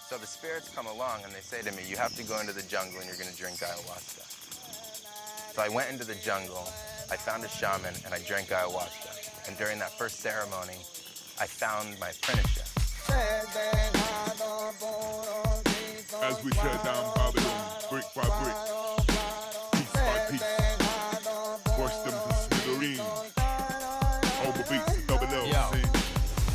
So the spirits come along and they say to me, you have to go into the jungle and you're going to drink ayahuasca. So I went into the jungle, I found a shaman, and I drank ayahuasca. And during that first ceremony, I found my apprenticeship. As we tear down Babylon, brick by brick, piece by piece, crush them to smithereens. Over beats, double L, see?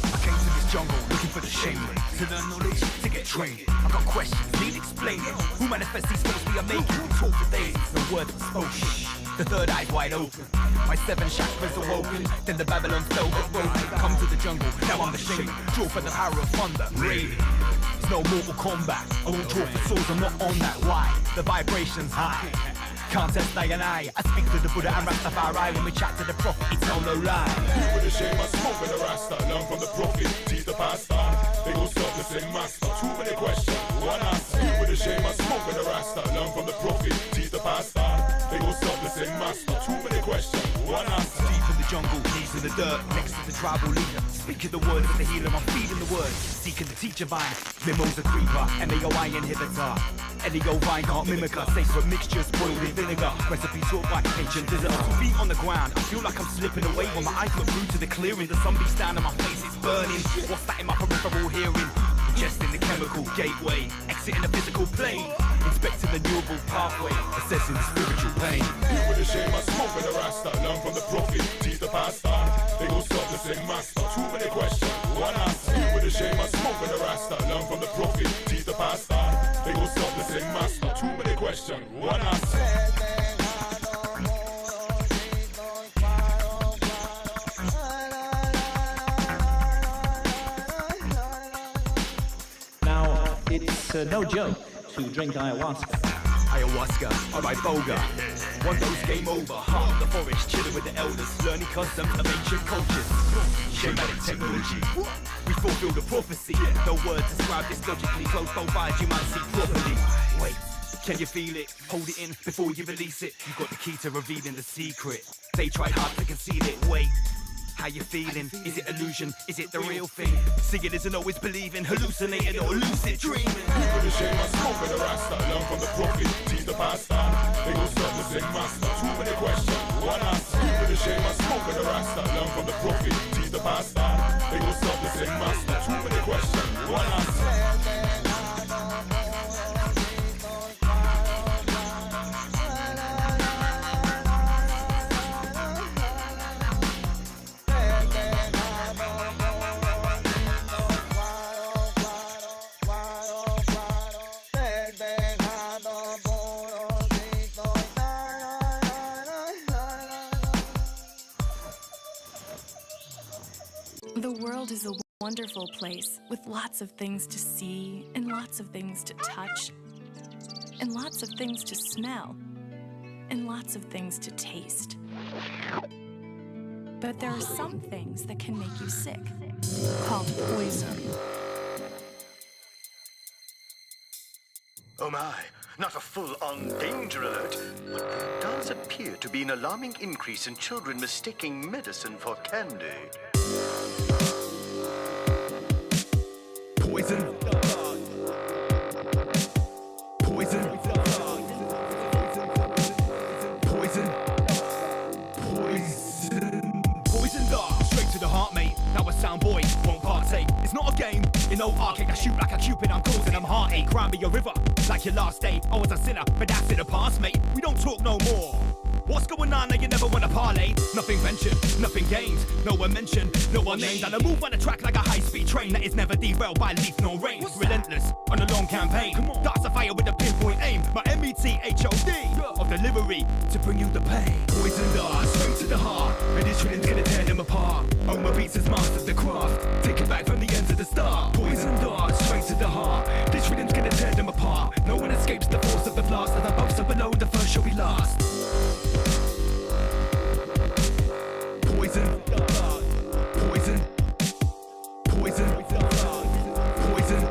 I came to this jungle looking for the shaman, to learn knowledge, to get trained. I got questions, need explaining. Who manifests these spells we are making? We talk for days, no word spoken. The third eye's wide open. My 7 chakras awoken. Then the Babylon spell got broken. Come to the jungle, now I'm the shaman. Draw for the power of thunder, raven. It's no mortal combat. I won't draw for souls, I'm not on that. Why? The vibration's high. Can't test I and I speak to the Buddha and Rastafari. When we chat to the prophet, it's all no lie. You with the shame, I smoke with the Rasta. Learn from the prophet, teach the pastor. They gon' serve the same master. Too many questions, one answer. You with the shame, I smoke with the Rasta. Learn from the prophet, teach the pastor. They gon' serve the same master. Too many questions, one answer. Deep in the jungle, knees in the dirt, next to the tribal leader. Speaking the words of the healer, I'm feeding the words. Seeking the teacher vine, Limo's a creeper, MAOI inhibitor. Elio vine can't mimic us, safe for mixtures, boiled in vinegar. Recipe taught by ancient visitors. Feet on the ground, I feel like I'm slipping away. When my eyes look through to the clearing, the sun beats down and my face is burning. What's that in my peripheral hearing? Ingesting the chemical gateway, exiting the physical plane. Inspecting the neural pathway, assessing the spiritual pain. You with the shame, I smoke with the Rasta. Learn from the prophet, teach the pastor. They gon' serve the same master. Too many questions, one answer. You with the shame, I smoke with the Rasta. Learn from the prophet, teach the pastor. They gon' serve the same master. Too many questions, one answer. Now, it's no joke to drink ayahuasca. Ayahuasca, alright, boga. One dose, game over. Heart of the forest, chilling with the elders, learning customs of ancient cultures. Shamanic technology, we fulfill the prophecy. No words describe this logically. Close both eyes, you might see properly. Wait, can you feel it? Hold it in before you release it. You got the key to revealing the secret. They tried hard to conceal it. Wait, how you feeling? Is it illusion? Is it the real thing? Seeing isn't always believing, hallucinating or lucid dreaming. You with the shame, I smoke with the Rasta. Learn from the prophet, teach the pastor. They gon' serve the same master. Too many questions, one answer. You with the shame, I smoke with the Rasta. Learn from the prophet, teach the pastor. They gon' serve the same master. Too many questions, one answer. The world is a wonderful place with lots of things to see and lots of things to touch and lots of things to smell and lots of things to taste. But there are some things that can make you sick, called poison. Oh my, not a full-on danger alert, but there does appear to be an alarming increase in children mistaking medicine for candy. Poison. Poison. Poison. Poison. Poison dart. Straight to the heart, mate. Now a sound boy won't partake. It's not a game. In no arcade, I shoot like a cupid. I'm causing them heartache. Cry me a river like your last day. I was a sinner, but that's in the past, mate. We don't talk no more. What's going on now? You never wanna parlay. Nothing ventured, nothing gained. No one mentioned, no one named. And I move on the track like a high-speed train that is never derailed by leaf nor rain. Relentless on a long campaign. Darts of fire with a pinpoint aim. My METHOD of delivery to bring you the pain. Poison dart straight to the heart, and this rhythm's gonna tear them apart. Oh, my beats has mastered the craft. Take it back from the end to the start. Poison dart straight to the heart. This rhythm's gonna tear them apart. No one escapes the force of the blast. And above so below, the first shall be last. Poison, poison, poison, poison, poison,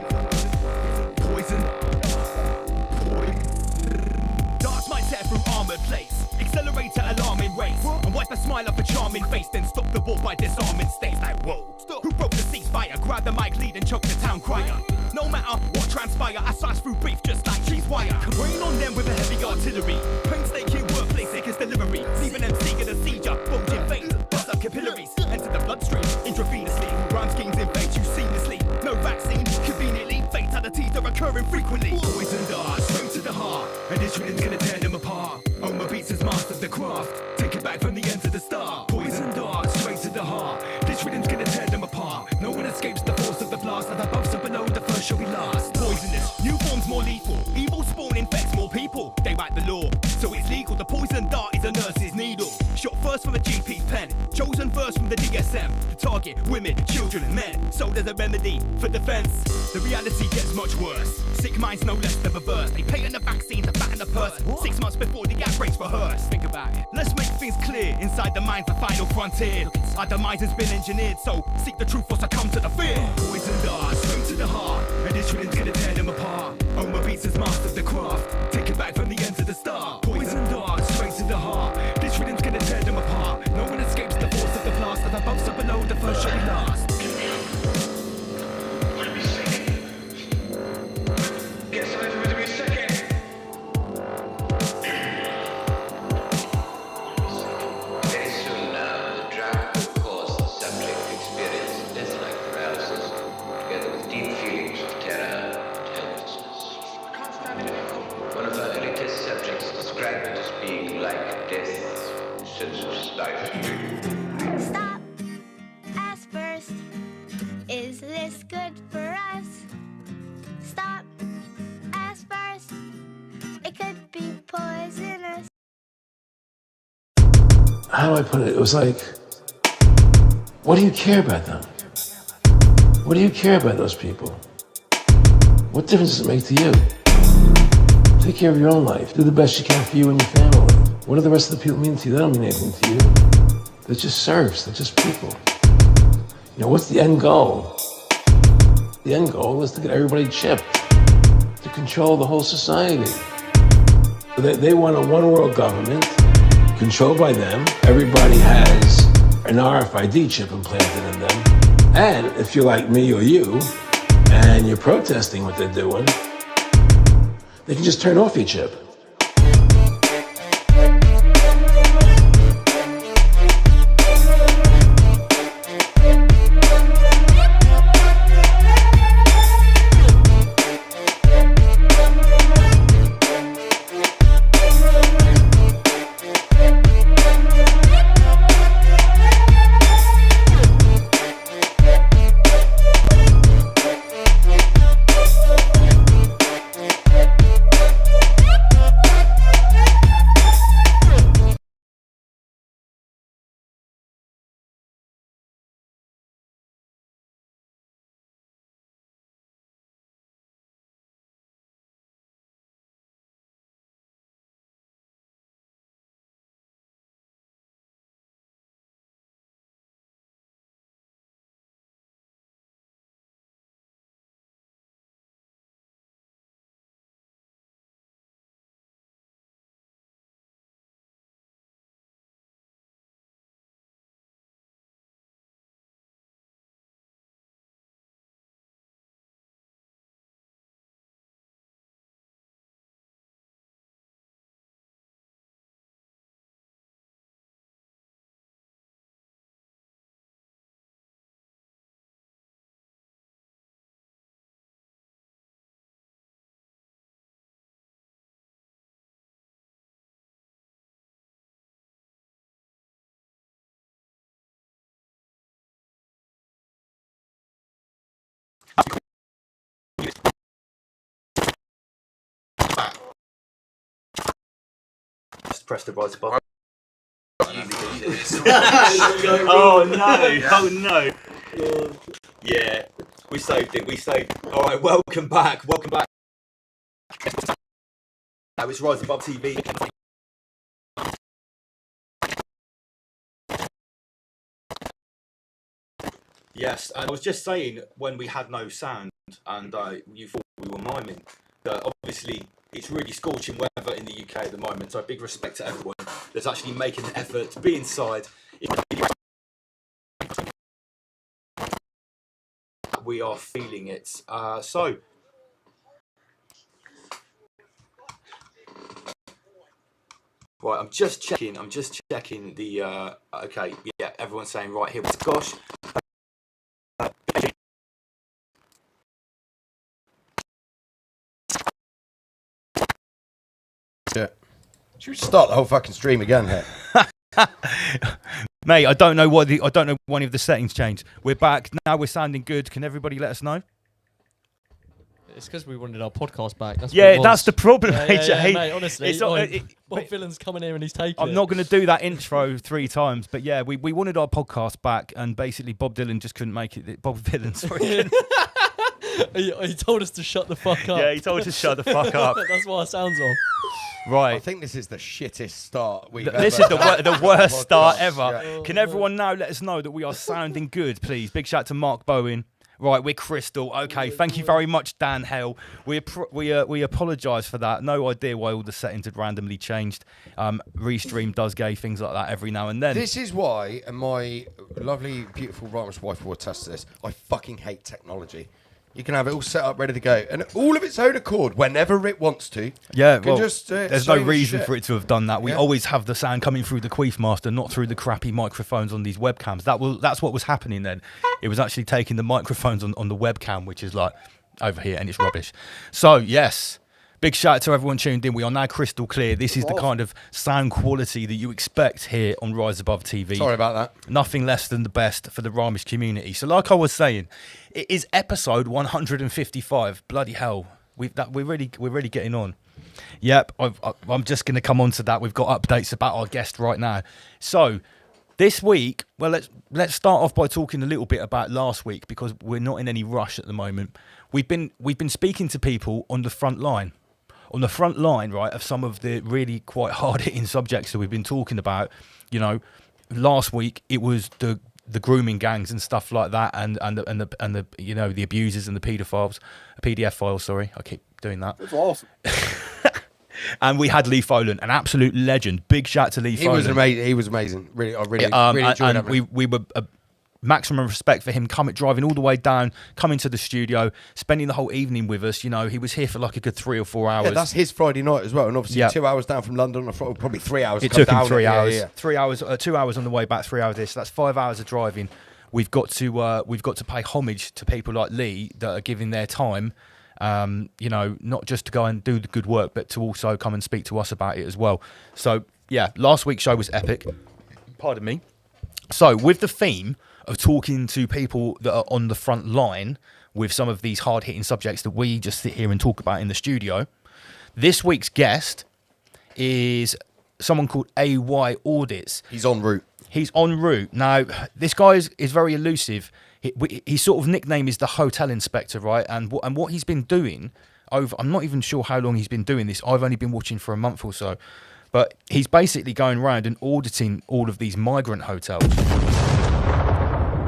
poison. Darts might tear through armored plates, accelerator alarming race, and wipe a smile off a charming face, then stop the war by disarming states like whoa. Who broke the ceasefire? fire. Grab the mic, lead and choke the town crier. No matter what transpire, I slice through beef just like cheese wire. Rain on them with a heavy artillery. Painstaking workplace, sick as delivery. Leaving them seeking a seizure, bulging veins, bust up capillaries. Enter the bloodstream intravenously. Rhyme schemes invade you seamlessly. No vaccine, conveniently. Fatalities are occurring frequently. Poison dart, straight to the heart. And this rhythm's gonna tear them apart. Oma Beats has mastered the craft. Take it back from the end to the start. Poison dart, straight to the heart. This rhythm's gonna tear them apart. No one escapes the force of the blast. And above so below, the first shall be last. Poisonous, new forms more lethal. Evil spawn infects more people. They write the law, so it's legal. The poison dart is a nurse's needle. Shot first from a GP's pen. Chosen first from the DSM. To target women, children and men. So there's a remedy for defense. The reality gets much worse. Sick minds no less than perverse. They patent the vaccine to fatten the purse. 6 months before the outbreak's rehearsed. Think about it. Let's make things clear. Inside the mind's the final frontier. Our demise has been engineered, so seek the truth or succumb to the fear. Poison dart, straight to the heart. And this rhythm's gonna tear them apart. Oma Beats has mastered the craft. Take it back from the end to the start. Poison dart, straight to the heart. This rhythm's gonna tear them apart. No one escapes the force of the blast. As above so below, the first shall be last. Stop. Ask first. Is this good for us? Stop. Ask first. It could be poisonous. How do I put it? It was like, what do you care about them? What do you care about those people? What difference does it make to you? Take care of your own life. Do the best you can for you and your family. What do the rest of the people mean to you? They don't mean anything to you. They're just serfs. They're just people. You know, what's the end goal? The end goal is to get everybody chipped, to control the whole society. They want a one-world government controlled by them. Everybody has an RFID chip implanted in them. And if you're like me or you, and you're protesting what they're doing, they can just turn off your chip. Just press the right button. Oh no! Oh no! Yeah, we saved it. We saved. All right, welcome back. Welcome back. Now it's Rise Above TV. Yes, and I was just saying when we had no sound and you thought we were miming, that obviously it's really scorching weather in the UK at the moment, so big respect to everyone that's actually making an effort to be inside. that we are feeling it. So. Right, I'm just checking the, okay, yeah, everyone's saying right here, gosh. Yeah. Should we start the whole fucking stream again here? Mate, I don't know one of the settings changed. We're back, now we're sounding good. Can everybody let us know? It's because we wanted our podcast back. That's that's the problem, AJ. Yeah, mate, honestly, Bob Villain's coming here and he's taking I'm not going to do that intro 3 times, but yeah, we wanted our podcast back, and basically Bob Dylan just couldn't make it. Bob Villain, sorry. He told us to shut the fuck up. Yeah, he told us to shut the fuck up. That's what our sounds off. Right. I think this is the shittest start we've This is the worst start ever. Yeah. Can everyone now let us know that we are sounding good, please? Big shout out to Mark Bowen. Right, we're crystal. Okay, thank you very much, Dan Hell. We apologise for that. No idea why all the settings had randomly changed. Restream does gay things like that every now and then. This is why, and my lovely, beautiful rhymer's wife will attest to this, I fucking hate technology. You can have it all set up, ready to go, and all of its own accord, whenever it wants to. Yeah, well, there's no reason for it to have done that. We always have the sound coming through the Queefmaster, not through the crappy microphones on these webcams. That's what was happening then. It was actually taking the microphones on the webcam, which is like over here, and it's rubbish. So, yes. Big shout out to everyone tuned in. We are now crystal clear. This is the kind of sound quality that you expect here on Rise Above TV. Sorry about that. Nothing less than the best for the Ramish community. So like I was saying, it is episode 155. Bloody hell. We're really getting on. Yep, I'm just going to come on to that. We've got updates about our guest right now. So this week, well, let's start off by talking a little bit about last week, because we're not in any rush at the moment. We've been speaking to people on the front line. On the front line, right, of some of the really quite hard-hitting subjects that we've been talking about. You know, last week it was the grooming gangs and stuff like that, and the you know, the abusers and the paedophiles, PDF files. Sorry, I keep doing that. That's awesome. And we had Lee Folan, an absolute legend. Big shout to Lee Folan. He was amazing. Really, I really enjoyed it. We were. Maximum respect for him driving all the way down, coming to the studio, spending the whole evening with us. You know, he was here for like a good 3 or 4 hours. Yeah, that's his Friday night as well, and obviously 2 hours down from London, probably 3 hours. It took him 3 hours. Yeah. 3 hours, 2 hours on the way back, 3 hours this. So that's 5 hours of driving. We've got to pay homage to people like Lee that are giving their time. You know, not just to go and do the good work, but to also come and speak to us about it as well. So yeah, last week's show was epic. Pardon me. So with the theme of talking to people that are on the front line with some of these hard-hitting subjects that we just sit here and talk about in the studio, this week's guest is someone called AY-Audits. He's en route. He's en route. Now, this guy is very elusive. His sort of nickname is the Hotel Inspector, right? And what he's been doing over, I'm not even sure how long he's been doing this. I've only been watching for a month or so. But he's basically going around and auditing all of these migrant hotels.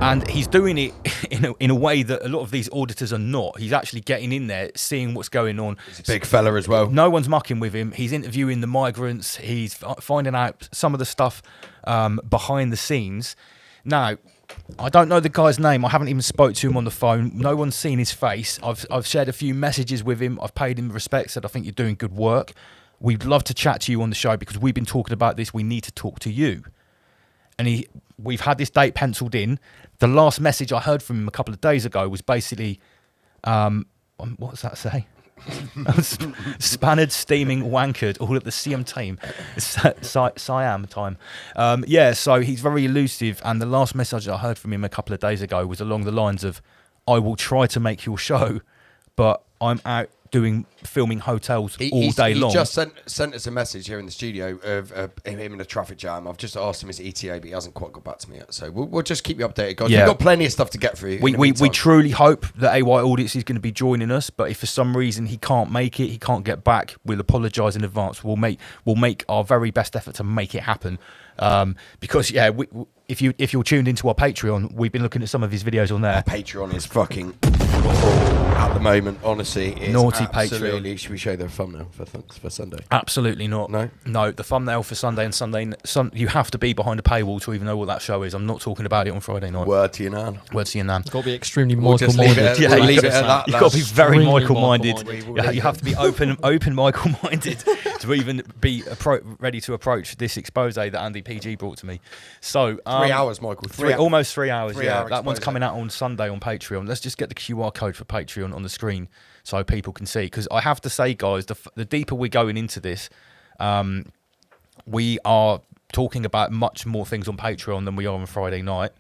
And he's doing it in a way that a lot of these auditors are not. He's actually getting in there, seeing what's going on. He's a big fella as well. No one's mucking with him. He's interviewing the migrants. He's finding out some of the stuff behind the scenes. Now, I don't know the guy's name. I haven't even spoke to him on the phone. No one's seen his face. I've shared a few messages with him. I've paid him respect, said I think you're doing good work. We'd love to chat to you on the show because we've been talking about this. We need to talk to you. And we've had this date penciled in. The last message I heard from him a couple of days ago was basically, what does that say? Spanned, steaming, wankered, all at the same time. Siam time. Yeah, so he's very elusive. And the last message I heard from him a couple of days ago was along the lines of, I will try to make your show, but I'm out filming hotels all day long. He just sent us a message here in the studio of him in a traffic jam. I've just asked him his ETA, but he hasn't quite got back to me yet. So we'll just keep you updated, guys. Yeah. We've got plenty of stuff to get through. We truly hope that AY-Audits is going to be joining us, but if for some reason he can't make it, he can't get back, we'll apologise in advance. We'll make our very best effort to make it happen. Because yeah, if you're tuned into our Patreon, we've been looking at some of his videos on there. Our Patreon is fucking at the moment, honestly, is Naughty absolutely. Should we show the thumbnail for Sunday? Absolutely not. No. The thumbnail for Sunday and Sunday. You have to be behind a paywall to even know what that show is. I'm not talking about it on Friday night. Word to your nan. Word to your nan. You've got to be extremely We'll just leave it Michael-minded. at- we'll leave it at that. You've got to be very Extremely Michael-minded. Michael-minded. You have to be open Michael-minded to even be ready to approach this expose that Andy PG brought to me. So 3 hours, Michael. Almost 3 hours. 3 Yeah, hour that one's expose. coming out on Sunday on Patreon. Let's just get the QR code for Patreon on the screen so people can see. Because I have to say, guys, the deeper we're going into this, we are talking about much more things on Patreon than we are on Friday night.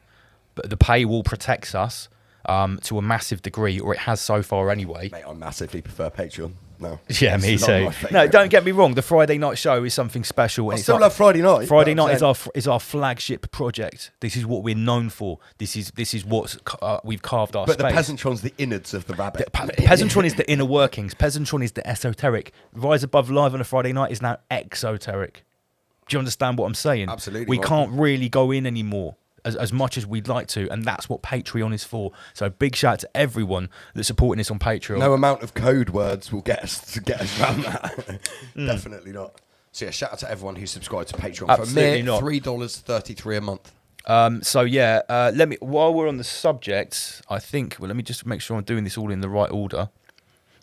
But the paywall protects us to a massive degree, or it has so far anyway. Mate, I massively prefer Patreon. No. Yeah, me It's not too. my favourite. No, don't get me wrong. The Friday night show is something special. I and it's still our- love Friday night. Friday but I'm night saying- is our flagship project. This is what we're known for. This is what we've carved our But the space. Peasantron's the innards of the rabbit. Peasantron is the inner workings. Peasantron is the esoteric. Rise Above Live on a Friday night is now exoteric. Do you understand what I'm saying? Absolutely, We Michael. can't really go in anymore as much as we'd like to, and that's what Patreon is for. So big shout out to everyone that's supporting this on Patreon. No amount of code words will get us around that. Definitely not. So yeah, shout out to everyone who subscribed to Patreon Absolutely for not. $3.33 a month. So yeah, let me. While we're on the subject, I think. Well, let me just make sure I'm doing this all in the right order.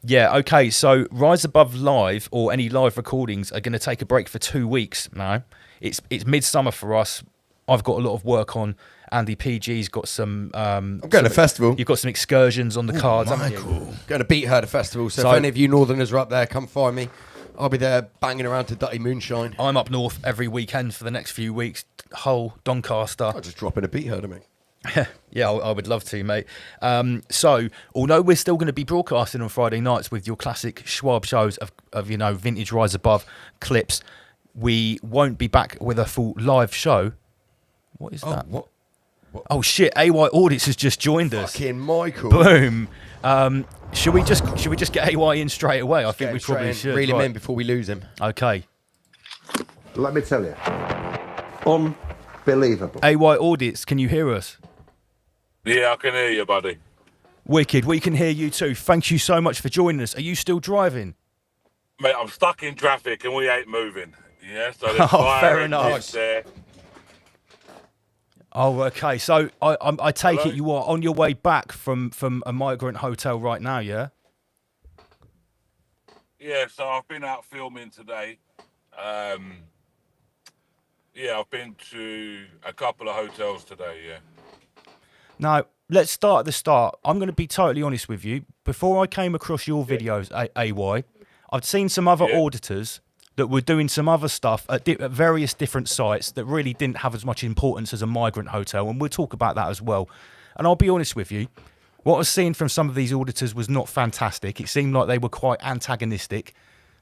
Yeah. Okay. So Rise Above Live or any live recordings are going to take a break for 2 weeks now. It's midsummer for us. I've got a lot of work on. Andy PG's got some. I'm going to festival. You've got some excursions on the cards, haven't you? Michael. Going to Beat Herder Festival. So So- if any of you Northerners are up there, come find me. I'll be there banging around to Dutty Moonshine. I'm up north every weekend for the next few weeks. Hull, Doncaster. I'll just drop in a Beat Herder, mate. Yeah, I would love to, mate. So, although we're still going to be broadcasting on Friday nights with your classic Schwab shows of vintage Rise Above clips, we won't be back with a full live show. What is that? What? Oh shit! AY-Audits has just joined us. Fucking Michael. Boom. Should we just get AY in straight away? I think we probably should. Reel him right. in before we lose him. Okay. Let me tell you, unbelievable. AY-Audits, can you hear us? Yeah, I can hear you, buddy. Wicked. We can hear you too. Thank you so much for joining us. Are you still driving? Mate, I'm stuck in traffic and we ain't moving. Yeah, so there's Oh, fire fair enough. engines there. Oh, okay. So I take Hello? it you are on your way back from a migrant hotel right now, yeah? Yeah, so I've been out filming today. Yeah, I've been to a couple of hotels today, yeah. Now, let's start at the start. I'm going to be totally honest with you. Before I came across your videos, AY, I'd seen some other auditors that were doing some other stuff at various different sites that really didn't have as much importance as a migrant hotel, and we'll talk about that as well. And I'll be honest with you, what I was seeing from some of these auditors was not fantastic. It seemed like they were quite antagonistic.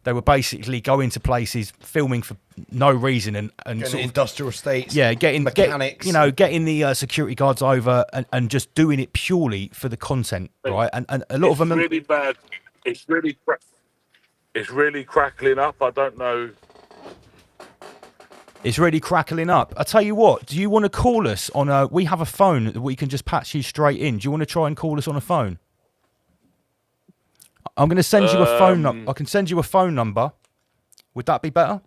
They were basically going to places, filming for no reason, and Going sort to of, industrial estates. yeah, getting mechanics. getting the security guards over and just doing it purely for the content, right? And a lot of them. It's really bad. It's really crackling up. I don't know. It's really crackling up. I tell you what, do you want to call us on a? We have a phone that we can just patch you straight in. Do you want to try and call us on a phone? I'm going to send you a phone number. I can send you a phone number. Would that be better?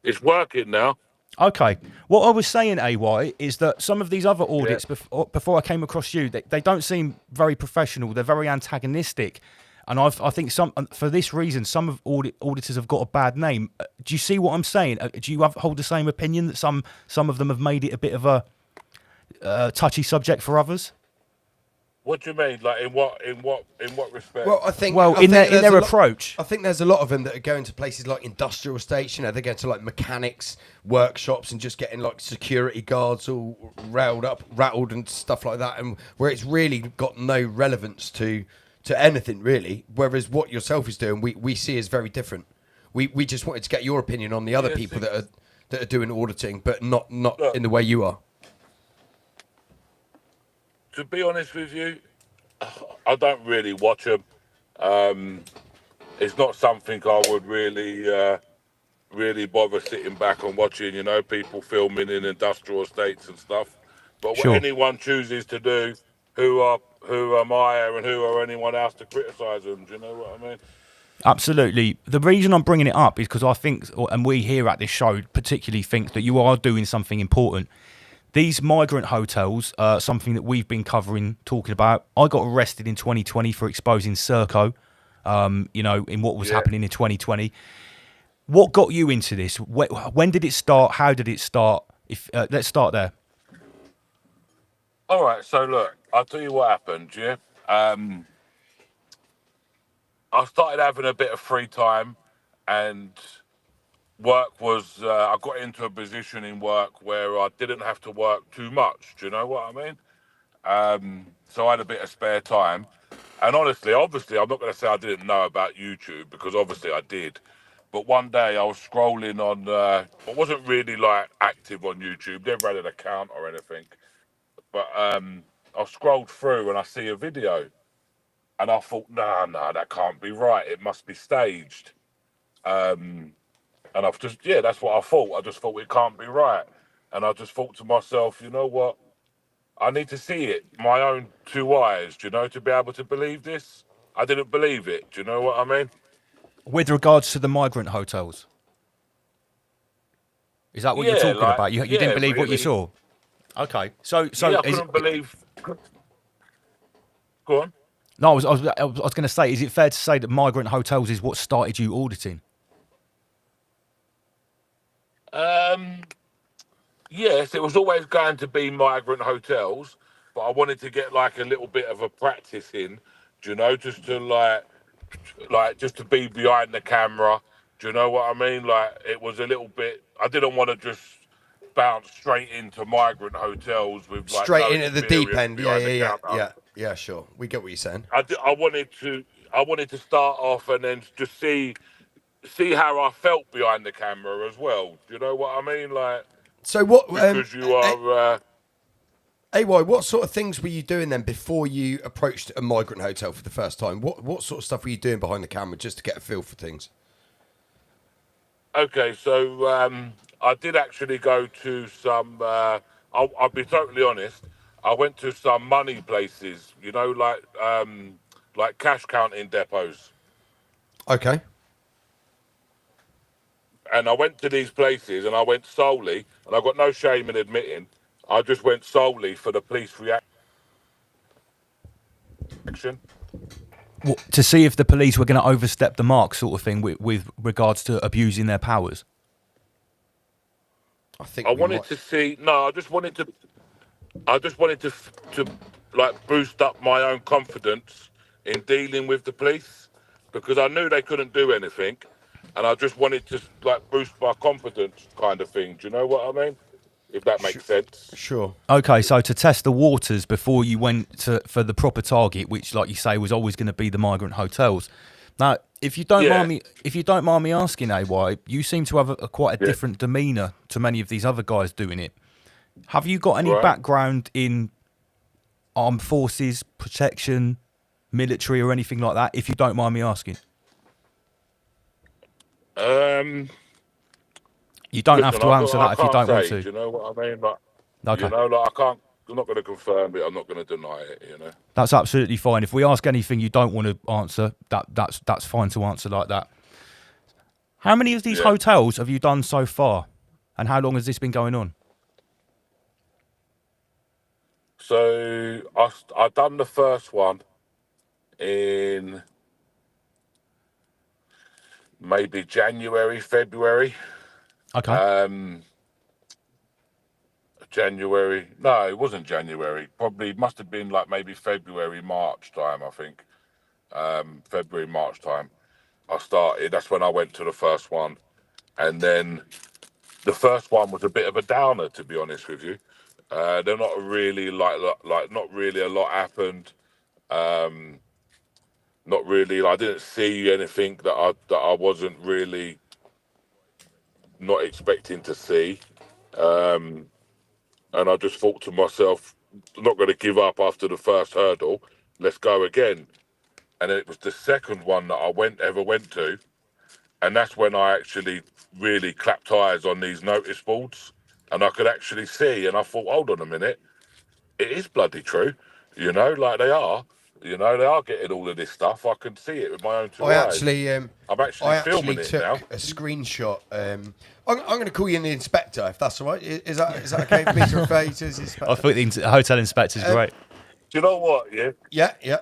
It's working now. Okay. What I was saying, AY, is that some of these other audits before I came across you, they don't seem very professional. They're very antagonistic. And I think for this reason, some of auditors have got a bad name. Do you see what I'm saying? Do you hold the same opinion that some of them have made it a bit of a touchy subject for others? What do you mean? Like in what respect? Well, I think in their approach. I think there's a lot of them that are going to places like industrial estates. You know, they're going to like mechanics workshops and just getting like security guards all rattled and stuff like that, and where it's really got no relevance to anything really. Whereas what yourself is doing, we see as very different. We just wanted to get your opinion on the other people that are doing auditing, but not in the way you are. To be honest with you, I don't really watch them. It's not something I would really bother sitting back and watching. You know, people filming in industrial estates and stuff. But Sure. what anyone chooses to do, who are who am I and who are anyone else to criticise them? Do you know what I mean? Absolutely. The reason I'm bringing it up is because I think, and we here at this show particularly think that you are doing something important. These migrant hotels are something that we've been covering, talking about. I got arrested in 2020 for exposing Serco, in what was happening in 2020. What got you into this? When did it start? How did it start? Let's start there. All right, so look, I'll tell you what happened, yeah? I started having a bit of free time, and work was, I got into a position in work where I didn't have to work too much, do you know what I mean? So I had a bit of spare time. And honestly, obviously, I'm not going to say I didn't know about YouTube, because obviously I did. But one day I was scrolling on, I wasn't really like active on YouTube, never had an account or anything. But I scrolled through and I see a video. And I thought, no, that can't be right. It must be staged. And I've just, that's what I thought. I just thought it can't be right. And I just thought to myself, you know what? I need to see it, my own two eyes, do you know, to be able to believe this. I didn't believe it. Do you know what I mean? With regards to the migrant hotels, is that what you're talking about? You didn't believe what you saw? Okay. So I couldn't believe. Go on. No, I was going to say, is it fair to say that migrant hotels is what started you auditing? Yes, it was always going to be migrant hotels, but I wanted to get like a little bit of a practice in, do you know, just to just to be behind the camera. Do you know what I mean? Like, it was a little bit. I didn't want to just bounce straight into migrant hotels with like straight no into the deep end. Yeah. Yeah, sure. We get what you're saying. I wanted to start off and then just see how I felt behind the camera as well. Do you know what I mean? Like, so what? Because you are. AY, what sort of things were you doing then before you approached a migrant hotel for the first time? What sort of stuff were you doing behind the camera just to get a feel for things? Okay, so I did actually go to some. I'll be totally honest. I went to some money places, you know, like cash counting depots. Okay. And I went to these places, and I went solely, and I've got no shame in admitting, I just went solely for the police reaction. What, to see if the police were going to overstep the mark, sort of thing, with regards to abusing their powers? I wanted to see. No, I just wanted to like boost up my own confidence in dealing with the police, because I knew they couldn't do anything, and I just wanted to like boost my confidence, kind of thing. Do you know what I mean? If that makes sense. Sure. Okay, so to test the waters before you went for the proper target, which, like you say, was always going to be the migrant hotels. Now, if you don't mind me asking, AY, you seem to have quite a different demeanour to many of these other guys doing it. Have you got any background in armed forces, protection, military, or anything like that? If you don't mind me asking. You don't have to answer that if you don't want to. Do you know what I mean? Like, okay. You know, like, I can't. I'm not going to confirm it. I'm not going to deny it. You know. That's absolutely fine. If we ask anything you don't want to answer, that's fine to answer like that. How many of these hotels have you done so far, and how long has this been going on? So I done the first one in maybe January, February. Okay. January. No, it wasn't January. Probably must have been like maybe February, March time, I think. February, March time. I started. That's when I went to the first one. And then the first one was a bit of a downer, to be honest with you. They're not really like not really a lot happened. Not really. I didn't see anything that I wasn't really not expecting to see. And I just thought to myself, I'm not going to give up after the first hurdle. Let's go again. And it was the second one that I ever went to. And that's when I actually really clapped eyes on these notice boards. And I could actually see, and I thought, hold on a minute, it is bloody true. You know, like they are. You know, they are getting all of this stuff. I can see it with my own two eyes. I'm actually filming it took now. a screenshot. I'm going to call you the inspector, if that's all right. Is that okay for me to refer you to as inspector? I think the hotel inspector's great. Do you know what? Yeah. Yeah.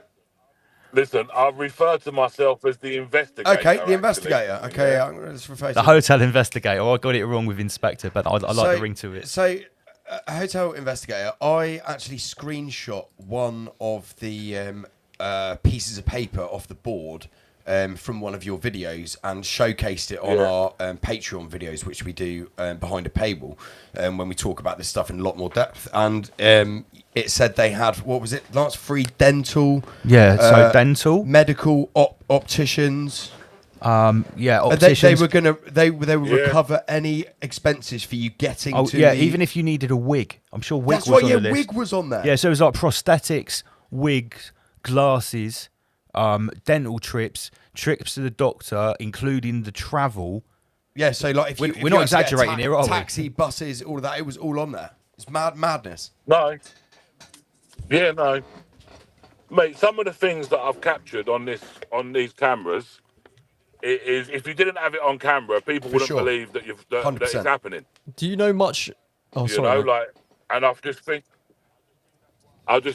Listen, I refer to myself as the investigator. Okay, the actually. investigator. Okay, I'm going to refer to The hotel investigator. Oh, I got it wrong with inspector, but I like the ring to it. So, a hotel investigator, I actually screenshot one of the pieces of paper off the board from one of your videos and showcased it on our Patreon videos, which we do behind a paywall when we talk about this stuff in a lot more depth. And it said they had, what was it, Lance? Free dental. Yeah, so dental. Medical opticians. Opticians. They were gonna they would recover any expenses for you getting to even if you needed a wig. I'm sure wig That's was right, on the list. wig was on there. Yeah, so it was like prosthetics, wigs, glasses, dental trips to the doctor, including the travel. Yeah, so like if we're not exaggerating here, are we? Taxi, buses, all of that, it was all on there. It's madness. No. Yeah, no. Mate, some of the things that I've captured on these cameras is if you didn't have it on camera, people wouldn't believe that that it's happening. Do you know much? Oh, you sorry. know, and I just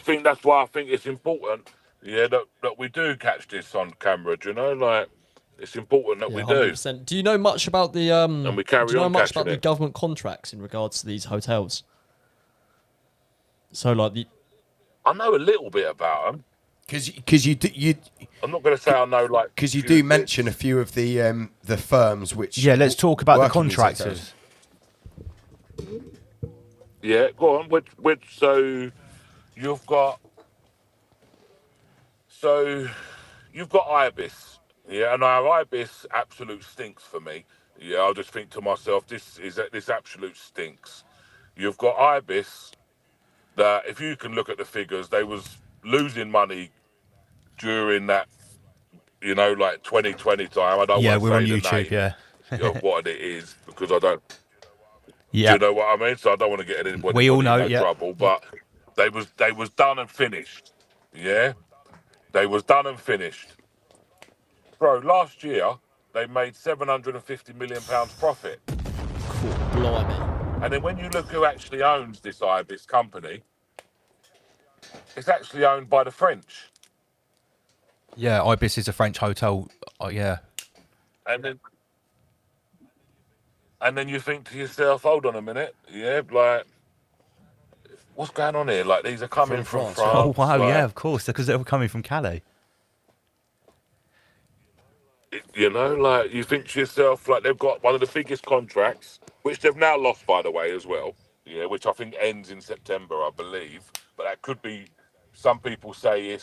think that's why I think it's important, that we do catch this on camera. Do you know, it's important that we do. 100%. Do you know much about the and we carry do you know on much catching about the government contracts in regards to these hotels? So I know a little bit about them. Because you I'm not going to say I know because you do mention a few of the firms which let's talk about the work in these contractors. Yeah, go on. So you've got Ibis, and our Ibis absolute stinks for me. Yeah, I'll just think to myself, this absolute stinks. You've got Ibis that, if you can look at the figures, they was losing money during that, 2020 time. I don't want to we're say on the YouTube. name of what it is because I don't. Yeah. Do you know what I mean? So I don't want to get anybody We all know, in trouble. But they was done and finished. Yeah, they was done and finished. Bro, last year they made £750 million profit. Cool, blimey. And then when you look who actually owns this Ibis company, it's actually owned by the French. Yeah, Ibis is a French hotel. Yeah. And then you think to yourself, hold on a minute, what's going on here? These are coming from France. Oh wow, yeah, of course, because they're coming from Calais. You think to yourself, they've got one of the biggest contracts, which they've now lost, by the way, as well. Yeah, which I think ends in September, I believe. But that could be. Some people say it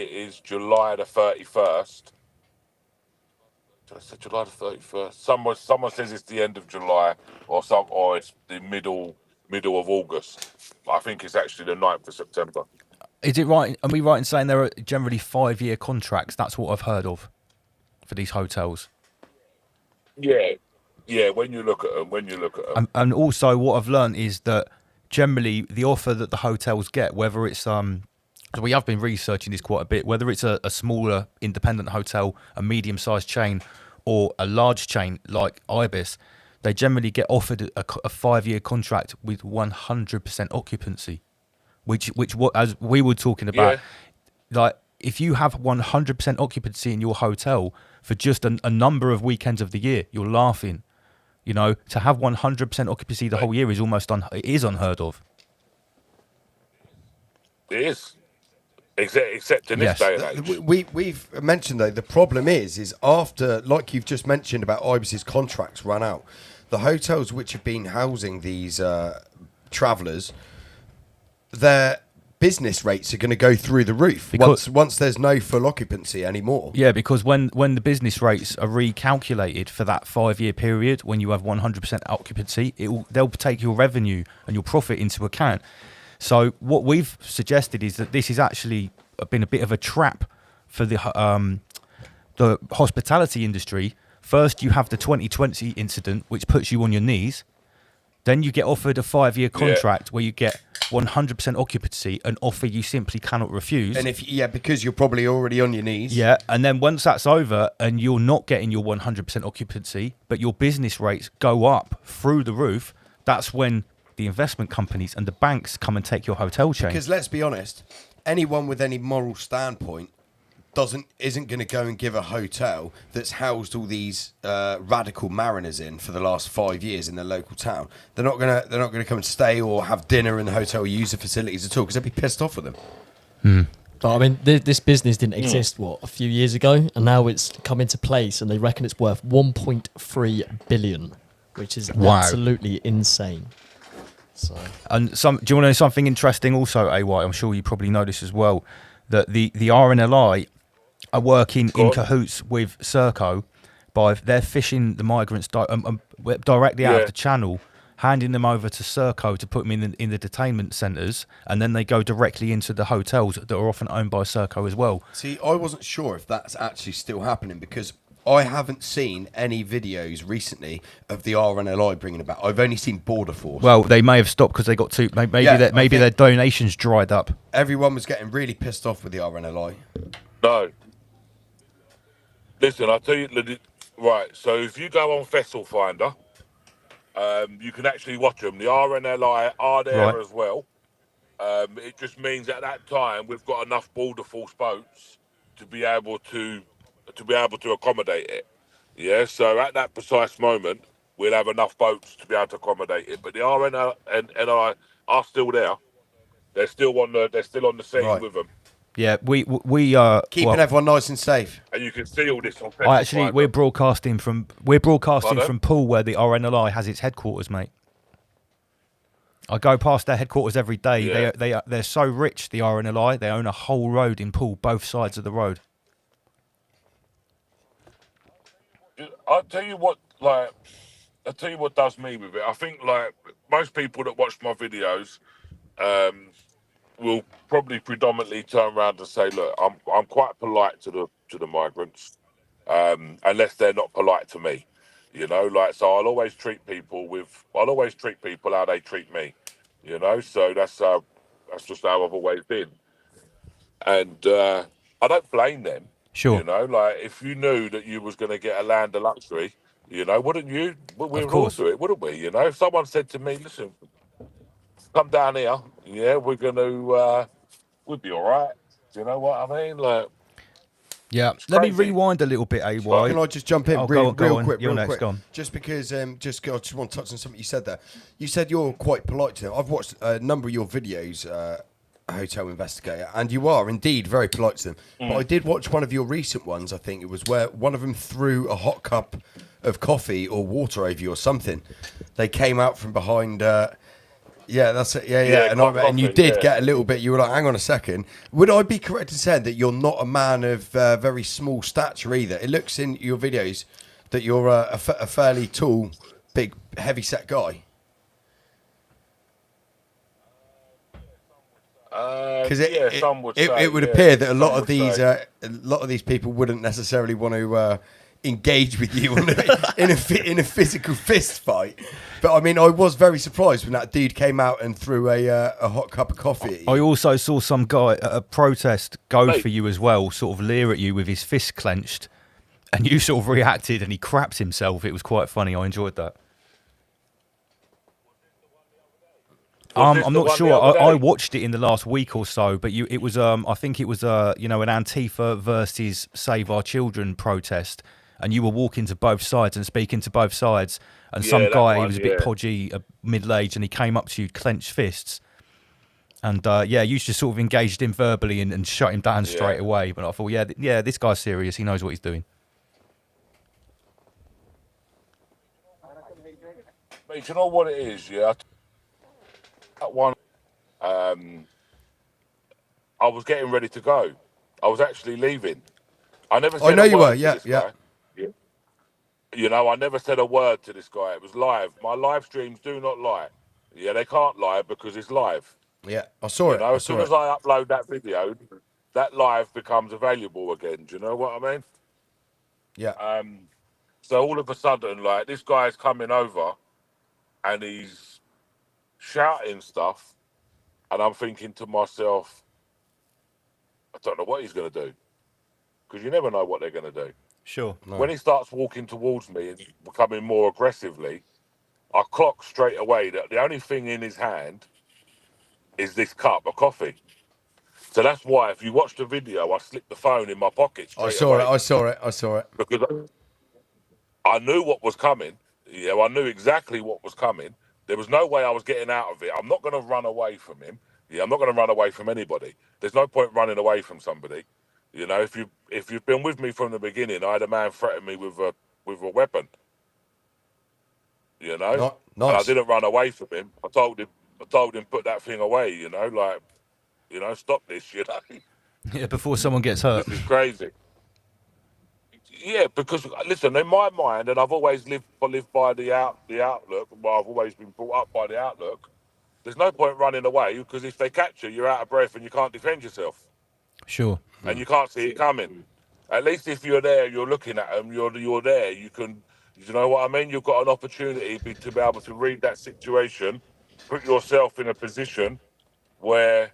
is July the 31st. Did I say July the 31st? Someone says it's the end of July, or it's the middle of August. I think it's actually the 9th of September. Is it right? Are we right in saying there are generally 5-year contracts? That's what I've heard of for these hotels. Yeah, when you look at them. And also what I've learned is that generally the offer that the hotels get, whether it's we have been researching this quite a bit, whether it's a smaller independent hotel, a medium-sized chain, or a large chain like Ibis, they generally get offered a 5-year contract with 100% occupancy, which as we were talking about, if you have 100% occupancy in your hotel for just a number of weekends of the year, you're laughing. To have 100% occupancy the whole year is unheard of. It is. Except in this day and age. We've mentioned, though, the problem is after, like you've just mentioned about Ibis's contracts run out, the hotels which have been housing these travellers, their business rates are going to go through the roof once there's no full occupancy anymore. Yeah, because when the business rates are recalculated for that 5-year period, when you have 100% occupancy, they'll take your revenue and your profit into account. So what we've suggested is that this has actually been a bit of a trap for the hospitality industry. First, you have the 2020 incident, which puts you on your knees. Then you get offered a 5-year Yeah. contract where you get 100% occupancy, an offer you simply cannot refuse. And because you're probably already on your knees. Yeah, and then once that's over and you're not getting your 100% occupancy, but your business rates go up through the roof, that's when the investment companies and the banks come and take your hotel chain. Because let's be honest, anyone with any moral standpoint isn't going to go and give a hotel that's housed all these radical mariners in for the last 5 years in their local town. They're not gonna come and stay or have dinner in the hotel or use the facilities at all because they'd be pissed off with them. But I mean, this business didn't exist a few years ago, and now it's come into place, and they reckon it's worth 1.3 billion, which is absolutely insane. So, and do you want to know something interesting? Also, AY, I'm sure you probably know this as well, that the RNLI are working in cahoots with Serco they're fishing the migrants directly out of the channel, handing them over to Serco to put them in the detainment centres, and then they go directly into the hotels that are often owned by Serco as well. See, I wasn't sure if that's actually still happening because I haven't seen any videos recently of the RNLI bringing it back. I've only seen Border Force. Well, they may have stopped because they got too. Maybe their donations dried up. Everyone was getting really pissed off with the RNLI. No. Listen, I'll tell you. Right, so if you go on Vessel Finder, you can actually watch them. The RNLI are there as well. It just means at that time we've got enough Border Force boats to be able to accommodate it. Yeah, so at that precise moment, we'll have enough boats to be able to accommodate it. But the RNLI are still there. They're still on the scene with them. Yeah, we keeping everyone nice and safe. And you can see all this on Facebook. We're broadcasting from Poole, where the RNLI has its headquarters, mate. I go past their headquarters every day. Yeah. They're so rich, the RNLI. They own a whole road in Poole, both sides of the road. I'll tell you what does me with it. I think like most people that watch my videos, will probably predominantly turn around and say, "Look, I'm quite polite to the migrants, unless they're not polite to me, you know. Like, so I'll always treat people how they treat me, you know. So that's just how I've always been, and I don't blame them. Sure, you know, like if you knew that you was going to get a land of luxury, you know, wouldn't you? We would all do it, wouldn't we? You know, if someone said to me, "Listen, come down here, yeah, we're going to, we'll be all right." Do you know what I mean? Like, yeah. Let me rewind a little bit, AY. Can I just jump in real quick? Go on. Just because, I just want to touch on something you said there. You said you're quite polite to them. I've watched a number of your videos, Hotel Investigator, and you are indeed very polite to them. But I did watch one of your recent ones. I think it was where one of them threw a hot cup of coffee or water over you or something. They came out from behind. Yeah, that's it. Yeah. And you did get a little bit. You were like, "Hang on a second. Would I be correct in saying that you're not a man of very small stature either? It looks in your videos that you're a fairly tall, big, heavy-set guy." Because it would appear that a lot of these people wouldn't necessarily want to engage with you in a physical fist fight. But I mean, I was very surprised when that dude came out and threw a hot cup of coffee at you. I also saw some guy at a protest go for you as well, sort of leer at you with his fist clenched, and you sort of reacted and he crapped himself. It was quite funny. I enjoyed that. I'm not sure. I watched it in the last week or so, but it was I think it was an Antifa versus Save Our Children protest, and you were walking to both sides and speaking to both sides, and some guy, he was a bit podgy, middle-aged, and he came up to you, clenched fists, and you just sort of engaged him verbally and shut him down straight away. But I thought, this guy's serious. He knows what he's doing. Mate, you know what it is, yeah? That one, I was getting ready to go. I was actually leaving. I never said know you were, yeah. You know, I never said a word to this guy. It was live. My live streams do not lie. Yeah, they can't lie because it's live. Yeah, I saw it. As soon as I upload that video, that live becomes available again. Do you know what I mean? Yeah. So all of a sudden, like, this guy's coming over and he's shouting stuff, and I'm thinking to myself, I don't know what he's going to do, because you never know what they're going to do. Sure. When he starts walking towards me and becoming more aggressively, I clock straight away that the only thing in his hand is this cup of coffee. So that's why, if you watch the video, I slipped the phone in my pocket I straight saw away. it. I saw it. I saw it. Because I knew what was coming. Yeah, I knew exactly what was coming. There was no way I was getting out of it. I'm not going to run away from him. Yeah, I'm not going to run away from anybody. There's no point running away from somebody. You know, if you've been with me from the beginning, I had a man threaten me with a weapon. You know, Nice. and I didn't run away from him. I told him put that thing away. You know, like, you know, stop this. You know, Yeah, before someone gets hurt. this is crazy. Yeah, because listen, in my mind, and I've always lived by the outlook. Well, I've always been brought up by the outlook. There's no point running away, because if they catch you, you're out of breath and you can't defend yourself, Sure. and you can't see it coming. At least if you're there, you're looking at them. You're there. You can, you know what I mean. You've got an opportunity to be able to read that situation, put yourself in a position where,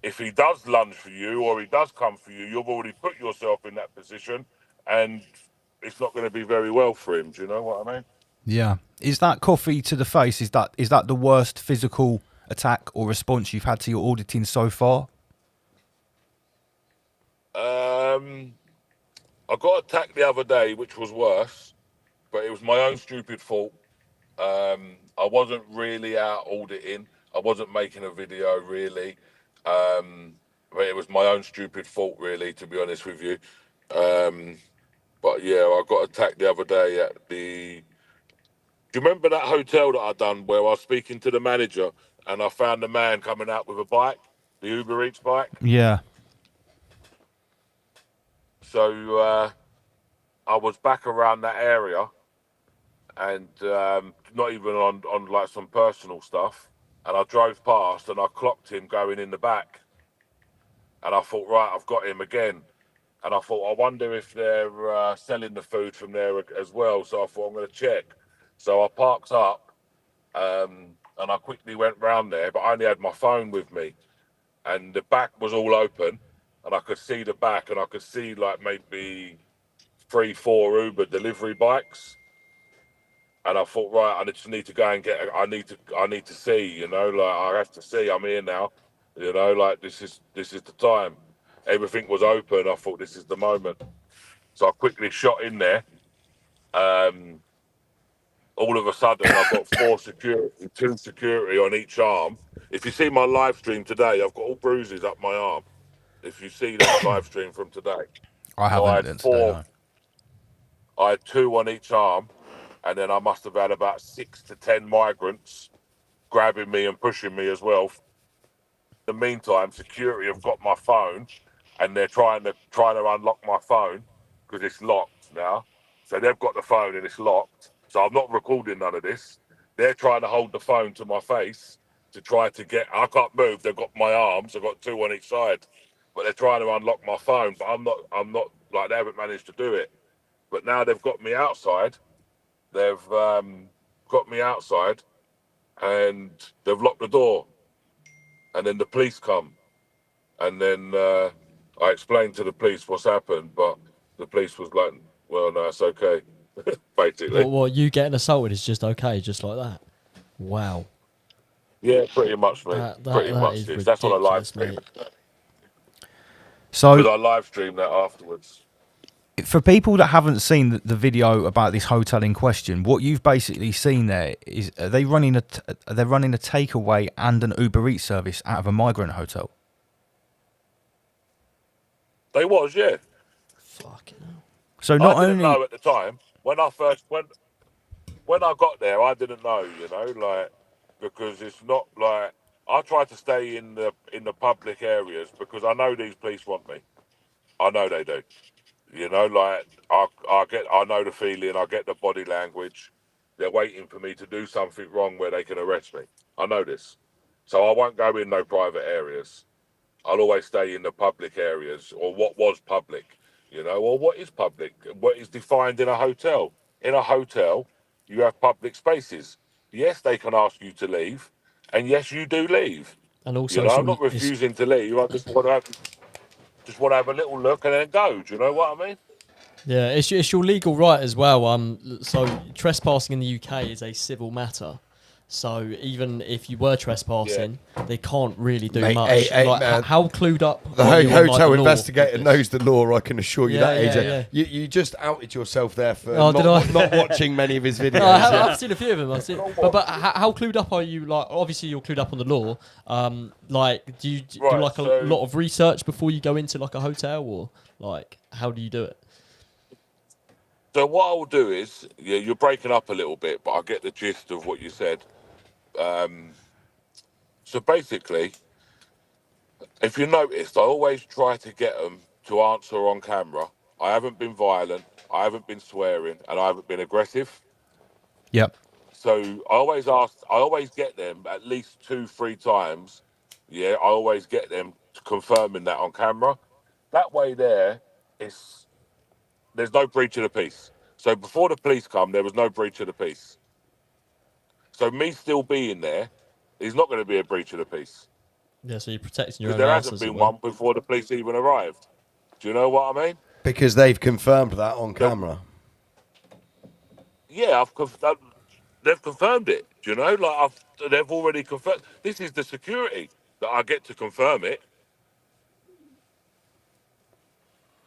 if he does lunge for you or he does come for you, you've already put yourself in that position, and it's not going to be very well for him. Do you know what I mean? Yeah. Is that coffee to the face? Is that the worst physical attack or response you've had to your auditing so far? I got attacked the other day, which was worse, but it was my own stupid fault. I wasn't really out auditing. I wasn't making a video really. But it was my own stupid fault, really, to be honest with you. But yeah, I got attacked the other day at the. Do you remember that hotel that I done where I was speaking to the manager and I found a man coming out with a bike, the Uber Eats bike? Yeah. So I was back around that area, and not even on like some personal stuff. And I drove past and I clocked him going in the back. And I thought, right, I've got him again. And I thought, I wonder if they're selling the food from there as well. So I thought, I'm going to check. So I parked up, and I quickly went round there, but I only had my phone with me. And the back was all open, and I could see the back, and I could see like maybe 3-4 Uber delivery bikes. And I thought, right, I just need to go and get. I need to see. You know, like I have to see. I'm here now. You know, like this is the time. Everything was open. I thought this is the moment. So I quickly shot in there. All of a sudden, I've got 4 security, 2 security on each arm. If you see my live stream today, I've got all bruises up my arm. If you see that live stream from today, I so I haven't had today, no. I had 2 on each arm, and then I must have had about 6 to 10 migrants grabbing me and pushing me as well. In the meantime, security have got my phone, and they're trying to unlock my phone because it's locked now. So they've got the phone and it's locked. So I'm not recording none of this. They're trying to hold the phone to my face to try to get. I can't move. They've got my arms. I've got 2 on each side, but they're trying to unlock my phone. But I'm not like they haven't managed to do it. But now they've got me outside. They've got me outside, and they've locked the door. And then the police come, and then I explained to the police what's happened, but the police was like, "Well, no, it's okay." Basically. What you getting assaulted is just okay, just like that. Wow. Yeah, pretty much, mate. Pretty much. That's on a live stream. So, because I live streamed that afterwards. for people that haven't seen the video about this hotel in question, what you've basically seen there is they're running a takeaway and an Uber Eats service out of a migrant hotel. They was, yeah. Fucking hell. So not I didn't only know at the time when I got there, I didn't know, you know, like because it's not like I try to stay in the public areas because I know these police want me. I know they do. You know, like I know the feeling. I get the body language. They're waiting for me to do something wrong where they can arrest me. I know this, so I won't go in no private areas. I'll always stay in the public areas or what was public, you know, or what is public, what is defined in a hotel. In a hotel, you have public spaces. Yes, they can ask you to leave, And yes, you do leave. And also, You know, I'm not refusing to leave. I just want to have a little look and then go. Do you know what I mean? yeah, it's your legal right as well. So trespassing in the UK is a civil matter. So even if you were trespassing, they can't really do much. How clued up? The are you on, like, hotel the law investigator with this? knows the law. I can assure you that, AJ. Yeah. You just outed yourself there for Oh, did I? not watching many of his videos. No, I've seen a few of them. But how clued up are you? Like, obviously you're clued up on the law. Like, do you do like a lot of research before you go into like a hotel, or like how do you do it? So what I'll do is, yeah, you're breaking up a little bit, but I get the gist of what you said. So basically, if you noticed, I always try to get them to answer on camera. I haven't been violent, I haven't been swearing, and I haven't been aggressive. Yep. So I always get them at least 2-3 times. Yeah, I always get them confirming that on camera. That way there's no breach of the peace. So before the police come, there was no breach of the peace. So me still being there is not going to be a breach of the peace. Yeah, so you're protecting your own Because there house, hasn't as it been were. one before the police even arrived. Do you know what I mean? Because they've confirmed that on camera. Yeah, they've confirmed it. Do you know? Like they've already confirmed. This is the security that I get to confirm it.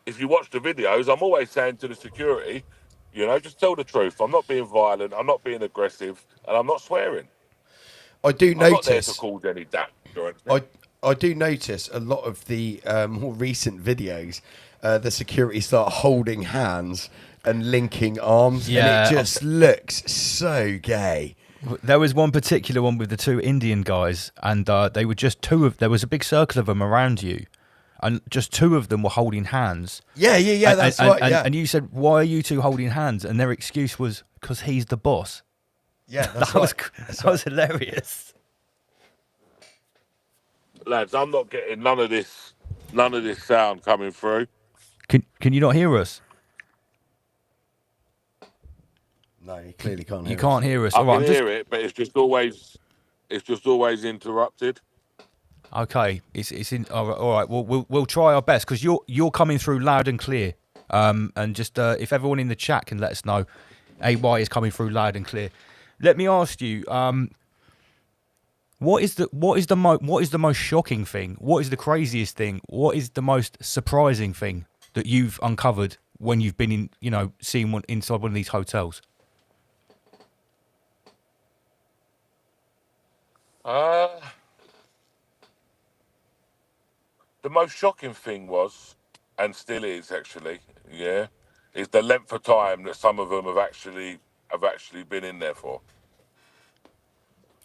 If you watch the videos, I'm always saying to the security, you know, just tell the truth. I'm not being violent. I'm not being aggressive, and I'm not swearing. I do I'm not there notice. to cause any damage or anything. I do notice a lot of the more recent videos, the security start holding hands and linking arms, Yeah, and it just looks so gay. There was one particular one with the two Indian guys, and they were just there was a big circle of them around you, and just two of them were holding hands. Yeah, that's right. And you said, "Why are you two holding hands?" And their excuse was, "Because he's the boss." Yeah, that was hilarious. Lads, I'm not getting none of this sound coming through. Can you not hear us? No, you clearly can't hear You us. can't hear us. I All right, can hear it, but it's just always interrupted. Okay, it's in. All right. We'll try our best, because you're coming through loud and clear. And just if everyone in the chat can let us know, AY is coming through loud and clear. Let me ask you, what is the most shocking thing? What is the craziest thing? What is the most surprising thing that you've uncovered when you've been in, seeing one inside one of these hotels? The most shocking thing was, and still is actually, is the length of time that some of them have actually been in there for.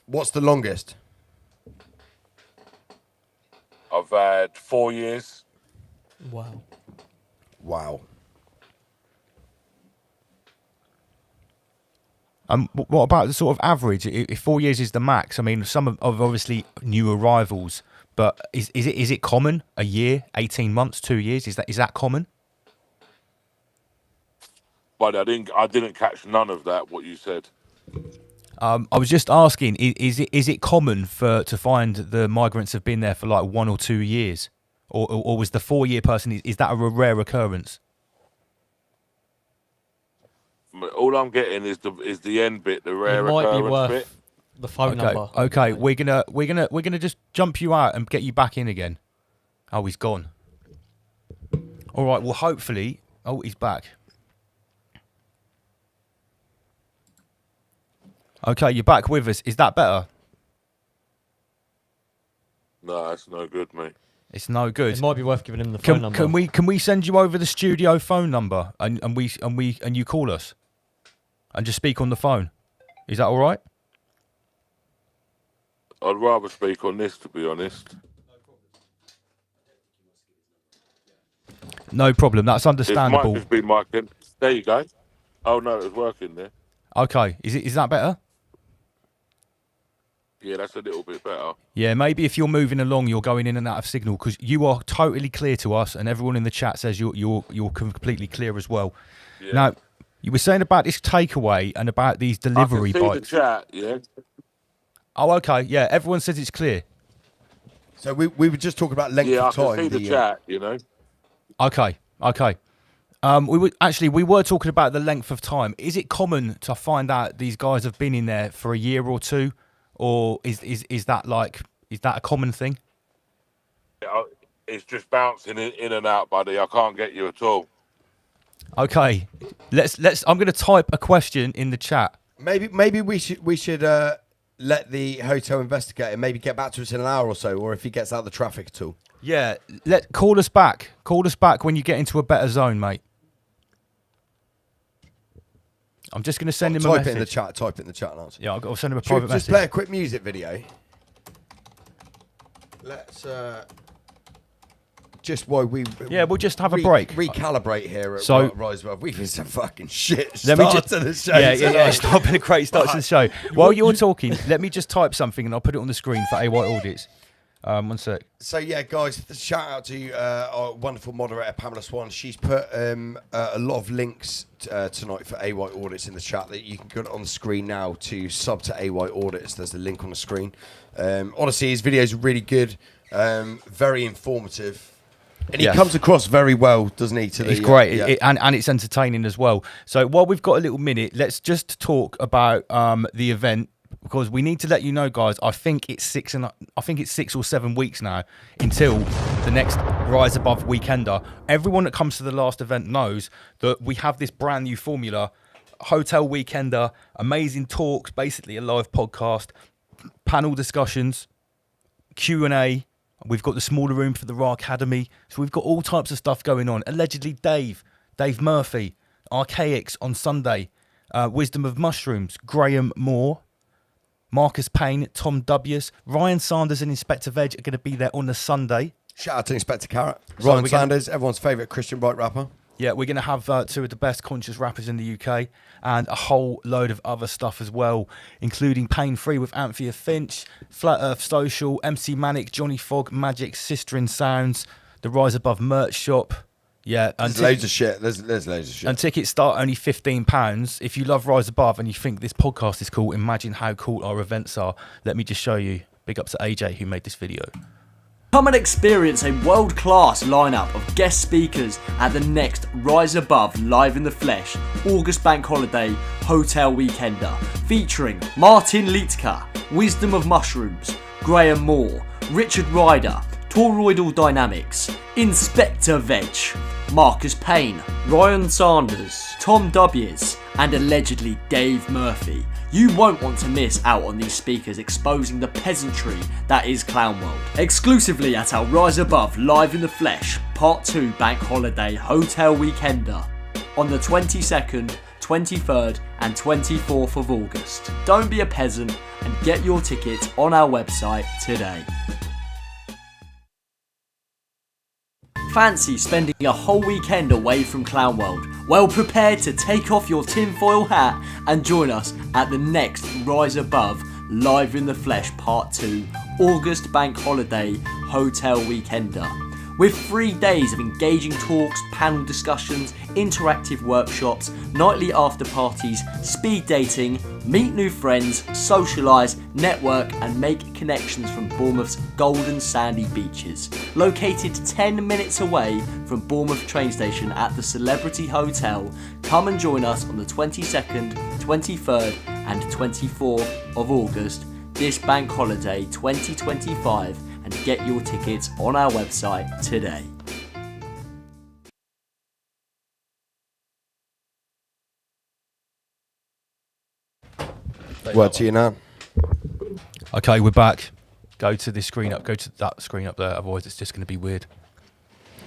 What's the longest? I've had 4 years. Wow. What about the sort of average? If 4 years is the max, I mean, some of obviously new arrivals, but is it common? A year, 18 months, 2 years? Is that common? But I didn't catch none of that. What you said. I was just asking: is it common to find the migrants have been there for like 1 or 2 years, or was the 4 year person? Is that a rare occurrence? All I'm getting is the end bit, the rare occurrence bit. The phone number. Okay, we're gonna just jump you out and get you back in again. Oh, he's gone. All right. Well, hopefully. Oh, he's back. Okay, you're back with us. Is that better? No, it's no good, mate. It's no good. It might be worth giving him the phone number. Can we send you over the studio phone number and you call us and just speak on the phone? Is that all right? I'd rather speak on this, to be honest. No problem. That's understandable. It might just be my... There you go. Oh no, it was working there. Okay. Is that better? Yeah, that's a little bit better. Yeah, maybe if you're moving along, you're going in and out of signal, because you are totally clear to us, and everyone in the chat says you're completely clear as well. Yeah. Now, you were saying about this takeaway and about these delivery I can see bikes. the chat, yeah. Oh, okay. Yeah, everyone says it's clear. So we were just talking about length Yeah, I of time. can see the chat, you know. Okay. We were talking about the length of time. Is it common to find out these guys have been in there for a year or two, or is that a common thing? It's just bouncing in and out, buddy. I can't get you at all. Okay, let's. I'm going to type a question in the chat. Maybe we should let the hotel investigator maybe get back to us in an hour or so, or if he gets out of the traffic at all. Yeah, call us back. Call us back when you get into a better zone, mate. I'm just going to send him a message. Type it in the chat and answer. Yeah, I'll send him a private message. Just play a quick music video. Let's just while we we'll just have a break. Recalibrate here at Rise Above. We've been some fucking shit to the show. Yeah. It's not been a great start to the show. While you're talking, let me just type something and I'll put it on the screen for AY-Audits. 1 sec. So yeah, guys, shout out to our wonderful moderator Pamela Swan. She's put a lot of links tonight for AY-Audits in the chat that you can go on the screen now to sub to AY-Audits. There's the link on the screen. Honestly, his videos are really good, very informative. And he comes across very well, doesn't he? He's great, and it's entertaining as well. So while we've got a little minute, let's just talk about the event, because we need to let you know, guys. I think it's 6 or 7 weeks now until the next Rise Above Weekender. Everyone that comes to the last event knows that we have this brand new formula: Hotel Weekender, amazing talks, basically a live podcast, panel discussions, Q&A. We've got the smaller room for the Raw Academy. So we've got all types of stuff going on. Allegedly Dave Murphy, Archaics on Sunday, Wisdom of Mushrooms, Graham Moore, Marcus Payne, Tom W's, Ryan Sanders and Inspector Veg are going to be there on the Sunday. Shout out to Inspector Carrot. Ryan Sanders, everyone's favourite Christian right rapper. Yeah, we're going to have two of the best conscious rappers in the UK and a whole load of other stuff as well, including Pain Free with Anthea Finch, Flat Earth Social, MC Manic, Johnny Fogg, Magic, Sister in Sounds, the Rise Above merch shop. Yeah, and there's loads of shit. There's loads of shit. And tickets start only £15. If you love Rise Above and you think this podcast is cool, imagine how cool our events are. Let me just show you. Big up to AJ who made this video. Come and experience a world-class lineup of guest speakers at the next Rise Above Live in the Flesh August Bank Holiday Hotel Weekender, featuring Martin Litka, Wisdom of Mushrooms, Graham Moore, Richard Ryder, Toroidal Dynamics, Inspector Veg, Marcus Payne, Ryan Sanders, Tom W's, and allegedly Dave Murphy. You won't want to miss out on these speakers exposing the peasantry that is Clown World. Exclusively at our Rise Above Live in the Flesh Part 2 Bank Holiday Hotel Weekender on the 22nd, 23rd and 24th of August. Don't be a peasant and get your tickets on our website today. Fancy spending a whole weekend away from Clown World? Well prepared to take off your tinfoil hat and join us at the next Rise Above Live in the Flesh Part 2 August Bank Holiday Hotel Weekender. With 3 days of engaging talks, panel discussions, interactive workshops, nightly after parties, speed dating, meet new friends, socialise, network and make connections from Bournemouth's golden sandy beaches. Located 10 minutes away from Bournemouth train station at the Celebrity Hotel, come and join us on the 22nd, 23rd and 24th of August, this bank holiday 2025, and get your tickets on our website today. Word to you now. Okay, we're back. Go to this screen up. Go to that screen up there. Otherwise, it's just going to be weird.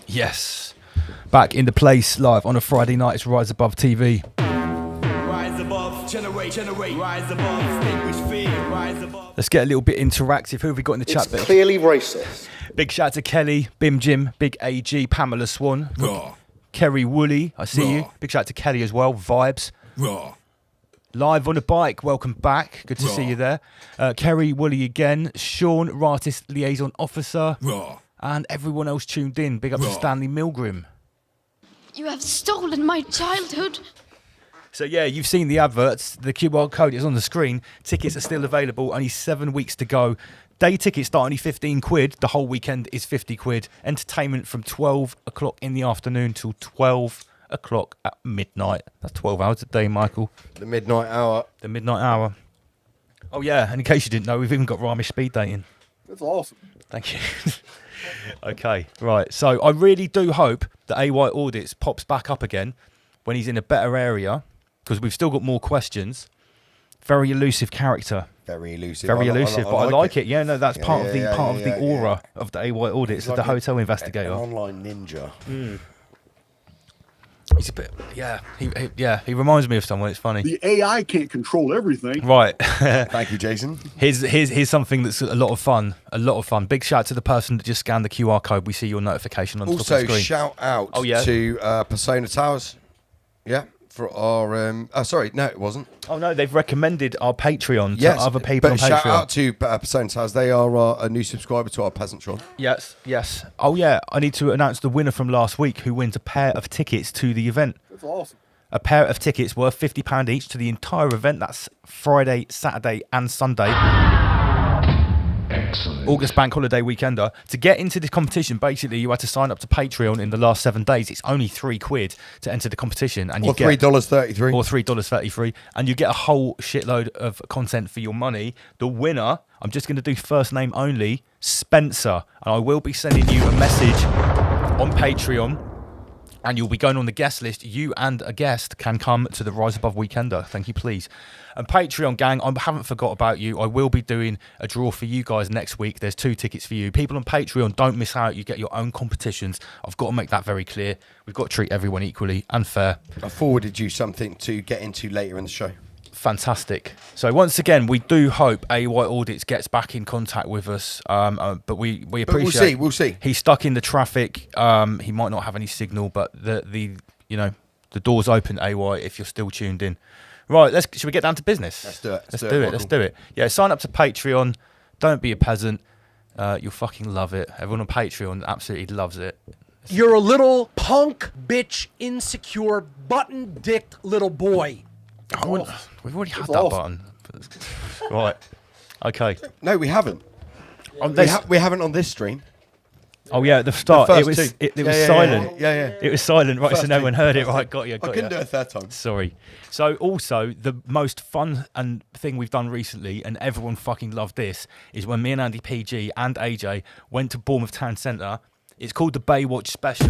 Yes. Back in the place live on a Friday night. It's Rise Above TV. Rise above, generate, rise above, extinguish fear, rise above. Let's get a little bit interactive. Who have we got in the chat? It's clearly racist. Big shout out to Kelly, Bim Jim, Big AG, Pamela Swan, Kerry Woolley. I see you. Big shout out to Kelly as well. Vibes. Live on a bike. Welcome back. Good to see you there. Kerry Woolley again. Sean, Artist Liaison Officer. And everyone else tuned in. Big up to Stanley Milgrim. You have stolen my childhood. So yeah, you've seen the adverts. The QR code is on the screen. Tickets are still available. Only 7 weeks to go. Day tickets start only 15 quid. The whole weekend is 50 quid. Entertainment from 12 o'clock in the afternoon till 12 o'clock at midnight. That's 12 hours a day, Michael. The midnight hour. The midnight hour. Oh yeah, and in case you didn't know, we've even got Ramish speed dating. That's awesome. Thank you. Okay, right. So I really do hope that AY-Audits pops back up again when he's in a better area, because we've still got more questions. Very elusive character. Very elusive. Very elusive, but I like it. Yeah, no, that's part of the aura of the AY-Audits, of the hotel investigator. An online ninja. He's a bit, he reminds me of someone. It's funny. The AI can't control everything. Right. Thank you, Jason. Here's something that's a lot of fun. A lot of fun. Big shout out to the person that just scanned the QR code. We see your notification on the top of the screen. Also, shout out to Persona Towers. Yeah. For our sorry, no, it wasn't. Oh no, they've recommended our Patreon to other people on Patreon. Shout out to Persona Towers. They are a new subscriber to our Peasantron. Yes. Oh yeah, I need to announce the winner from last week, who wins a pair of tickets to the event. That's awesome. A pair of tickets worth £50 each to the entire event. That's Friday, Saturday, and Sunday. Excellent. August Bank Holiday Weekender. To get into this competition, basically, you had to sign up to Patreon in the last 7 days. It's only £3 to enter the competition, and you get $3.33, or $3.33, and you get a whole shitload of content for your money. The winner, I'm just going to do first name only, Spencer, and I will be sending you a message on Patreon. And you'll be going on the guest list. You and a guest can come to the Rise Above Weekender. Thank you, please. And Patreon gang, I haven't forgot about you. I will be doing a draw for you guys next week. There's 2 tickets for you. People on Patreon, don't miss out. You get your own competitions. I've got to make that very clear. We've got to treat everyone equally and fair. I forwarded you something to get into later in the show. Fantastic. So once again, we do hope AY-Audits gets back in contact with us, but we appreciate. We'll see. He's stuck in the traffic. He might not have any signal, but the door's open. AY, if you're still tuned in, right? Should we get down to business? Let's do it. Let's do it. Yeah, sign up to Patreon. Don't be a peasant. You'll fucking love it. Everyone on Patreon absolutely loves it. You're a little punk, bitch, insecure, button-dicked little boy. We've already had that button. Right. Okay. No, we haven't. We haven't on this stream. Oh yeah, at the start it was two. it was silent. Yeah. It was silent, right? First so no two. one heard it. Right, got you. I couldn't do it a third time. Sorry. So also the most fun and thing we've done recently, and everyone fucking loved this, is when me and Andy PG and AJ went to Bournemouth Town Centre. It's called the Baywatch Special.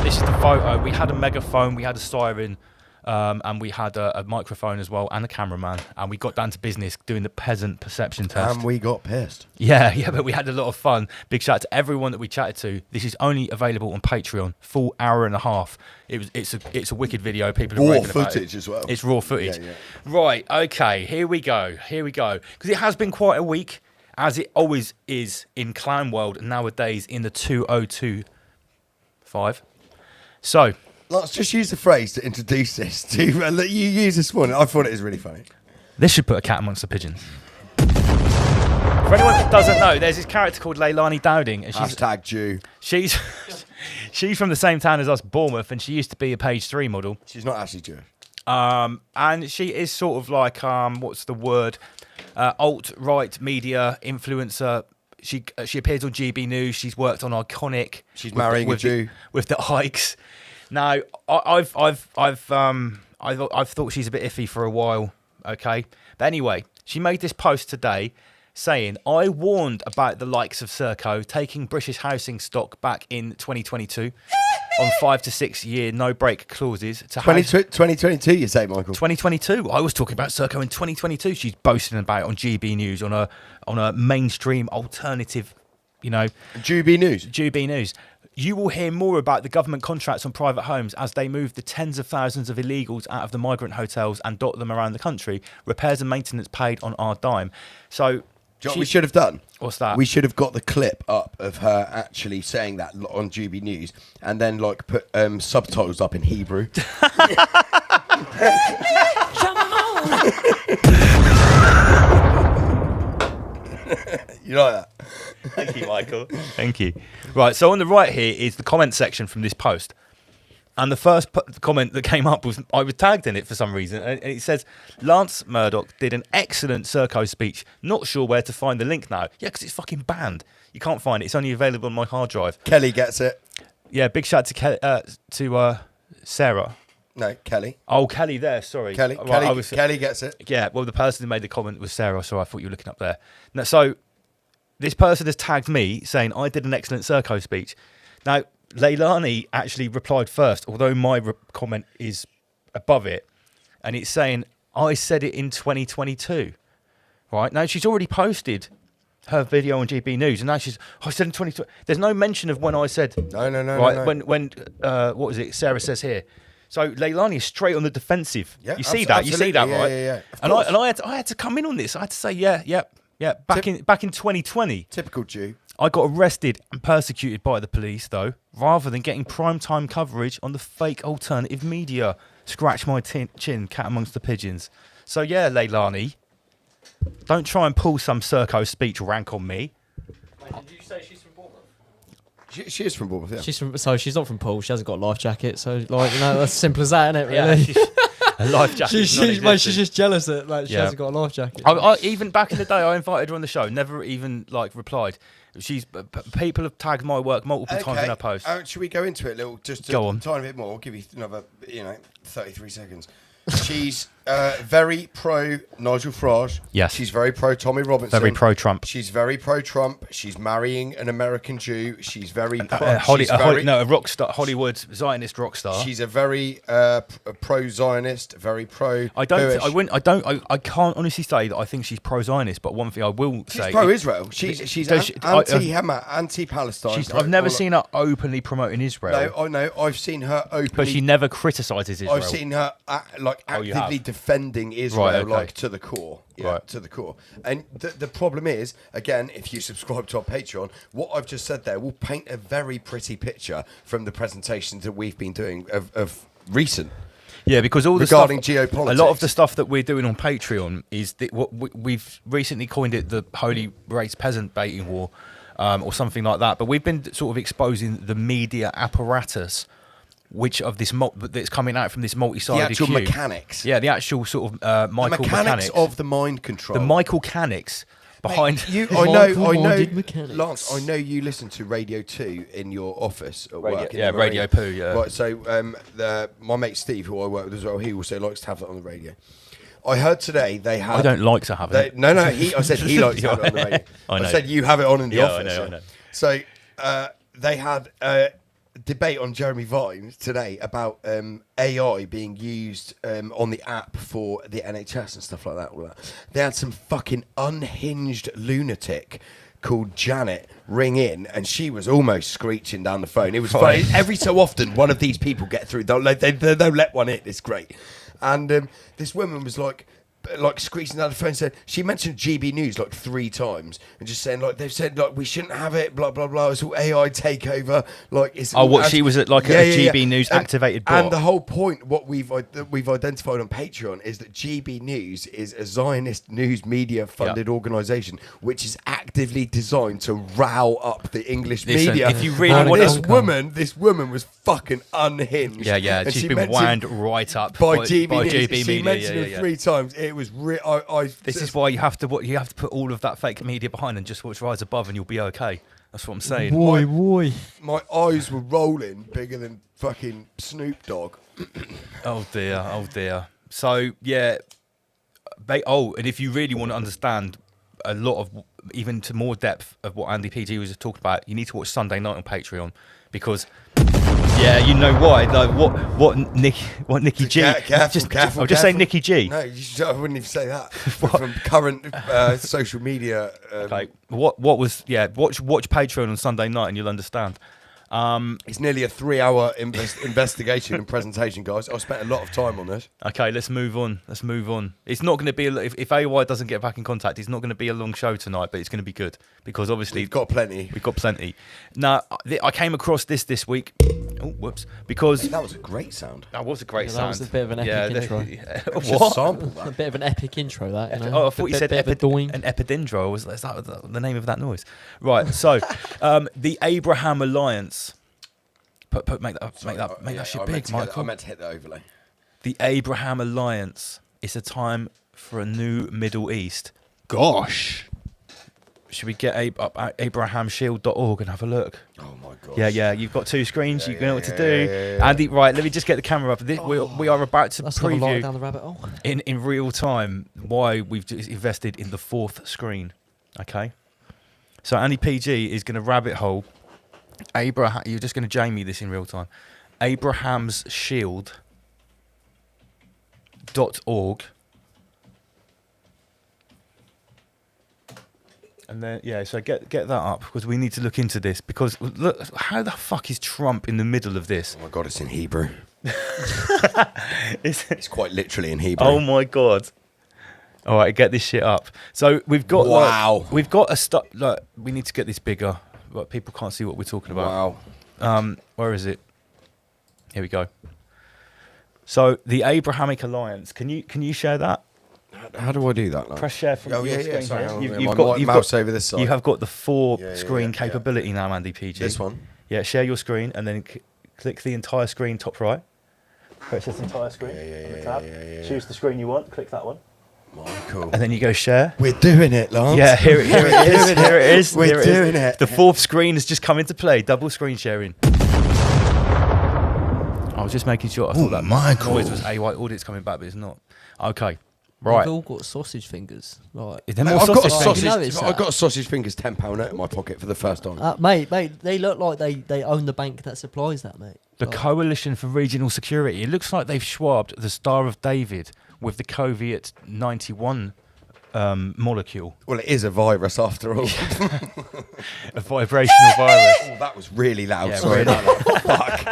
This is the photo. We had a megaphone, we had a siren. And we had a microphone as well and a cameraman, and we got down to business doing the peasant perception test. And we got pissed. Yeah, but we had a lot of fun. Big shout out to everyone that we chatted to. This is only available on Patreon, full hour and a half. It's a wicked video. People are raw footage as well. It's raw footage. Yeah. Right, okay, here we go. Because it has been quite a week, as it always is in clown world nowadays in the 2025. So let's just use the phrase to introduce this to that you used this morning. I thought it was really funny. This should put a cat amongst the pigeons. For anyone that doesn't know, there's this character called Leilani Dowding. And she's Hashtag Jew. She's from the same town as us, Bournemouth, and she used to be a Page 3 model. She's not actually Jewish. And she is sort of like, what's the word? Alt-right media influencer. She appears on GB News. She's worked on Iconic. She's marrying a Jew. With the hikes. Now, I've thought she's a bit iffy for a while, okay? But anyway, she made this post today saying, I warned about the likes of Serco taking British housing stock back in 2022 on 5 to 6 year no-break clauses. To 2022, you say, Michael? 2022. I was talking about Serco in 2022. She's boasting about it on GB News, on a mainstream alternative, GB News. You will hear more about the government contracts on private homes as they move the tens of thousands of illegals out of the migrant hotels and dot them around the country. Repairs and maintenance paid on our dime. So, do you know what we should have done? What's that? We should have got the clip up of her actually saying that on GB News, and then put subtitles up in Hebrew. You like that? Thank you, Michael. Thank you. Right, so on the right here is the comment section from this post. And the first comment that came up was I was tagged in it for some reason, and it says Lance Murdoch did an excellent Serco speech. Not sure where to find the link now. Yeah, because it's fucking banned. You can't find it. It's only available on my hard drive. Kelly gets it. Yeah, big shout to Sarah. No, Kelly. Oh, Kelly there. Sorry, Kelly. Well, Kelly gets it. Yeah. Well, the person who made the comment was Sarah, so I thought you were looking up there. No, so this person has tagged me saying I did an excellent Serco speech. Now, Leilani actually replied first, although my comment is above it, and it's saying I said it in 2022. Right now, she's already posted her video on GB News, and now she's I said in 2020. There's no mention of when I said no. Right when what was it? Sarah says here. So Leilani is straight on the defensive. Yeah, you see that? You see that, right? Yeah. And I had to come in on this. I had to say, yeah. Back in 2020, typical Jew. I got arrested and persecuted by the police, though, rather than getting primetime coverage on the fake alternative media. Scratch my chin, cat amongst the pigeons. So yeah, Leilani, don't try and pull some Serco speech rank on me. Wait, did you say she's from Bournemouth? She is from Bournemouth, yeah. She's not from Poole. She hasn't got a life jacket. So, like, that's simple as that, isn't it? Yeah, Really? a life jacket. She's just jealous that she hasn't got a life jacket. I even back in the day, I invited her on the show. Never even replied. People have tagged my work multiple times in her posts. Should we go into it a little? Just go on. Tiny bit more. I'll give you another 33 seconds. She's very pro Nigel Farage. Yes. She's very pro Tommy Robinson. Very pro Trump. She's very pro Trump. She's marrying an American Jew. She's very a rock star, Hollywood Zionist rock star. She's a very pro Zionist, very pro. I can't honestly say that I think she's pro Zionist, but one thing I will say, she's pro Israel. She's anti-Hamas, anti-Palestine. I've never seen her openly promoting Israel. No, I know. I've seen her openly, but she never criticises Israel. I've seen her actively defending Israel, right, okay. to the core. Yeah, right. to the core. And the problem is, again, if you subscribe to our Patreon, what I've just said there will paint a very pretty picture from the presentations that we've been doing of recent. Yeah, because all the regarding stuff, geopolitics, a lot of the stuff that we're doing on Patreon is what we've recently coined it the holy race peasant baiting war, or something like that. But we've been sort of exposing the media apparatus, which of this that's coming out from this multi-sided the actual cube. mechanics. Yeah, the actual sort of Michael mechanics of the mind control. The Michael mechanics behind. Mate, I know, Lance. I know you listen to Radio 2 in your office at work. Yeah, Radio Poo. Yeah. Right. So, my mate Steve, who I work with as well, he also likes to have that on the radio. I heard today they have. I don't like to have it. No. I said he likes to have it on the radio. I said you have it on in the office. I know. So they had debate on Jeremy Vines today about AI being used on the app for the NHS and stuff like that. All that. They had some fucking unhinged lunatic called Janet ring in, and she was almost screeching down the phone. It was funny. Every so often, one of these people get through. They'll let one in. It's great. And this woman was like screeching down the phone, said she mentioned GB News 3 times and just saying they've said we shouldn't have it, blah blah blah. It's all AI takeover. She was at a GB News activated bot. And the whole point, what we've identified on Patreon, is that GB News is a Zionist news media funded organisation which is actively designed to row up the English media. If you really want this woman was fucking unhinged. Yeah. And she's been wound right up by GB News. GB she media. mentioned it 3 times. It was This is why you have to put all of that fake media behind and just watch Rise Above, and you'll be okay. That's what I'm saying. Boy. My eyes were rolling bigger than fucking Snoop Dogg. Oh dear. So yeah, and if you really want to understand a lot of, even to more depth of what Andy PG was just talking about, you need to watch Sunday Night on Patreon, because yeah, you know why? Like what Nikki G? Careful. I'll just say Nikki G. No, I wouldn't even say that. From current social media. Okay. What was? Yeah, watch Patreon on Sunday night and you'll understand. It's nearly a 3-hour investigation and presentation, guys. I spent a lot of time on this. Okay, let's move on. It's not going to be if AY doesn't get back in contact, it's not going to be a long show tonight, but it's going to be good because obviously we've got plenty. Now, I came across this week. Oh, whoops! Because that was a great sound. That was a great sound. That was a bit of an epic intro. What? Sample that. A bit of an epic intro. That. Oh, I thought you said an epidendro. Is that the name of that noise? Right. So, the Abraham Alliance Make that shit big, Michael. I meant to hit the overlay. The Abraham Alliance. It's a time for a new Middle East. Gosh. Should we get up at abrahamshield.org and have a look? Oh my gosh. Yeah. You've got 2 screens. You know what to do. Andy, right? Let me just get the camera up. We are about to preview down the rabbit hole. in real time why we've just invested in the 4th screen. Okay. So Andy PG is going to rabbit hole. You're just going to Jamie this in real time. abrahamshield.org. And then so get that up because we need to look into this because look, how the fuck is Trump in the middle of this? Oh my god, it's in Hebrew. It's quite literally in Hebrew. Oh my god. All right, get this shit up. So we've got we've got a stuff. Like, we need to get this bigger, but people can't see what we're talking about. Wow. Where is it? Here we go. So the Abrahamic Alliance. Can you share that? How do I do that? Like? Press share from your screen. Sorry, You've got mouse over this side. You have got the 4 screen capability now, Andy PG. This one. Yeah, share your screen and then click the entire screen top right. Press this entire screen. Choose the screen you want. Click that one. Michael. And then you go share. We're doing it, Lance. Yeah, here it is. We're doing it. The 4th screen has just come into play. Double screen sharing. I was just making sure. I thought that noise was AY-Audits coming back, but it's not. Okay. Right. We've all got sausage fingers. Right. Is there more sausage fingers? I've got a sausage fingers £10 note in my pocket for the first time. Mate, they look like they own the bank that supplies that, mate. The Coalition for Regional Security. It looks like they've swabbed the Star of David with the COVID-91 molecule. Well, it is a virus after all. A vibrational virus. Oh, that was really loud. Yeah, sorry. Fuck.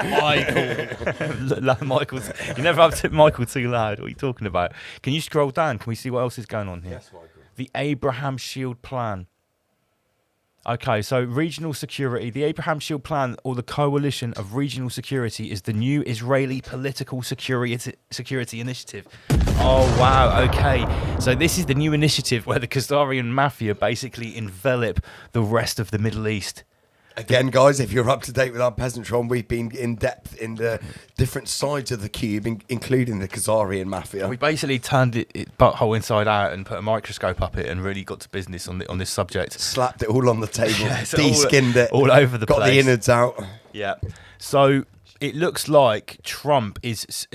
Michael's. You never have to Michael too loud. What are you talking about? Can you scroll down? Can we see what else is going on here? Yes, Michael. The Abraham Shield Plan. Okay, so regional security. The Abraham Shield Plan, or the Coalition of Regional Security, is the new Israeli political security initiative. Oh, wow, okay. So this is the new initiative where the Khazarian mafia basically envelop the rest of the Middle East. Again, guys, if you're up to date with our Peasantron, we've been in depth in the different sides of the cube, including the Khazarian mafia. We basically turned it butthole inside out and put a microscope up it and really got to business on this subject. Slapped it all on the table, Yeah, so de-skinned it, all over the got place. the innards out. Yeah. So it looks like Trump is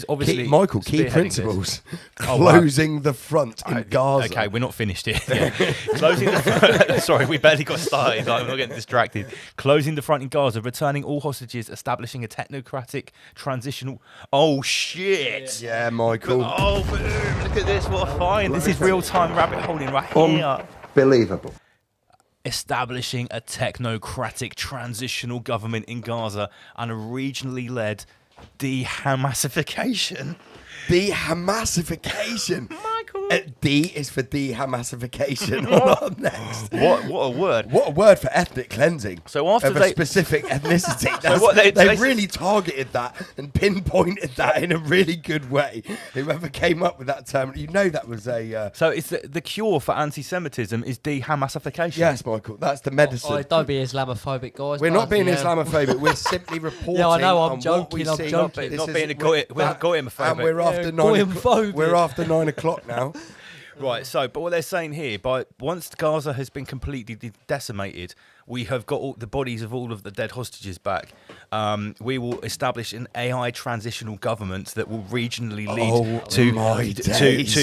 obviously key principles. Oh, wow. Closing the front in Gaza. Okay, we're not finished here. Yeah. Closing the front. Sorry, we barely got started. I'm not getting distracted. Closing the front in Gaza, returning all hostages, establishing a technocratic transitional. Oh shit! Yeah, Michael. Oh, boom! Look at this. What a find! This is real-time rabbit holing right here. Unbelievable. Establishing a technocratic transitional government in Gaza and a regionally led de-Hamasification. De-Hamasification. Michael. D is for de-Hamasification. On next. What a word. What a word for ethnic cleansing. So after of a specific ethnicity. They really targeted that and pinpointed that in a really good way. Whoever came up with that term, that was a... So it's the cure for anti-Semitism is de-Hamasification. Yes, Michael, that's the medicine. Oh, don't be Islamophobic, guys. We're not being Islamophobic. We're simply reporting. Yeah, I know. I'm on joking. What we I'm see. joking. Not being a goyimophobic. And we're after 9 o'clock. We're after 9 o'clock now. Right, but what they're saying here, once Gaza has been completely decimated, we have got all the bodies of all of the dead hostages back. We will establish an AI transitional government that will regionally lead to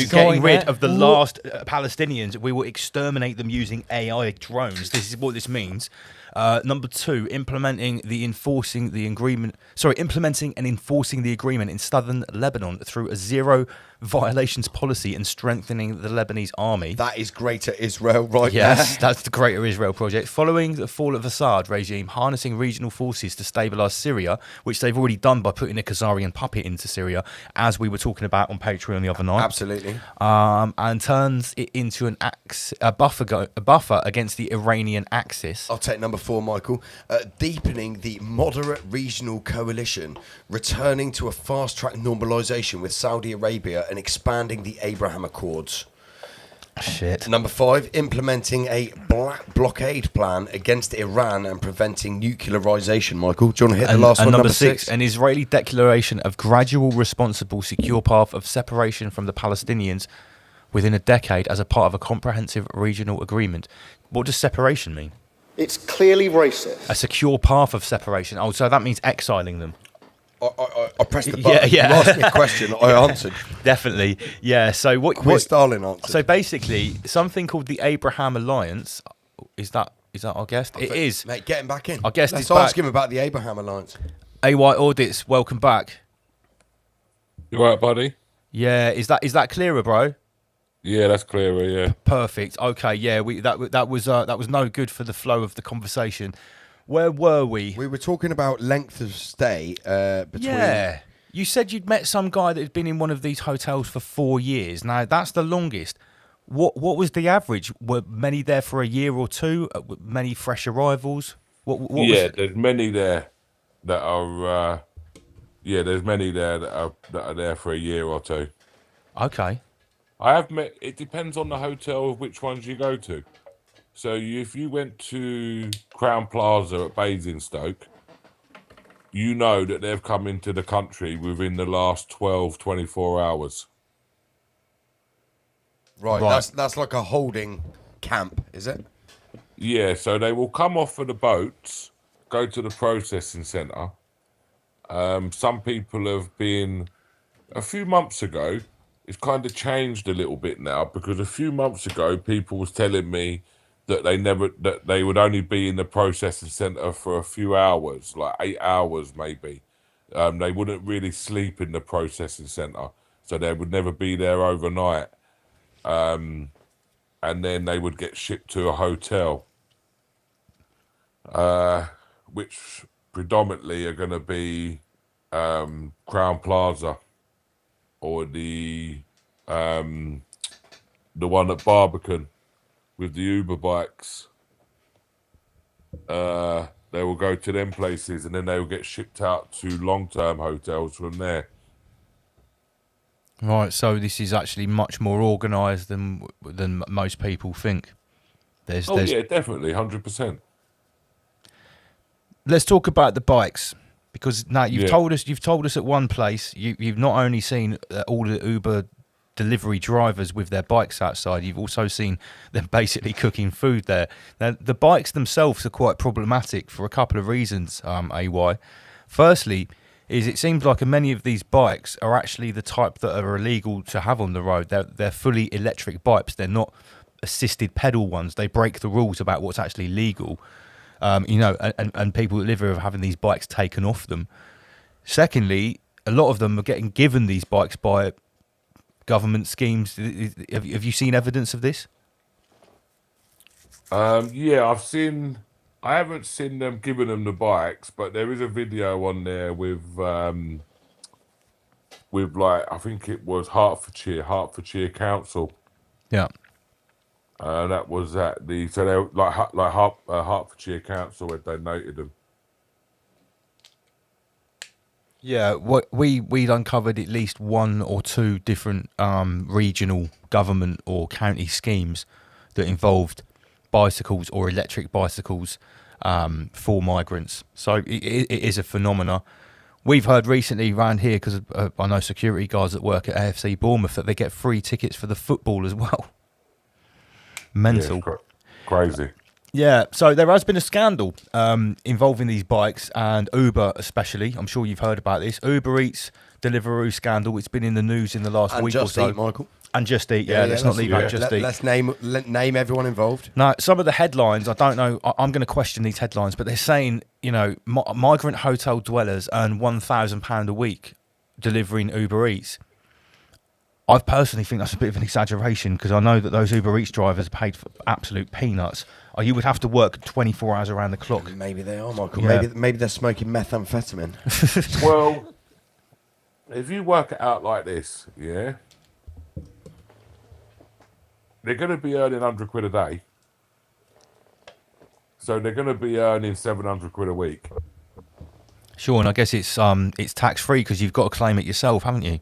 getting rid of the last Palestinians. We will exterminate them using AI drones. This is what this means. Number 2, implementing and enforcing the agreement in southern Lebanon through a zero violations policy and strengthening the Lebanese army. That is Greater Israel there. Yes, that's the Greater Israel project. Following the fall of Assad regime, harnessing regional forces to stabilise Syria, which they've already done by putting a Khazarian puppet into Syria, as we were talking about on Patreon the other night. Absolutely. And turns it into a buffer against the Iranian Axis. I'll take number 4, Michael. Deepening the moderate regional coalition, returning to a fast-track normalisation with Saudi Arabia and expanding the Abraham Accords. Shit. Number 5, implementing a blockade plan against Iran and preventing nuclearization. Michael, do you want to hit the last one? Number 6, an Israeli declaration of gradual, responsible, secure path of separation from the Palestinians within a decade as a part of a comprehensive regional agreement. What does separation mean? It's clearly racist. A secure path of separation. Oh, so that means exiling them. I pressed the button. You asked me a question, I answered. Definitely. Yeah. So Quiz Stalin answered. So basically, something called the Abraham Alliance. Is that our guest? It is. Mate, get him back in. Our guest Let's is back. ask him about the Abraham Alliance. AY-Audits, welcome back. You all right, buddy? Yeah. Is that clearer, bro? Yeah, that's clearer. Yeah. Perfect. Okay. Yeah. That was no good for the flow of the conversation. Where were we? We were talking about length of stay between... Yeah. You said you'd met some guy that had been in one of these hotels for 4 years. Now, that's the longest. What was the average? Were many there for a year or two? Many fresh arrivals? What there's many there that are... there's many there that are there for a year or two. Okay. I have met... It depends on the hotel of which ones you go to. So if you went to Crown Plaza at Basingstoke, you know that they've come into the country within the last 12, 24 hours. Right. That's like a holding camp, is it? Yeah, so they will come off of the boats, go to the processing centre. Some people have been... A few months ago, it's kind of changed a little bit now, because a few months ago, people was telling me that they would only be in the processing centre for a few hours, like 8 hours maybe. They wouldn't really sleep in the processing centre, so they would never be there overnight. And then they would get shipped to a hotel, which predominantly are going to be Crown Plaza or the one at Barbican. With the Uber bikes, they will go to them places and then they will get shipped out to long-term hotels from there. Right, so this is actually much more organised than most people think. There's yeah, definitely, 100%. Let's talk about the bikes, because now you've told us at one place you've not only seen all the Uber delivery drivers with their bikes outside, you've also seen them basically cooking food there. Now, the bikes themselves are quite problematic for a couple of reasons, AY. Firstly, it seems like many of these bikes are actually the type that are illegal to have on the road. They're fully electric bikes. They're not assisted pedal ones. They break the rules about what's actually legal. And people that live here are having these bikes taken off them. Secondly, a lot of them are getting given these bikes by government schemes. Have you seen evidence of this? Yeah, I haven't seen them giving them the bikes, but there is a video on there with like, I think it was Hertfordshire Council. Yeah. That was at they were like Hertfordshire Council where they noted them. Yeah, we'd uncovered at least one or two different regional government or county schemes that involved bicycles or electric bicycles for migrants. So it is a phenomena. We've heard recently around here, because I know security guards that work at AFC Bournemouth, that they get free tickets for the football as well. Mental. Yeah, crazy. Yeah, so there has been a scandal involving these bikes and Uber especially. I'm sure you've heard about this. Uber Eats Deliveroo scandal. It's been in the news in the last week or so. Eat, Michael. And Just Eat, let's not leave out Just Eat. Let's name everyone involved. Now, some of the headlines, I don't know, I'm going to question these headlines, but they're saying, migrant hotel dwellers earn £1,000 a week delivering Uber Eats. I personally think that's a bit of an exaggeration, because I know that those Uber Eats drivers are paid for absolute peanuts. Or you would have to work 24 hours around the clock. Maybe they are, Michael. Yeah. Maybe they're smoking methamphetamine. Well, if you work it out like this, yeah, they're going to be earning 100 quid a day. So they're going to be earning 700 quid a week. Sure, and I guess it's tax-free because you've got to claim it yourself, haven't you?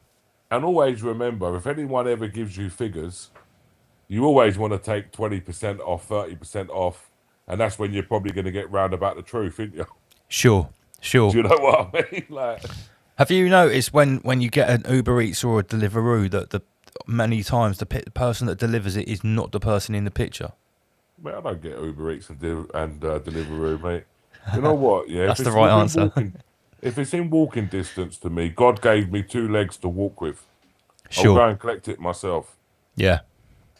And always remember, if anyone ever gives you figures, you always want to take 20% off, 30% off, and that's when you're probably going to get round about the truth, aren't you? Sure. Do you know what I mean? Like, have you noticed when you get an Uber Eats or a Deliveroo that the many times the person that delivers it is not the person in the picture? mate, I don't get Uber Eats and Deliveroo, mate. You know what? Yeah, That's the right answer. If it's in walking distance to me, God gave me 2 legs to walk with. I'll Sure. go and collect it myself. Yeah.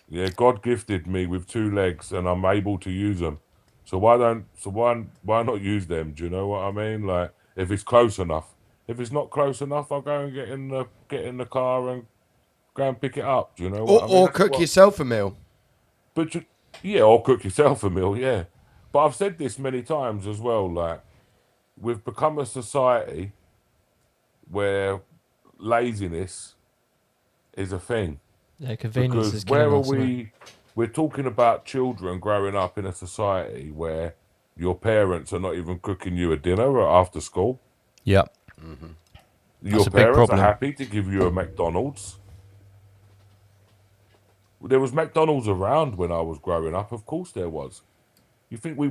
Yeah, God gifted me with 2 legs, and I'm able to use them. So why not use them? Do you know what I mean? Like, if it's close enough. If it's not close enough, I'll go and get in the car and go and pick it up. Do you know what I mean? Or That's cook yourself a meal. But yeah, or cook yourself a meal. Yeah, but I've said this many times as well. Like, we've become a society where laziness is a thing. Yeah, convenience Because is killing us, isn't it? we're talking about children growing up in a society where your parents are not even cooking you a dinner after school. Yeah. Your a big parents are problem. happy to give you a McDonald's. There was McDonald's around when I was growing up. Of course there was. You think we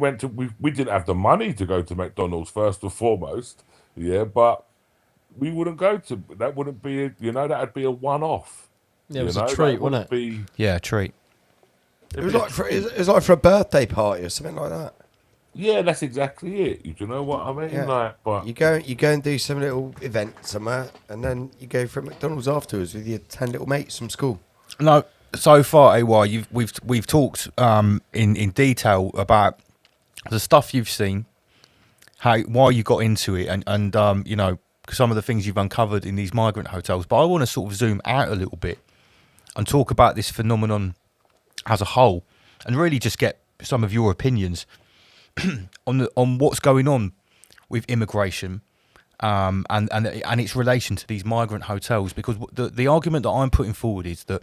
didn't have the money to go to McDonald's first and foremost, yeah, but we wouldn't go to, that wouldn't be, that'd be a one-off. Yeah, it was a treat, wasn't it? Be, yeah, a treat. It was like for a birthday party or something like that. Yeah, that's exactly it. You know what I mean? Yeah. Like, but you go and do some little event somewhere, and then you go for a McDonald's afterwards with your 10 little mates from school. No, so far, AY, we've talked in detail about the stuff you've seen, why you got into it, and some of the things you've uncovered in these migrant hotels. But I want to sort of zoom out a little bit and talk about this phenomenon as a whole, and really just get some of your opinions on what's going on with immigration and its relation to these migrant hotels. Because the argument that I'm putting forward is that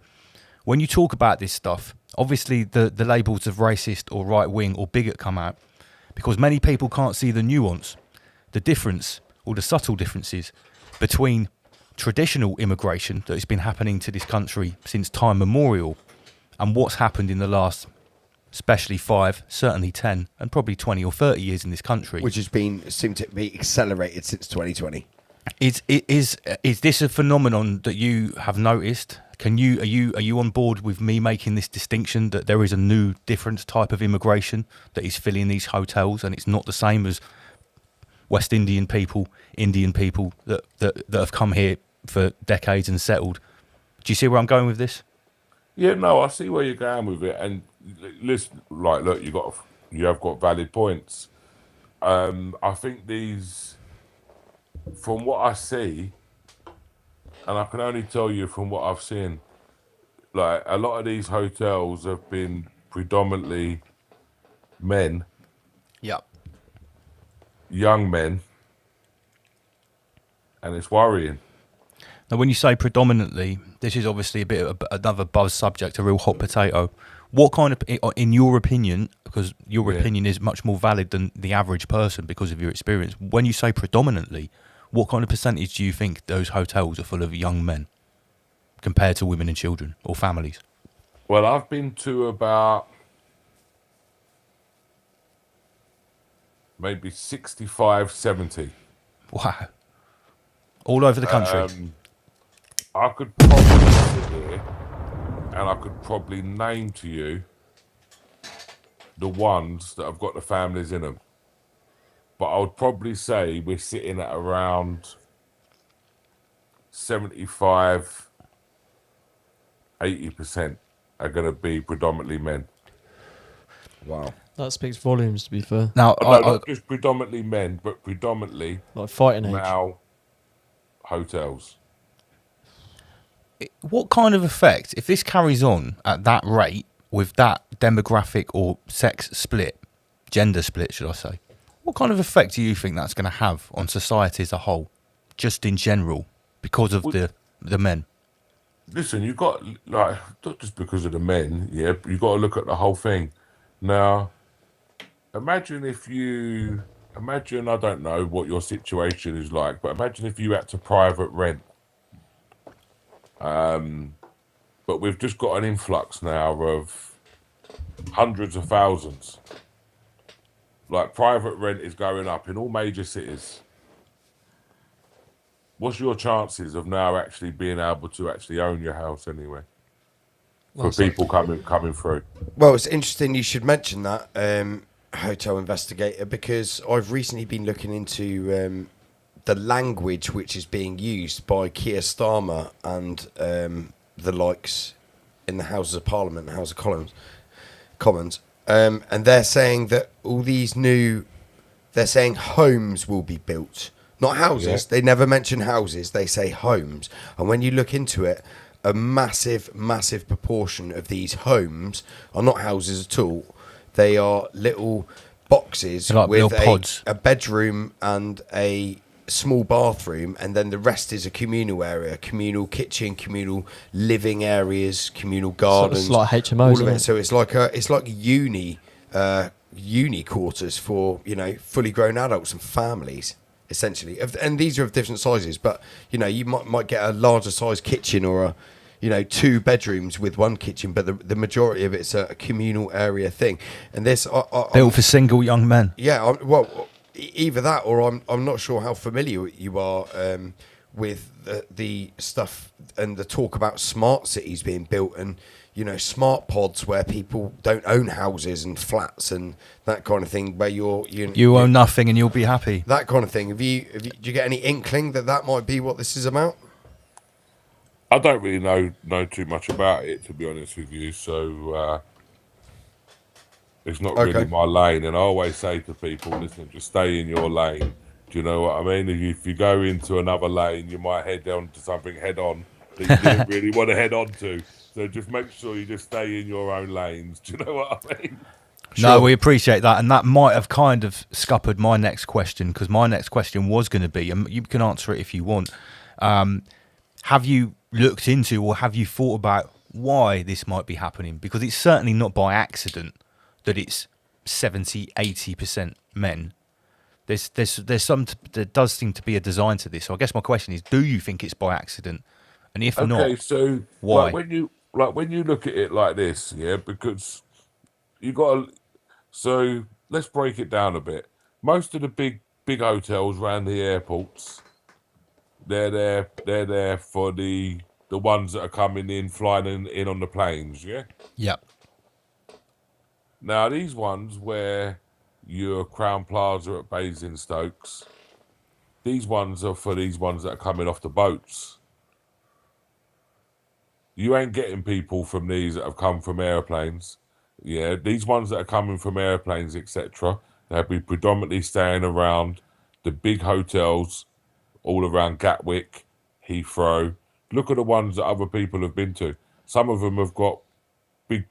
when you talk about this stuff, obviously the labels of racist or right wing or bigot come out because many people can't see the nuance, the difference or the subtle differences between traditional immigration that has been happening to this country since time memorial and what's happened in the last, especially 5, certainly 10, and probably 20 or 30 years in this country. Which has seemed to be accelerated since 2020. Is this a phenomenon that you have noticed? Are you on board with me making this distinction that there is a new, different type of immigration that is filling these hotels, and it's not the same as West Indian people that have come here for decades and settled? Do you see where I'm going with this? yeah, no, I see where you're going with it. And listen, like, look, you have got valid points. I think these, from what I see, and I can only tell you from what I've seen, like, a lot of these hotels have been predominantly men, Yeah. young men, and it's worrying. Now, when you say predominantly, this is obviously a bit of another buzz subject, a real hot potato. What kind of, in your opinion, because your opinion is much more valid than the average person because of your experience, when you say predominantly, what kind of percentage do you think those hotels are full of young men compared to women and children or families? Well, I've been to about maybe 65, 70. Wow. All over the country? I could probably sit here and I could probably name to you the ones that have got the families in them. But I would probably say we're sitting at around 75, 80% are going to be predominantly men. Wow. That speaks volumes, to be fair. Now, not just predominantly men, but predominantly like fighting age. male hotels. What kind of effect, if this carries on at that rate with that demographic or sex split, gender split, should I say, what kind of effect do you think that's going to have on society as a whole, just in general, because of the men? Listen, you got, like, not just because of the men, yeah, you got to look at the whole thing. Now, imagine, I don't know what your situation is like, but imagine if you had to private rent but we've just got an influx now of hundreds of thousands. Like private rent is going up in all major cities. What's your chances of now actually being able to actually own your house anyway? For people coming through. Well, it's interesting you should mention that, hotel investigator, because I've recently been looking into the language which is being used by Keir Starmer and the likes in the Houses of Parliament, House of Commons, and they're saying that all these they're saying homes will be built, not houses. Yeah. They never mention houses. They say homes, and when you look into it, a massive proportion of these homes are not houses at all. They are little boxes They're like with little pods. a bedroom and a small bathroom, and then the rest is a communal area, communal kitchen, communal living areas, communal gardens. it's like HMOs, all of isn't it. it? So it's like uni quarters for fully grown adults and families. Essentially, and these are of different sizes, but you might get a larger size kitchen or a 2 bedrooms with 1 kitchen, but the majority of it's a communal area thing. And this built for single young men. Yeah, either that or I'm not sure how familiar you are with the stuff and the talk about smart cities being built and smart pods where people don't own houses and flats and that kind of thing, where you own nothing and you'll be happy. That kind of thing. Do you get any inkling that might be what this is about? I don't really know too much about it, to be honest with you. So it's not really my lane. And I always say to people, listen, just stay in your lane. Do you know what I mean? If you go into another lane, you might head on to something head on that you didn't really want to head on to. So just make sure you just stay in your own lanes. Do you know what I mean? No, we appreciate that, and that might have kind of scuppered my next question, because my next question was going to be, and you can answer it if you want, have you looked into or have you thought about why this might be happening? Because it's certainly not by accident that it's 70-80% men. There does seem to be a design to this. So I guess my question is, do you think it's by accident? And if not, so why? When you look at it like this, yeah, because you got to. So let's break it down a bit. Most of the big hotels around the airports, they're there for the ones that are coming in, flying in on the planes, yeah? Yeah. Now, these ones where your Crown Plaza at Basingstokes, these ones are for these ones that are coming off the boats. You ain't getting people from these that have come from airplanes. Yeah, these ones that are coming from airplanes, etc., they'll be predominantly staying around the big hotels all around Gatwick, Heathrow. Look at the ones that other people have been to. Some of them have got big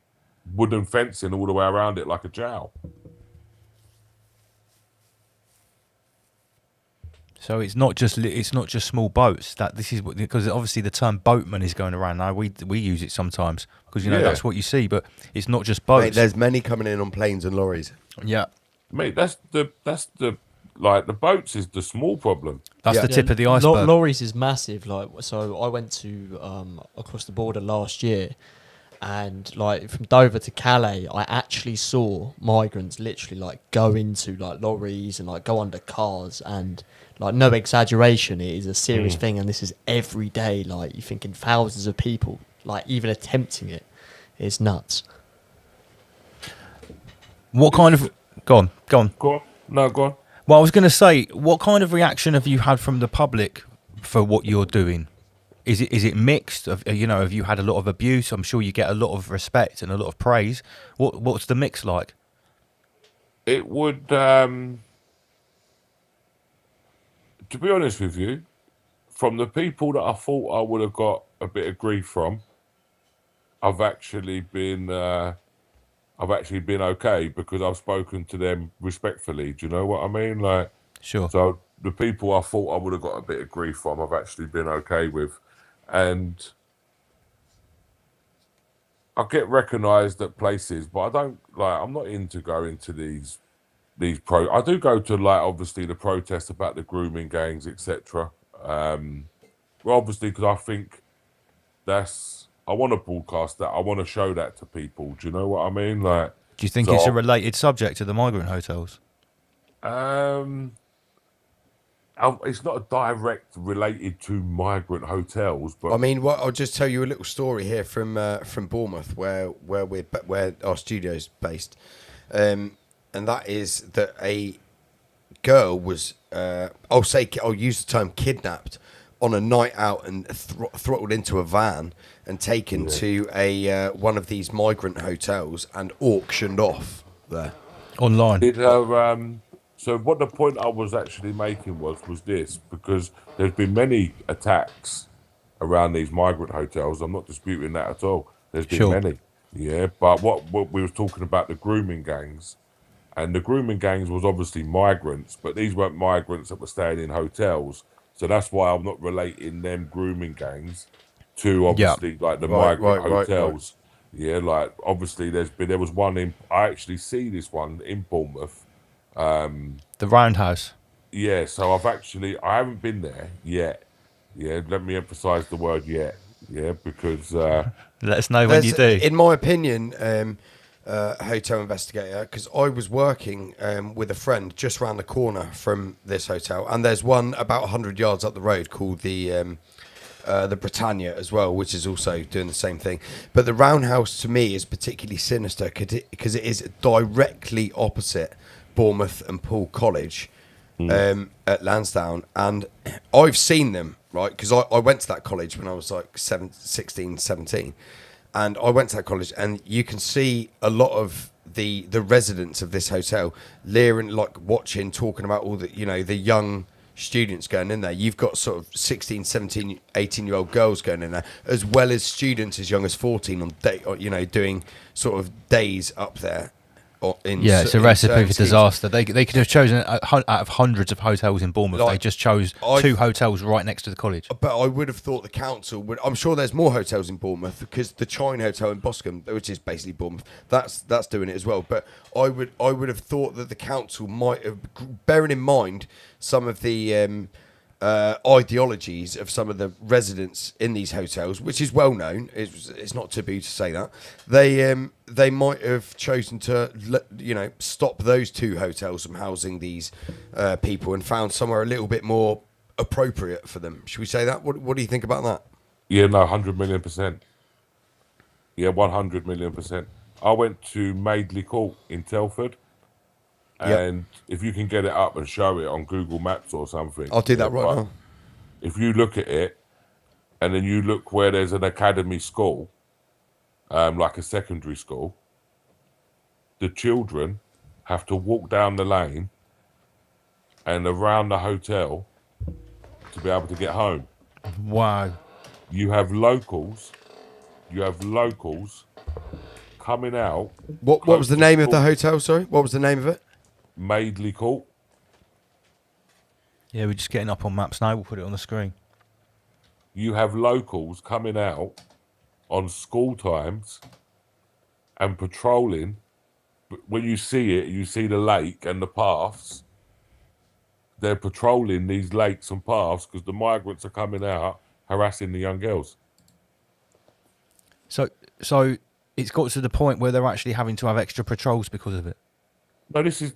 wooden fencing all the way around it like a jail. So it's not just small boats. That this is because obviously the term boatman is going around now. We use it sometimes because that's what you see, but it's not just boats. Mate, there's many coming in on planes and lorries. Yeah, mate, that's the like the boats is the small problem. That's the tip of the iceberg. Lorries is massive. Like, so I went to across the border last year, and like from Dover to Calais, I actually saw migrants literally like go into like lorries and like go under cars, and like no exaggeration, it is a serious thing, and this is every day. Like you're thinking thousands of people like even attempting it. It's nuts. What kind of go on? No, go on. Well, I was going to say, what kind of reaction have you had from the public for what you're doing? Is it mixed? Have you had a lot of abuse? I'm sure you get a lot of respect and a lot of praise. What's the mix like? It would, to be honest with you, from the people that I thought I would have got a bit of grief from, I've actually been okay because I've spoken to them respectfully. Do you know what I mean? Like, sure. So the people I thought I would have got a bit of grief from, I've actually been okay with, and I get recognised at places, but I don't like. I'm not into going to these I do go to like obviously the protests about the grooming gangs, etc. Well, obviously because I think that's I want to broadcast that. I want to show that to people. Do you know what I mean? Like, Do you think so it's a related subject to the migrant hotels? It's not direct related to migrant hotels, but I mean, I'll just tell you a little story here from Bournemouth, where our studio's based, and that is that a girl was I'll use the term kidnapped on a night out and throttled into a van and taken to a one of these migrant hotels and auctioned off there online. So what the point I was actually making was this, because there's been many attacks around these migrant hotels. I'm not disputing that at all. There's been many, but what we was talking about, the grooming gangs, and the grooming gangs was obviously migrants, but these weren't migrants that were staying in hotels. So that's why I'm not relating them grooming gangs to obviously like the migrant hotels. Yeah, like obviously there was one in, I actually see this one in Bournemouth. The Roundhouse. Yeah, so I haven't been there yet. Yeah, let me emphasize the word yet. Yeah, because let us know when you do. In my opinion, hotel investigator, because I was working with a friend just around the corner from this hotel, and there's one about 100 yards up the road called the Britannia as well, which is also doing the same thing. But the Roundhouse to me is particularly sinister because it is directly opposite Bournemouth and Poole College at Lansdowne, and I've seen them, right, because I went to that college when I was like 16, 17, and I went to that college, and you can see a lot of the residents of this hotel leering, like watching, talking about all the, the young students going in there. You've got sort of 16, 17, 18-year-old girls going in there, as well as students as young as 14 on doing sort of days up there. It's a recipe for disaster. They could have chosen out of hundreds of hotels in Bournemouth. They just chose two hotels right next to the college. But I would have thought the council would. I'm sure there's more hotels in Bournemouth, because the Chine Hotel in Boscombe, which is basically Bournemouth, that's doing it as well. But I would have thought that the council might have, bearing in mind some of the ideologies of some of the residents in these hotels, which is well known. It's not taboo to say that they might have chosen to stop those two hotels from housing these people and found somewhere a little bit more appropriate for them. Should we say that? What do you think about that? Yeah, no, 100 million %. Yeah, 100 million %. I went to Madeley Court in Telford. And if you can get it up and show it on Google Maps or something. I'll do that right now. If you look at it, and then you look where there's an academy school, like a secondary school, the children have to walk down the lane and around the hotel to be able to get home. Wow. You have locals coming out. What was the name of the hotel, sorry? What was the name of it? Madeley Court. Yeah, we're just getting up on maps now. We'll put it on the screen. You have locals coming out on school times and patrolling. When you see it, you see the lake and the paths. They're patrolling these lakes and paths because the migrants are coming out harassing the young girls. So it's got to the point where they're actually having to have extra patrols because of it. No, this is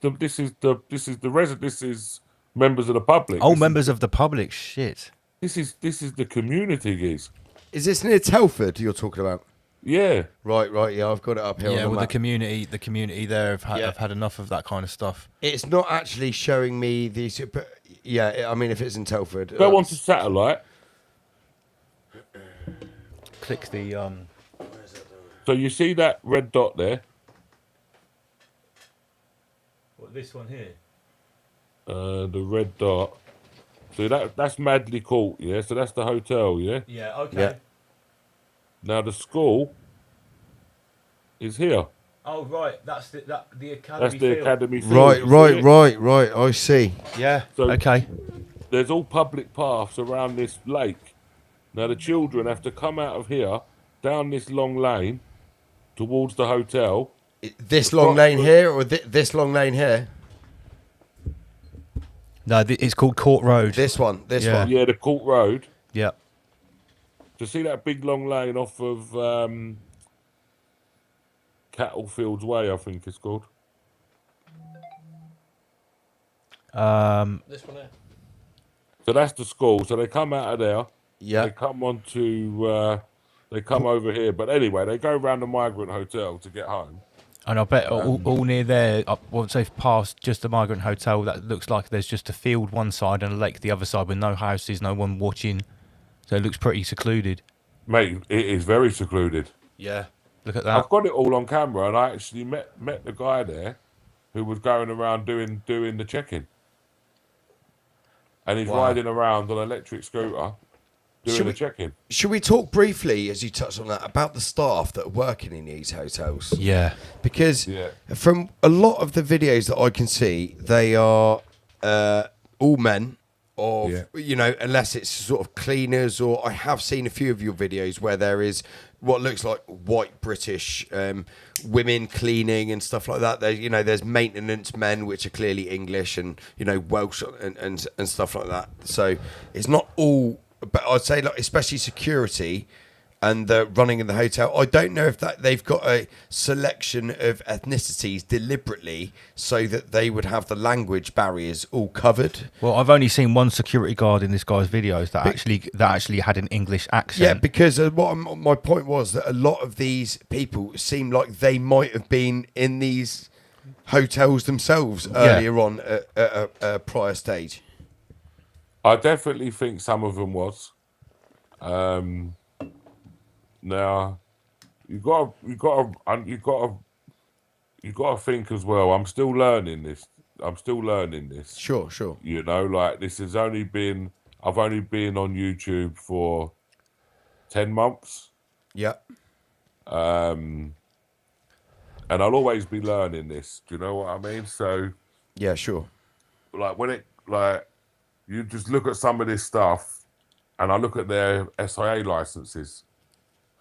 members of the public. Oh, members of the public. Shit. This is the community, guys. Is this near Telford you're talking about? Yeah. Right. Yeah, I've got it up here. Yeah, on the well, map. the community there have had enough of that kind of stuff. It's not actually showing me these, but yeah, I mean, if it's in Telford, go onto satellite. Click the So you see that red dot there? What, this one here? The red dot. So that's Madeley Court, yeah? So that's the hotel, yeah? Yeah, okay. Yeah. Now the school is here. Oh, right. That's the academy. That's the field. academy field. Right. I see. Yeah. So okay. There's all public paths around this lake. Now the children have to come out of here, down this long lane, towards the hotel. This long lane here, or this long lane here? No, it's called Court Road. This one. Yeah, the Court Road. Yeah. To see that big long lane off of Cattlefields Way, I think it's called. This one here. So that's the school. So they come out of there. Yeah. They come they come over here. But anyway, they go around the migrant hotel to get home. And I bet all near there, once they've passed just the migrant hotel, that looks like there's just a field one side and a lake the other side with no houses, no one watching. So it looks pretty secluded. Mate, it is very secluded. Yeah. Look at that. I've got it all on camera, and I actually met the guy there who was going around doing the check-in. And he's riding around on an electric scooter doing the check-in. Should we talk briefly, as you touched on that, about the staff that are working in these hotels? Yeah. Because from a lot of the videos that I can see, they are all men. Of, you know, unless it's sort of cleaners, or I have seen a few of your videos where there is what looks like white British women cleaning and stuff like that. There, you know, there's maintenance men which are clearly English and, you know, Welsh and stuff like that. So it's not all, but I'd say like especially security and the running in the hotel. I don't know if that they've got a selection of ethnicities deliberately so that they would have the language barriers all covered. Well, I've only seen one security guard in this guy's videos that actually had an English accent. Yeah, because my point was that a lot of these people seem like they might have been in these hotels themselves earlier on at a prior stage. I definitely think some of them was. Now, you got to think as well. I'm still learning this. Sure. You know, like this has only been. I've only been on YouTube for 10 months. Yeah. And I'll always be learning this. Do you know what I mean? So. Yeah, sure. Like you just look at some of this stuff, and I look at their SIA licenses.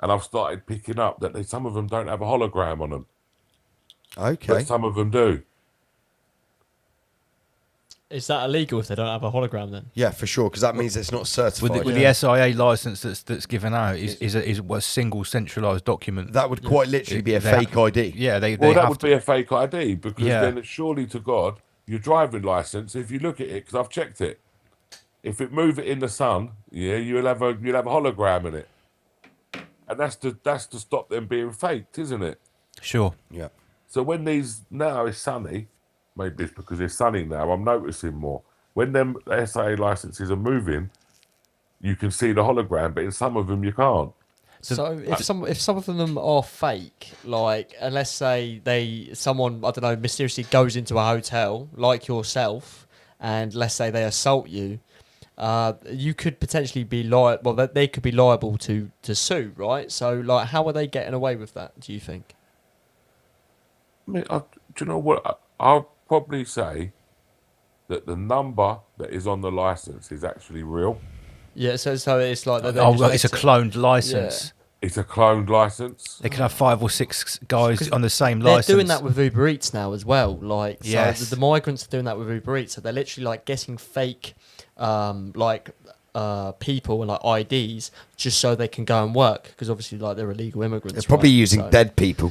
And I've started picking up that some of them don't have a hologram on them. Okay. But some of them do. Is that illegal if they don't have a hologram then? Yeah, for sure, because that means it's not certified. With the SIA license that's given out is a single centralised document. That would quite literally be a fake ID. Yeah, that would be a fake ID because then surely to God, your driving licence, if you look at it, because I've checked it, if it move it in the sun, you'll have a hologram in it. And that's to stop them being faked, isn't it? Sure. Yeah. So when now it's sunny, maybe it's because it's sunny now, I'm noticing more. When them SIA licenses are moving, you can see the hologram, but in some of them you can't. So if some of them are fake, like, and let's say someone I don't know mysteriously goes into a hotel like yourself, and let's say they assault you. You could potentially be liable. Well, they could be liable to sue, right? So, like, how are they getting away with that? Do you think? I mean, do you know what? I'll probably say that the number that is on the license is actually real. Yeah. So it's like it's a cloned license. Yeah. It's a cloned license. They can have 5 or 6 guys on the same they're license. They're doing that with Uber Eats now as well. Like, yes. So the migrants are doing that with Uber Eats. So they're literally like getting fake, people and like IDs just so they can go and work because obviously like they're illegal immigrants. They're probably using dead people.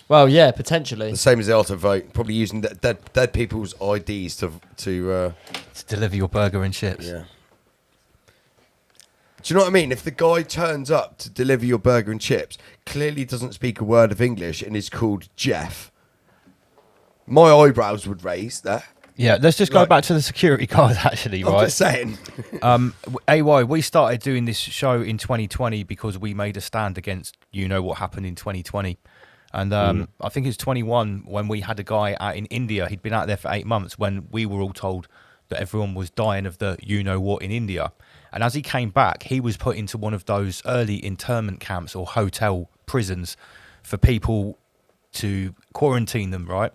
Well, yeah, potentially. The same as the auto vote. Probably using dead people's IDs to deliver your burger and chips. Yeah. Do you know what I mean? If the guy turns up to deliver your burger and chips, clearly doesn't speak a word of English and is called Jeff, my eyebrows would raise there. Yeah, let's just go back to the security guard, actually, right? I'm just saying. AY, we started doing this show in 2020 because we made a stand against, what happened in 2020. And I think it's 21 when we had a guy out in India. He'd been out there for 8 months when we were all told that everyone was dying of the what in India. And as he came back, he was put into one of those early internment camps or hotel prisons for people to quarantine them, right?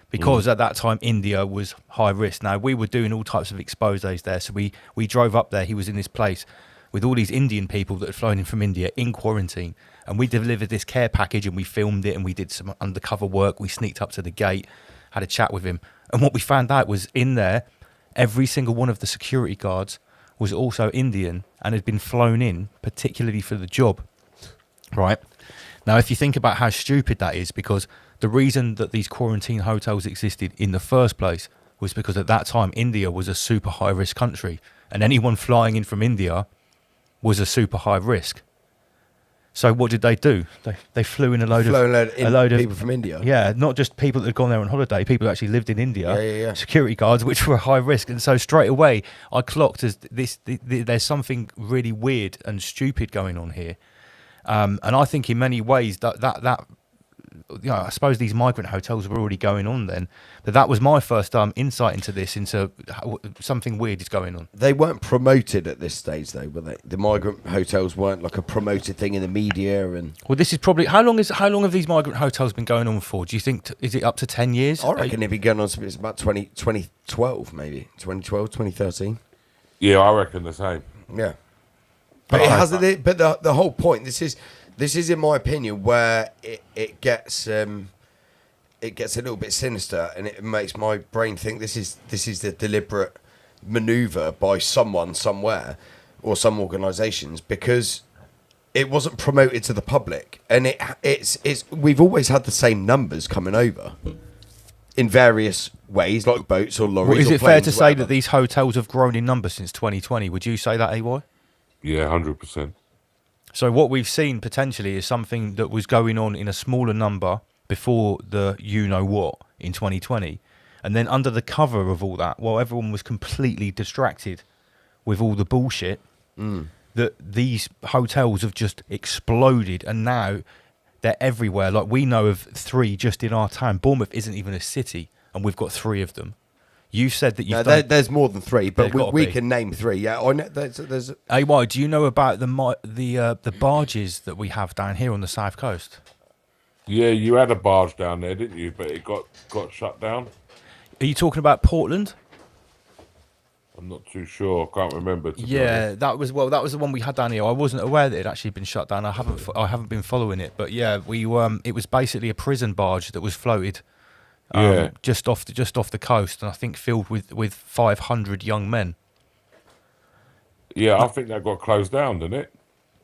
Because at that time, India was high risk. Now, we were doing all types of exposés there. So we drove up there. He was in this place with all these Indian people that had flown in from India in quarantine. And we delivered this care package and we filmed it and we did some undercover work. We sneaked up to the gate, had a chat with him. And what we found out was in there, every single one of the security guards was also Indian and had been flown in particularly for the job, right? Now, if you think about how stupid that is, because the reason that these quarantine hotels existed in the first place was because at that time India was a super high risk country, and anyone flying in from India was a super high risk. So what did they do? They flew in a load of people from India. Yeah, not just people that had gone there on holiday, people who actually lived in India. Yeah. Security guards, which were high risk, and so straight away I clocked as there's something really weird and stupid going on here, and I think in many ways that you know, I suppose these migrant hotels were already going on then, but that was my first insight into this, into how something weird is going on. They weren't promoted at this stage, though, were they? The migrant hotels weren't like a promoted thing in the media, and well, this is probably how long have these migrant hotels been going on for? Do you think is it up to 10 years? I reckon they've been going on since about 2012, maybe 2012, 2013. Yeah, I reckon the same. Yeah, but it hasn't. But the whole point. This is, in my opinion, where it gets a little bit sinister, and it makes my brain think this is the deliberate manoeuvre by someone somewhere or some organisations, because it wasn't promoted to the public, and it's we've always had the same numbers coming over in various ways, like boats or lorries. Well, is or it fair to say that these hotels have grown in number since 2020? Would you say that, AY? Yeah, 100%. So what we've seen potentially is something that was going on in a smaller number before the you-know-what in 2020. And then under the cover of all that, while everyone was completely distracted with all the bullshit, that these hotels have just exploded, and now they're everywhere. Like, we know of 3 just in our town. Bournemouth isn't even a city, and we've got 3 of them. You said that you've done... There's more than 3, but we can name 3. Yeah, I know. There's AY, do you know about the barges that we have down here on the south coast? Yeah, you had a barge down there, didn't you? But it got shut down. Are you talking about Portland? I'm not too sure. I can't remember. Yeah, that was the one we had down here. I wasn't aware that it had actually been shut down. I haven't been following it, but yeah, it was basically a prison barge that was floated. Just off the coast, and I think filled with 500 young men. Yeah, I think that got closed down, didn't it?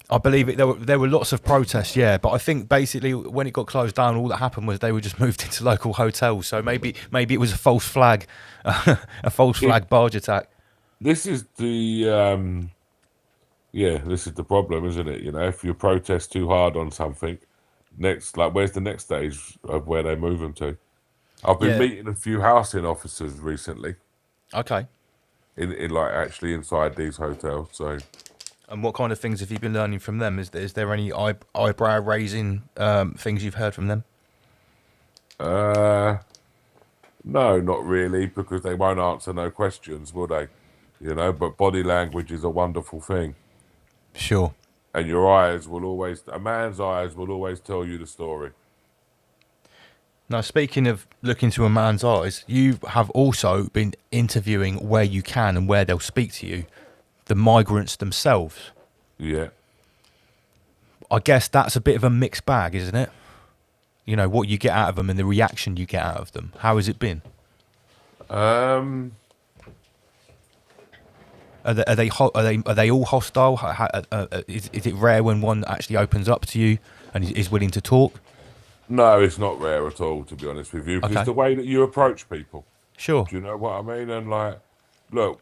I believe it. There were lots of protests, yeah, but I think basically when it got closed down, all that happened was they were just moved into local hotels. So maybe it was a false flag, flag barge attack. This is the this is the problem, isn't it? You know, if you protest too hard on something, where's the next stage of where they move them to? I've been meeting a few housing officers recently. Okay. In like actually inside these hotels. So. And what kind of things have you been learning from them? Is there any eyebrow raising things you've heard from them? No, not really, because they won't answer no questions, will they? You know, but body language is a wonderful thing. Sure. And a man's eyes will always tell you the story. Now, speaking of looking to a man's eyes, you have also been interviewing where you can and where they'll speak to you, the migrants themselves. Yeah. I guess that's a bit of a mixed bag, isn't it? You know, what you get out of them and the reaction you get out of them. How has it been? Are they all hostile? Is it rare when one actually opens up to you and is willing to talk? No, it's not rare at all, to be honest with you. Because it's the way that you approach people. Sure. Do you know what I mean? And look,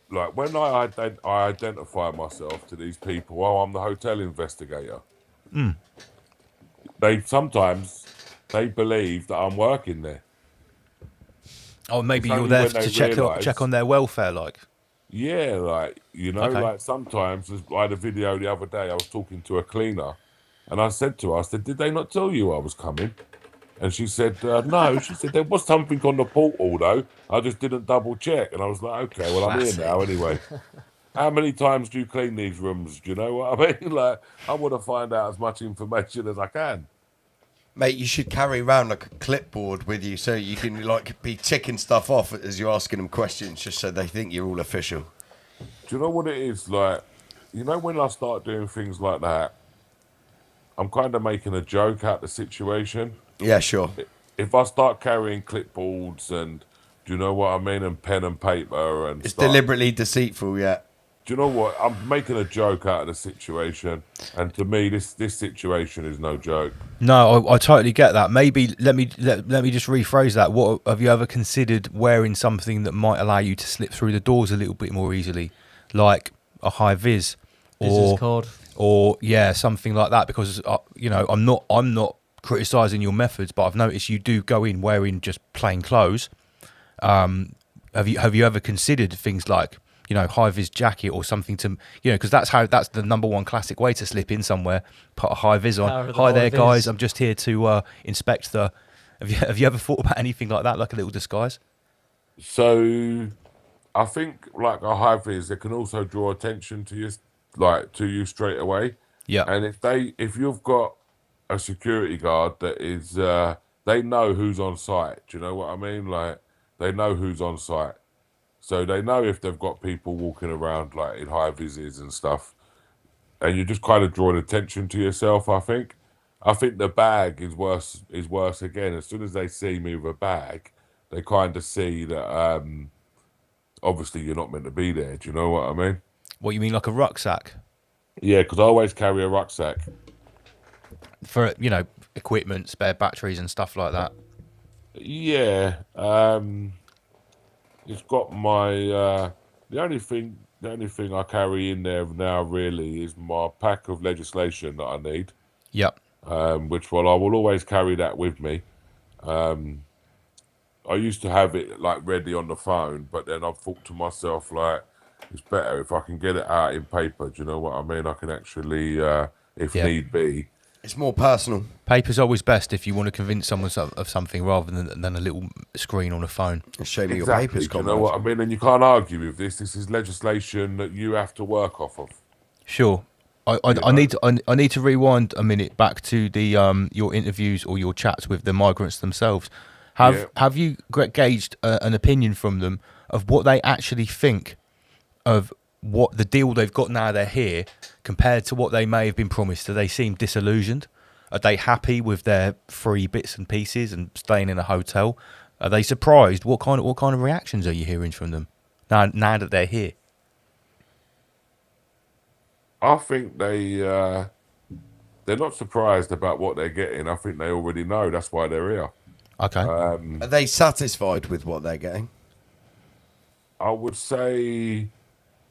when I identify myself to these people, I'm the hotel investigator. Sometimes they believe that I'm working there. Oh, maybe you're there to check on their welfare, like. Yeah, sometimes, I had a video the other day, I was talking to a cleaner, and I said to her, did they not tell you I was coming? And she said, no. She said, there was something on the portal, though. I just didn't double check. And I was like, okay, well, I'm here now anyway. How many times do you clean these rooms? Do you know what I mean? I want to find out as much information as I can. Mate, you should carry around a clipboard with you so you can be ticking stuff off as you're asking them questions, just so they think you're all official. Do you know what it is? When I start doing things like that, I'm kind of making a joke out the situation. Yeah, sure. If I start carrying clipboards and, do you know what I mean, and pen and paper and it's deliberately deceitful, yeah. do you know what? I'm making a joke out of the situation, and to me, this situation is no joke. No, I totally get that. Maybe let me just rephrase that. What have you ever considered wearing something that might allow you to slip through the doors a little bit more easily, like a high vis, Business card, or yeah, something like that? Because you know, I'm not criticizing your methods, but I've noticed you do go in wearing just plain clothes. Have you ever considered things like, you know, high vis jacket or something to, you know, because that's the number one classic way to slip in somewhere. Put a high vis on. Hi there, guys. I'm just here to inspect the. Have you ever thought about anything like that, like a little disguise? So, I think like a high vis, they can also draw attention to you, like to you straight away. Yeah. And if you've got a security guard that is, they know who's on site. Do you know what I mean? Like they know who's on site. So they know if they've got people walking around like in high vises and stuff, and you just kind of draw attention to yourself. I think the bag is worse. Is worse again. As soon as they see me with a bag, they kind of see that obviously you're not meant to be there. Do you know what I mean? What you mean, like a rucksack? Yeah, because I always carry a rucksack For, you know, equipment, spare batteries and stuff like that. Yeah, it's got my the only thing I carry in there now really is my pack of legislation that I need. Yep. Which I will always carry that with me. I used to have it like ready on the phone, but then I've thought to myself like it's better if I can get it out in paper. Do you know what I mean? I can actually, if need be. It's more personal. Paper's always best if you want to convince someone of something rather than a little screen on a phone. Show me Exactly, your papers, do you know what I mean? And you can't argue with this. This is legislation that you have to work off of. Sure. I need to rewind a minute back to the your interviews or your chats with the migrants themselves. Have you gauged an opinion from them of what they actually think of what the deal they've got now they're here compared to what they may have been promised? Do they seem disillusioned? Are they happy with their free bits and pieces and staying in a hotel? Are they surprised? What kind of reactions are you hearing from them now that they're here? I think they're not surprised about what they're getting. I think they already know. That's why they're here. Okay. Are they satisfied with what they're getting? I would say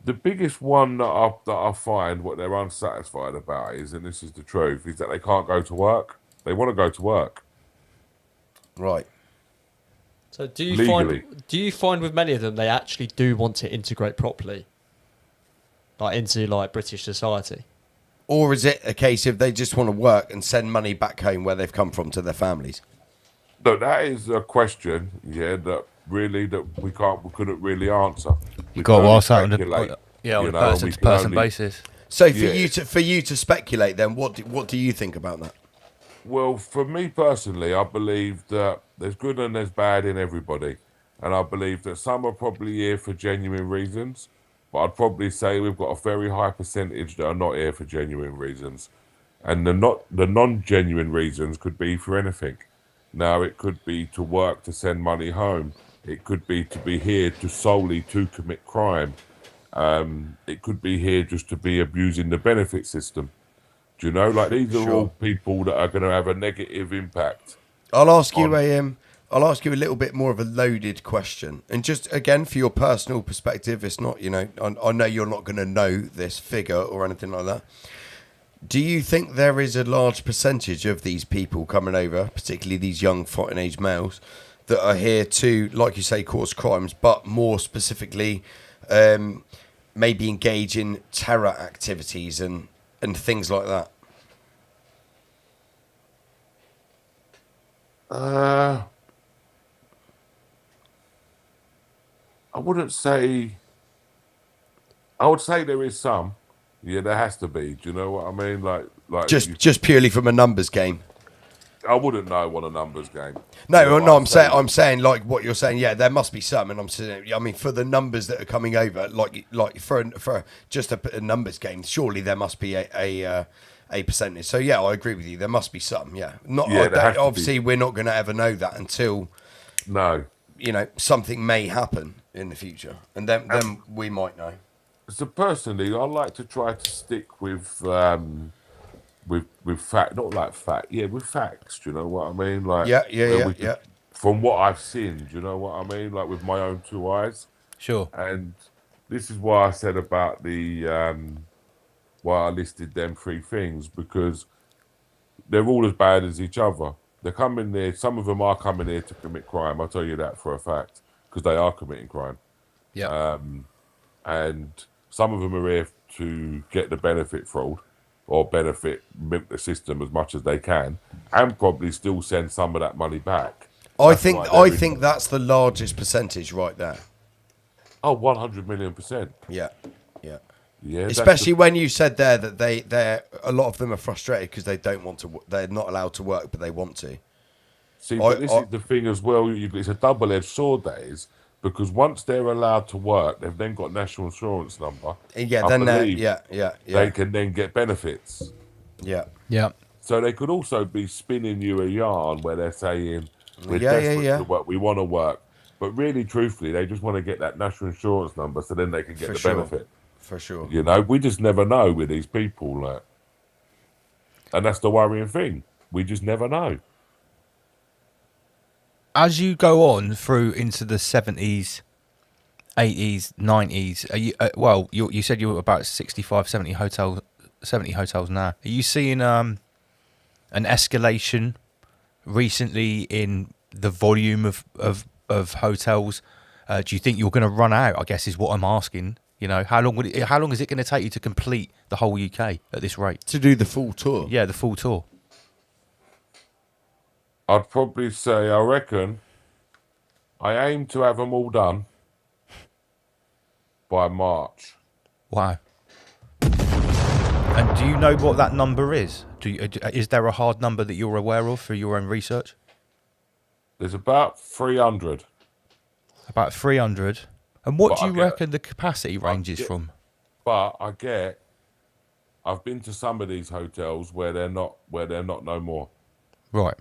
the biggest one that I find what they're unsatisfied about is, and this is the truth, is that they can't go to work. They want to go to work. Right. So do you find with many of them they actually do want to integrate properly, like into like British society? Or is it a case of they just want to work and send money back home where they've come from to their families? No, that is a question, that we couldn't really answer. You got to ask that on a person to person basis. So for you to speculate, then what do you think about that? Well, for me personally, I believe that there's good and there's bad in everybody, and I believe that some are probably here for genuine reasons, but I'd probably say we've got a very high percentage that are not here for genuine reasons, and the non-genuine reasons could be for anything. Now, it could be to work to send money home. It could be to be here solely to commit crime. It could be here just to be abusing the benefit system. Do you know? Like, these are all people that are going to have a negative impact. I'll ask you a little bit more of a loaded question, and just again for your personal perspective. It's not, I know you're not going to know this figure or anything like that. Do you think there is a large percentage of these people coming over, particularly these young fighting age males, that are here to, like you say, cause crimes, but more specifically, maybe engage in terror activities and things like that? I wouldn't say. I would say there is some. Yeah, there has to be. Do you know what I mean? Like just purely from a numbers game. I wouldn't know on a numbers game. No, I'm saying like what you're saying. Yeah, there must be some, and I'm saying, I mean, for the numbers that are coming over, like for just a numbers game, surely there must be a percentage. So yeah, I agree with you. There must be some. Yeah, obviously we're not going to ever know that until something may happen in the future, and then we might know. So personally, I like to try to stick with fact, not like fact, yeah, with facts. Do you know what I mean? Like, where we could, from what I've seen, do you know what I mean? Like with my own two eyes. Sure. And this is why I said about the why I listed them three things, because they're all as bad as each other. They're coming there. Some of them are coming here to commit crime. I'll tell you that for a fact, because they are committing crime. Yeah. And some of them are here to get the benefit fraud or benefit milk the system as much as they can, and probably still send some of that money back. I think that's the largest percentage right there. Oh, 100 million%. Yeah, yeah. Yeah, especially when you said there that they're a lot of them are frustrated because they don't want to. They're not allowed to work, but they want to. See, but this is the thing as well. It's a double-edged sword, that is, because once they're allowed to work, they've then got national insurance number. Yeah, I then believe they can then get benefits. Yeah, yeah. So they could also be spinning you a yarn where they're saying we're desperate to work, we want to work, but really, truthfully, they just want to get that national insurance number so then they can get the benefit. For sure. You know, we just never know with these people, like, and that's the worrying thing. We just never know. As you go on through into the 70s, 80s, 90s, are you well, you said you were about 65, 70 hotels now. Are you seeing an escalation recently in the volume of hotels? Do you think you're going to run out, I guess is what I'm asking. You know, how long is it going to take you to complete the whole UK at this rate? To do the full tour? Yeah, the full tour. I'd probably say, I reckon, I aim to have them all done by March. Wow. And do you know what that number is? Is there a hard number that you're aware of for your own research? There's about 300. About 300. And what do you reckon the capacity ranges from? But I've been to some of these hotels where they're not no more. Right.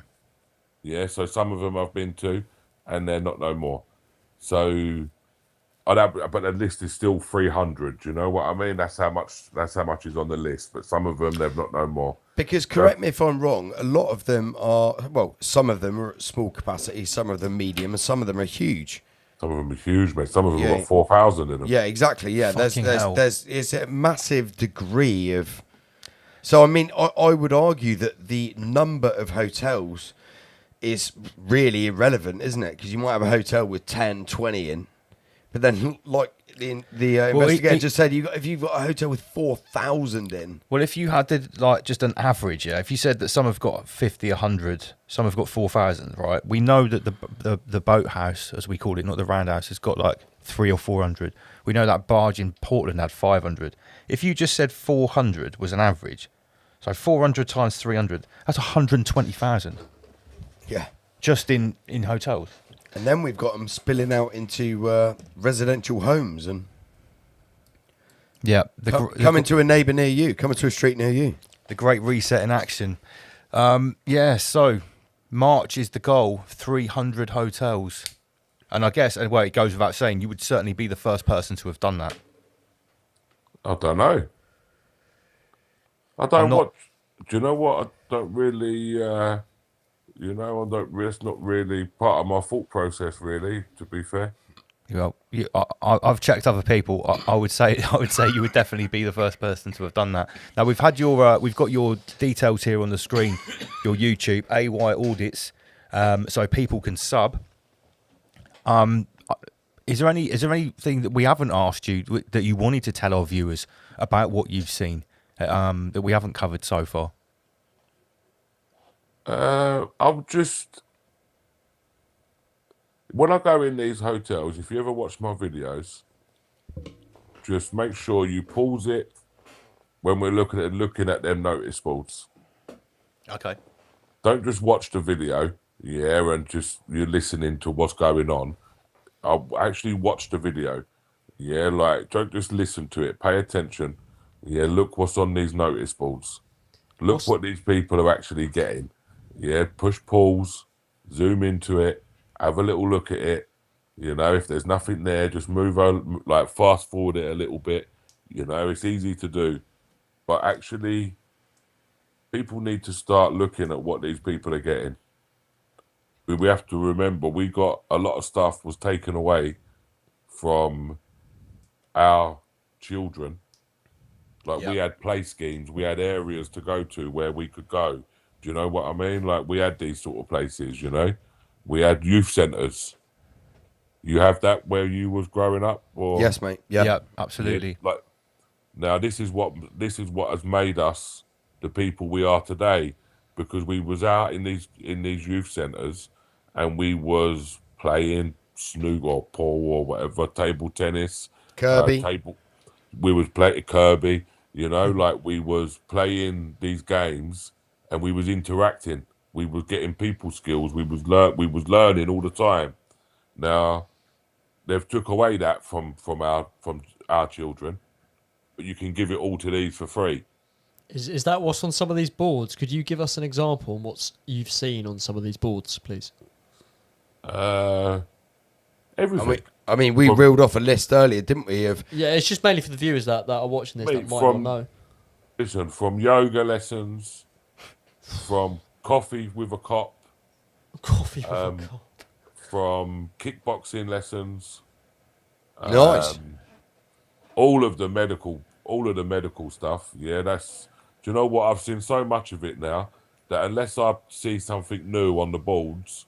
Yeah, so some of them I've been to, and they're not no more. So, but the list is still 300. Do you know what I mean? That's how much is on the list. But some of them they've not no more. Because correct me if I'm wrong, a lot of them are some of them are at small capacity, some of them medium, and some of them are huge. Some of them are huge, mate. Some of them have got 4,000 in them. Yeah, exactly. Yeah, Fucking hell. It's a massive degree of. So I mean, I would argue that the number of hotels is really irrelevant, isn't it? Because you might have a hotel with 10, 20 in, but then like the investigator just said, if you've got a hotel with 4,000 in. Well, if you had just an average, yeah. If you said that some have got 50, 100, some have got 4,000, right? We know that the boathouse, as we call it, not the roundhouse, has got like 300 or 400. We know that barge in Portland had 500. If you just said 400 was an average, so 400 times 300, that's 120,000. Yeah. Just in hotels. And then we've got them spilling out into residential homes and coming to a neighbour near you, coming to a street near you. The great reset in action. So March is the goal, 300 hotels. And I guess, well, it goes without saying, you would certainly be the first person to have done that. I don't know. Do you know what? I don't really... it's not really part of my thought process, really, to be fair. Well, I've checked other people. I would say you would definitely be the first person to have done that. Now we've got your details here on the screen, your YouTube AY-Audits, so people can sub. Is there anything that we haven't asked you that you wanted to tell our viewers about what you've seen that we haven't covered so far? When I go in these hotels, if you ever watch my videos, just make sure you pause it when we're looking at them notice boards. Okay. Don't just watch the video, and just you're listening to what's going on. I'll actually watch the video. Don't just listen to it. Pay attention. Look what's on these notice boards. Look what these people are actually getting. Push pause, zoom into it, have a little look at it. If there's nothing there, just move on, fast forward it a little bit. You know, it's easy to do, but actually, people need to start looking at what these people are getting. We have to remember we got a lot of stuff was taken away from our children. Like we had play schemes, we had areas to go to where we could go. Do you know what I mean? Like we had these sort of places, you know. We had youth centres. You have that where you was growing up, or Yes, mate. Yeah, absolutely. Like now, this is what has made us the people we are today, because we was out in these youth centres, and we was playing snooker or pool or whatever, table tennis, Kirby. We was playing Kirby. You know, like we was playing these games, and we was interacting. We was getting people skills. We was learning all the time. Now, they've took away that from our children, but you can give it all to these for free. Is that what's on some of these boards? Could you give us an example on what you've seen on some of these boards, please? Everything. I mean, we reeled off a list earlier, didn't we? Of Yeah, it's just mainly for the viewers that are watching this that might not know. Listen, from yoga lessons, from coffee with a cop, from kickboxing lessons, Nice. all of the medical stuff. Yeah, that's. Do you know what? I've seen so much of it now that unless I see something new on the boards,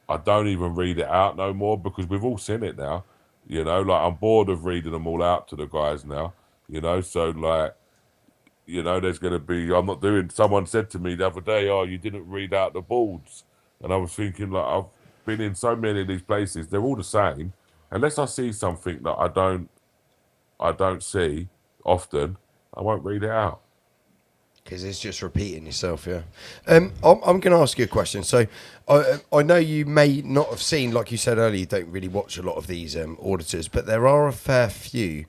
I don't even read it out no more, because we've all seen it now. You know, like I'm bored of reading them all out to the guys now. You know, so like, you know, there's going to be. I'm not doing. Someone said to me the other day, "Oh, you didn't read out the boards," and I was thinking, like, I've been in so many of these places. They're all the same. Unless I see something that I don't see often, I won't read it out. Because it's just repeating yourself, yeah. I'm going to ask you a question. So, I know you may not have seen, like you said earlier, you don't really watch a lot of these auditors, but there are a fair few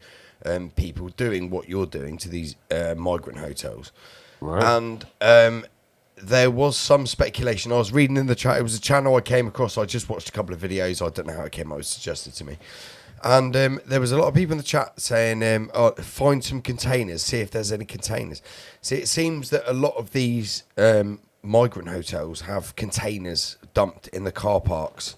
people doing what you're doing to these migrant hotels. Right. And there was some speculation. I was reading in the chat. It was a channel I came across. I just watched a couple of videos. I don't know how it came out. It was suggested to me. And there was a lot of people in the chat saying, find some containers, see if there's any containers. See, it seems that a lot of these migrant hotels have containers dumped in the car parks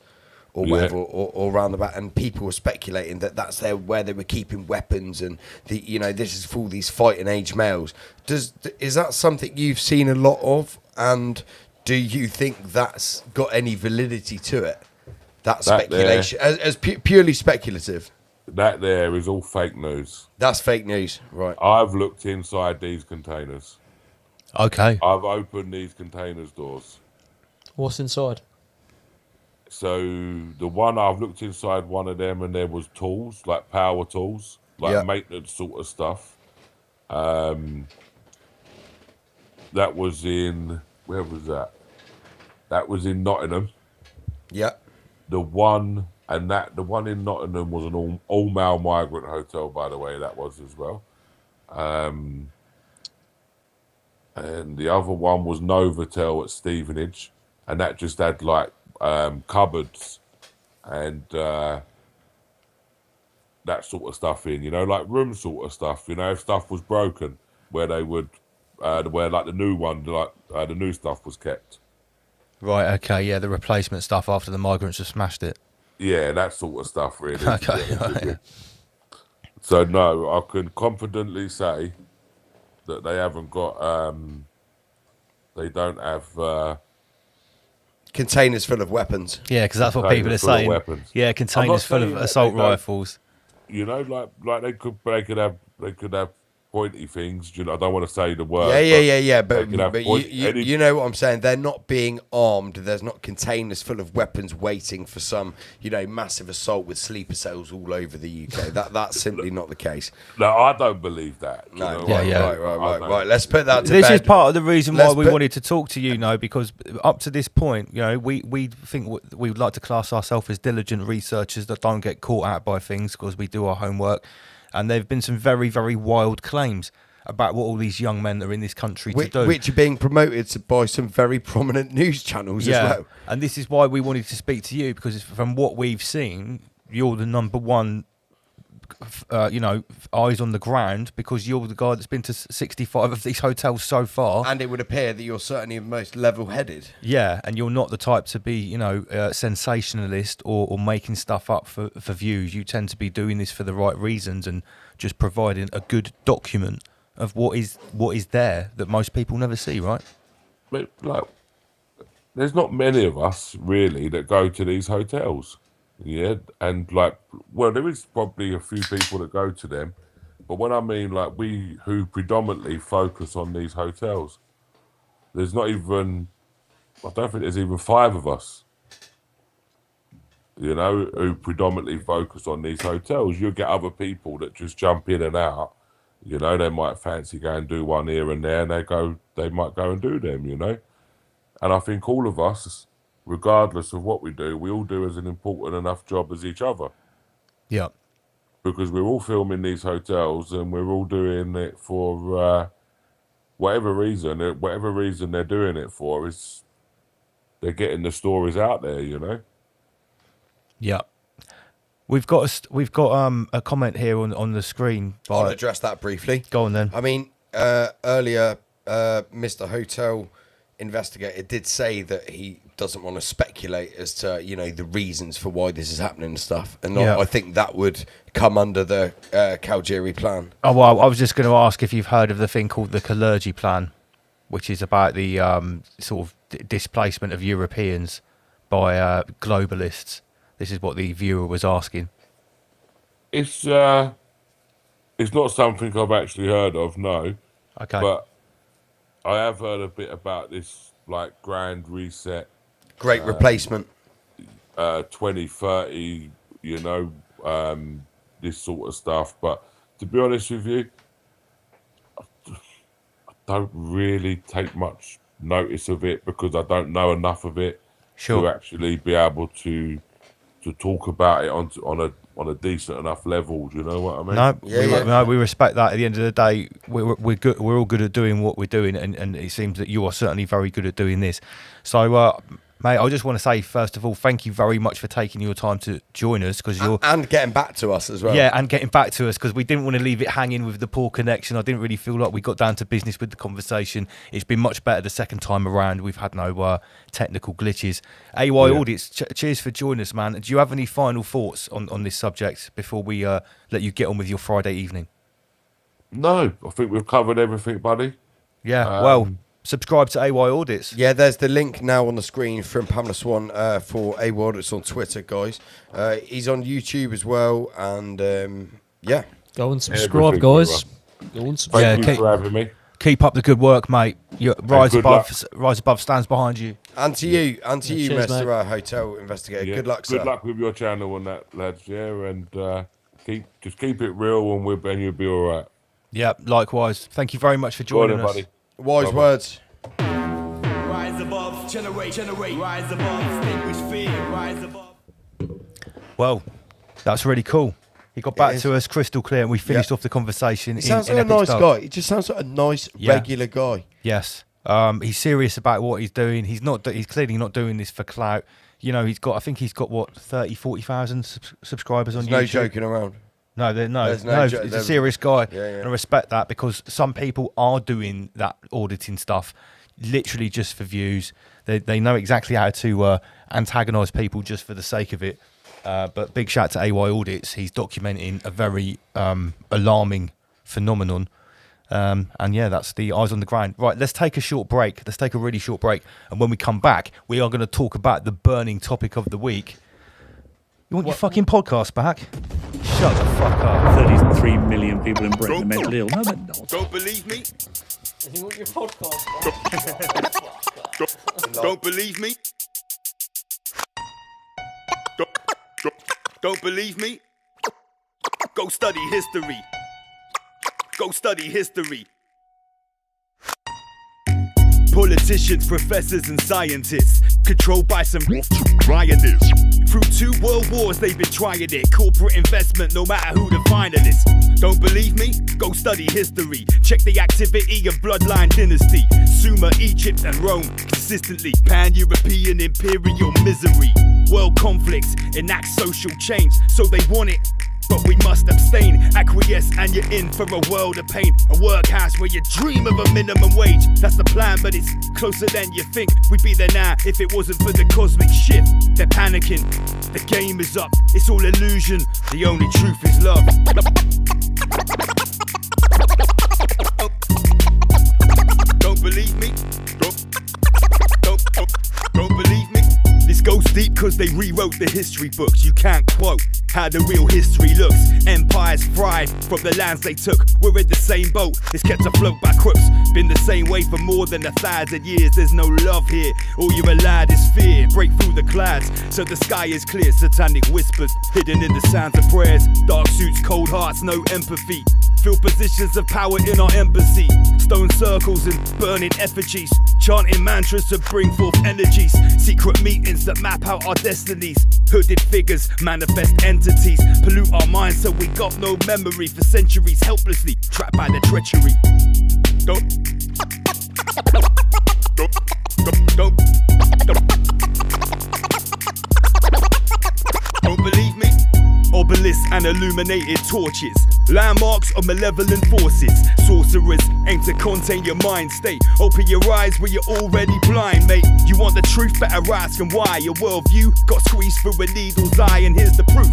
or whatever, or around the back, and people were speculating that that's where they were keeping weapons, and this is for all these fighting age males. Is that something you've seen a lot of, and do you think that's got any validity to it? That speculation, as purely speculative. That there is all fake news. That's fake news, right? I've looked inside these containers. Okay. I've opened these containers' doors. What's inside? So the one I've looked inside one of them, and there was tools, like power tools, like maintenance sort of stuff. That was in, where was that? That was in Nottingham. Yeah. The one in Nottingham was an all-male migrant hotel, by the way. That was as well. And the other one was Novotel at Stevenage, and that just had like cupboards and that sort of stuff in, like room sort of stuff. If stuff was broken, where they would, where like the new one, like the new stuff was kept. Right, okay, yeah, the replacement stuff after the migrants have smashed it. Yeah, that sort of stuff, really. Okay, right. So, no, I can confidently say that they haven't got, they don't have... containers full of weapons. Yeah, because that's what people are saying. Yeah, containers full of assault rifles. Like they could have pointy things. I don't want to say the word. Yeah. But you know what I'm saying. They're not being armed. There's not containers full of weapons waiting for some, massive assault with sleeper cells all over the UK. That's simply not the case. No, I don't believe that. No. Right. Let's put that to bed. This is part of the reason why we wanted to talk to you, because up to this point, we think we would like to class ourselves as diligent researchers that don't get caught out by things because we do our homework. And there have been some very, very wild claims about what all these young men are in this country to do. Which are being promoted by some very prominent news channels as well. And this is why we wanted to speak to you, because from what we've seen, you're the number one eyes on the ground because you're the guy that's been to 65 of these hotels so far. And it would appear that you're certainly the most level-headed. Yeah, and you're not the type to be, sensationalist or making stuff up for views. You tend to be doing this for the right reasons and just providing a good document of what is there that most people never see, right? But, there's not many of us really that go to these hotels. Yeah, and there is probably a few people that go to them, but when I mean we who predominantly focus on these hotels, there's not even, I don't think there's even 5 of us, who predominantly focus on these hotels. You'll get other people that just jump in and out, they might fancy go and do one here and there, and they might go and do them, and I think all of us, regardless of what we do, we all do as an important enough job as each other. Yeah. Because we're all filming these hotels and we're all doing it for whatever reason they're doing it for is they're getting the stories out there, Yeah. We've got a comment here on the screen. I'll address that briefly. Go on then. I mean, earlier, Mr. Hotel Investigator did say that he doesn't want to speculate as to the reasons for why this is happening and stuff, and I think that would come under the Calgary plan. Oh well, I was just going to ask if you've heard of the thing called the Kalergi plan, which is about the sort of displacement of Europeans by globalists. This is what the viewer was asking. It's not something I've actually heard of, no. Okay. But I have heard a bit about this, grand reset. Great replacement. 2030, this sort of stuff. But to be honest with you, I don't really take much notice of it because I don't know enough of it to actually be able to talk about it on a decent enough level. Do you know what I mean? No, we respect that. At the end of the day, we're good. We're all good at doing what we're doing, and it seems that you are certainly very good at doing this. So, mate, I just want to say first of all, thank you very much for taking your time to join us because you're and getting back to us as well. Yeah, and getting back to us because we didn't want to leave it hanging with the poor connection. I didn't really feel like we got down to business with the conversation. It's been much better the second time around. We've had no technical glitches. AY-Audits, cheers for joining us, man. Do you have any final thoughts on this subject before we let you get on with your Friday evening? No, I think we've covered everything, buddy. Yeah, well, subscribe to AY-Audits. Yeah, there's the link now on the screen from Pamela Swan for AY-Audits on Twitter, guys. He's on YouTube as well, and yeah. Go and subscribe, guys. Go and subscribe. Thank you for having me. Keep up the good work, mate. Rise Above stands behind you. And to you, cheers, Mr. Hotel Investigator. Yeah, Good luck, sir. Good luck with your channel and that, lads. Yeah, and keep it real, and you'll be all right. Yeah, likewise. Thank you very much for joining us. Buddy. Wise Bye-bye. words. Rise above, generate, rise above, extinguish fear, rise above. Well, that's really cool. He got back to us crystal clear, and we finished off the conversation. He sounds like a nice guy. He just sounds like a nice, regular guy. Yes. He's serious about what he's doing. He's clearly not doing this for clout. I think he's got what 40,000 subscribers on YouTube. No joking around. No, he's a serious guy. And I respect that because some people are doing that auditing stuff literally just for views. They know exactly how to antagonise people just for the sake of it. But big shout to AY-Audits. He's documenting a very alarming phenomenon. And yeah, that's the eyes on the ground. Right, let's take a short break. Let's take a really short break. And when we come back, we are going to talk about the burning topic of the week. You want your fucking podcast back? Shut the fuck up. 33 million people in Britain are mentally ill. No, they're not. Don't believe me? You want your podcast? Don't believe me? Don't believe me? Go study history. Go study history. Politicians, professors and scientists, controlled by some rioters. Through 2 world wars they've been trying it. Corporate investment, no matter who the finalists. Don't believe me? Go study history. Check the activity of bloodline dynasty. Sumer, Egypt and Rome. Consistently pan-European imperial misery. World conflicts enact social change, so they want it. but we must abstain. Acquiesce and you're in for a world of pain. A workhouse where you dream of a minimum wage. That's the plan, but it's closer than you think. We'd be there now if it wasn't for the cosmic shift. They're panicking, the game is up. It's all illusion, the only truth is love. Don't believe me? Don't believe me? This goes deep cause they rewrote the history books. You can't quote how the real history looks. Empires fried from the lands they took. We're in the same boat, it's kept afloat by crooks. Been the same way for more than 1,000 years. There's no love here, all you're allowed is fear. Break through the clouds so the sky is clear. Satanic whispers hidden in the sounds of prayers. Dark suits, cold hearts, no empathy. Fill positions of power in our embassy. Stone circles and burning effigies. Chanting mantras to bring forth energies. Secret meetings that map out our destinies. Hooded figures, manifest entities. Pollute our minds so we got no memory. For centuries helplessly trapped by their treachery. Don't believe me? Obelisks and illuminated torches. Landmarks of malevolent forces. Sorcerers aim to contain your mind state. Open your eyes where you're already blind, mate. You want the truth, better ask and why. Your worldview got squeezed through a needle's eye, and here's the proof.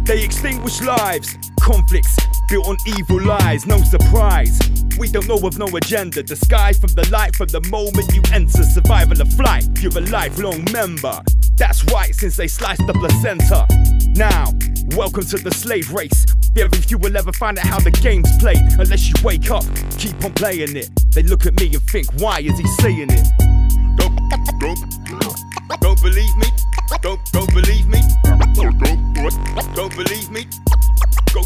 They extinguish lives. Conflicts built on evil lies, no surprise. We don't know of no agenda. Disguised from the light from the moment you enter. Survival of flight, you're a lifelong member. That's right, since they sliced the placenta. Now, welcome to the slave race. Very few will ever find out how the game's played. Unless you wake up, keep on playing it. They look at me and think, why is he saying it? Don't believe me? Don't believe me? Don't believe me? Go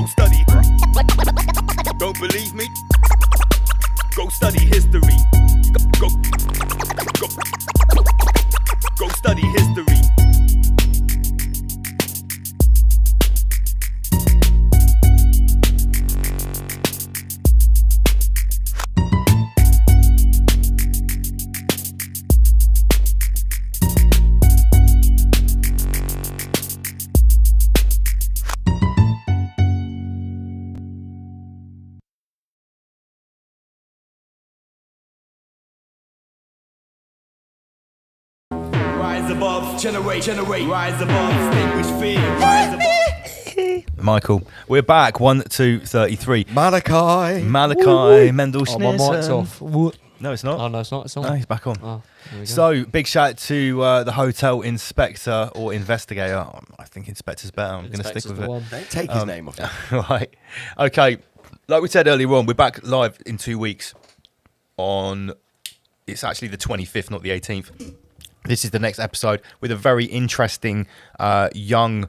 study. Don't believe me? Go study history. Go study history. Rise above, generate, rise above, extinguish fear, rise above. Michael, we're back. 1, 2, 33. Malachi, Mendelssohn. Oh, my mic's off. No, it's not. Oh, no, it's not. It's on. No, he's back on. Oh, there we go. So, big shout out to the hotel inspector or investigator. I think inspector's better. I'm going to stick with it. Don't take his name off. Right. Okay. Like we said earlier on, we're back live in 2 weeks on... It's actually the 25th, not the 18th. This is the next episode with a very interesting young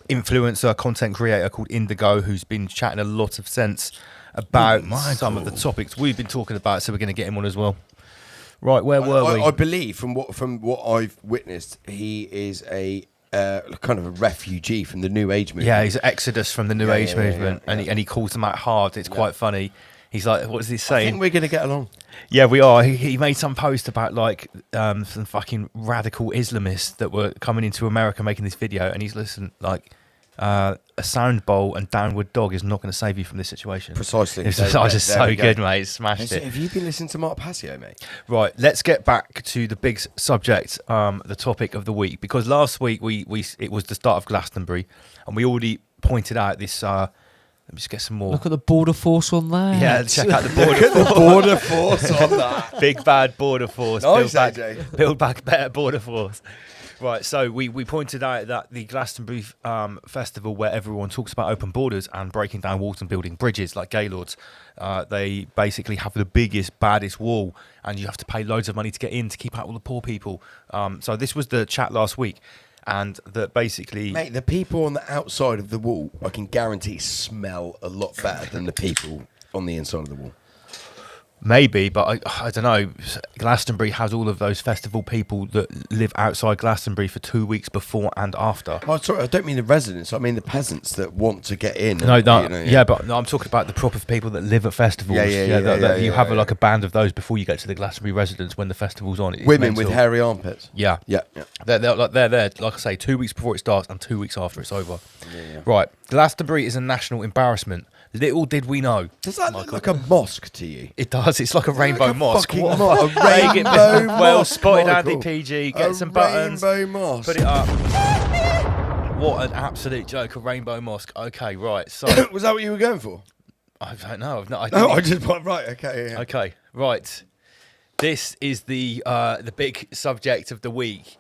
influencer, content creator called Indigo, who's been chatting a lot of sense about some of the topics we've been talking about. So we're going to get him on as well. Right, where were we? I believe from what I've witnessed, he is a kind of a refugee from the New Age movement. Yeah, he's an exodus from the New Age movement, and he calls them out hard. It's quite funny. He's like, what is he saying? I think we're going to get along. Yeah, we are. He made some post about like some fucking radical Islamists that were coming into America making this video, and he's like a sound bowl and downward dog is not going to save you from this situation. Precisely. It's just so good, mate. Smashed it. Have you been listening to Mark Passio, mate? Right, let's get back to the big subject, the topic of the week, because last week it was the start of Glastonbury, and we already pointed out this. Let me just get some more. Look at the border force on that. Yeah, check out the border force. Look at the border force on that. Big bad border force. Nice, AJ. Build back better border force. Right, so we pointed out that the Glastonbury festival, where everyone talks about open borders and breaking down walls and building bridges like Gaylords, they basically have the biggest, baddest wall, and you have to pay loads of money to get in to keep out all the poor people. So this was the chat last week. And that basically... Mate, the people on the outside of the wall, I can guarantee, smell a lot better than the people on the inside of the wall. Maybe, but I don't know. Glastonbury has all of those festival people that live outside Glastonbury for 2 weeks before and after. Oh, sorry, I don't mean the residents. I mean the peasants that want to get in. No, and, no, you know, yeah, but no, I'm talking about the proper people that live at festivals. You have like a band of those before you get to the Glastonbury residents when the festival's on. It's women mental. with hairy armpits. Yeah, yeah. They're there, like I say, 2 weeks before it starts and 2 weeks after it's over. Right, Glastonbury is a national embarrassment. Little did we know. Does that look like a mosque to you? It does. It's like a rainbow mosque. fucking What mosque. A Make it rainbow well mosque, spotted, Michael. Andy PG. Get A some buttons. rainbow mosque. Put it up. What an absolute joke! A rainbow mosque. Okay, right. So was that what you were going for? I don't know. I've not. No, I just right. Okay. Yeah. Okay, right. This is the big subject of the week.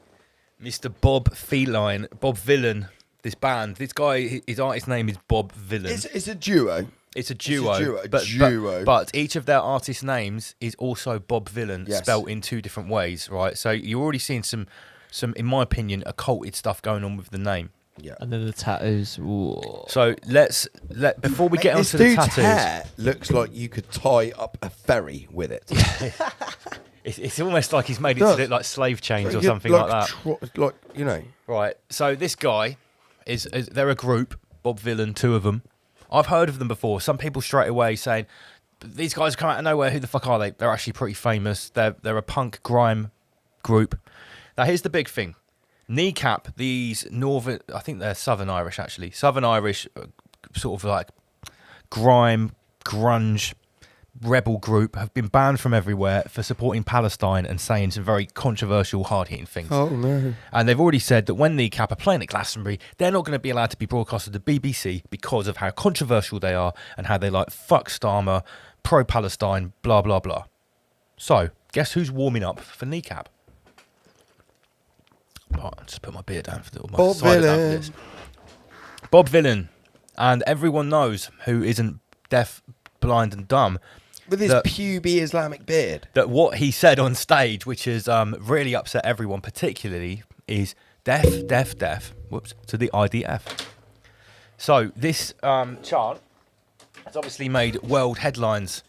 Mr. Bob Feline, Bob Villain. This band, this guy, his artist name is Bob Villain. It's a duo. It's a duo. Duo. But each of their artist names is also Bob Villain, Yes. spelt in two different ways, right? So you're already seeing some, in my opinion, occulted stuff going on with the name. Yeah. And then the tattoos. Ooh. So before we get onto the dude's tattoos, hair looks like you could tie up a ferry with it. it's almost like he's made it to look like slave chains or something like that. Like, you know. Right. So this guy is they're a group, Bob Villain, two of them. I've heard of them before. Some people straight away saying, these guys come out of nowhere. Who the fuck are they? They're actually pretty famous. They're a punk grime group. Now here's the big thing. Kneecap, these northern, I think they're Southern Irish actually. Southern Irish, sort of like grime, grunge, rebel group have been banned from everywhere for supporting Palestine and saying some very controversial, hard-hitting things. Oh, no. And they've already said that when Kneecap are playing at Glastonbury, they're not going to be allowed to be broadcast to the BBC because of how controversial they are and how they like fuck Starmer, pro-Palestine, blah, blah, blah. So, guess who's warming up for Kneecap? Oh, I'll just put my beer down for my Bob cider down for Villain. this. Bob Villain. And everyone knows who isn't deaf, blind and dumb. With his puby Islamic beard. That what he said on stage, which has really upset everyone, particularly, is deaf, whoops, to the IDF. So this chant has obviously made world headlines.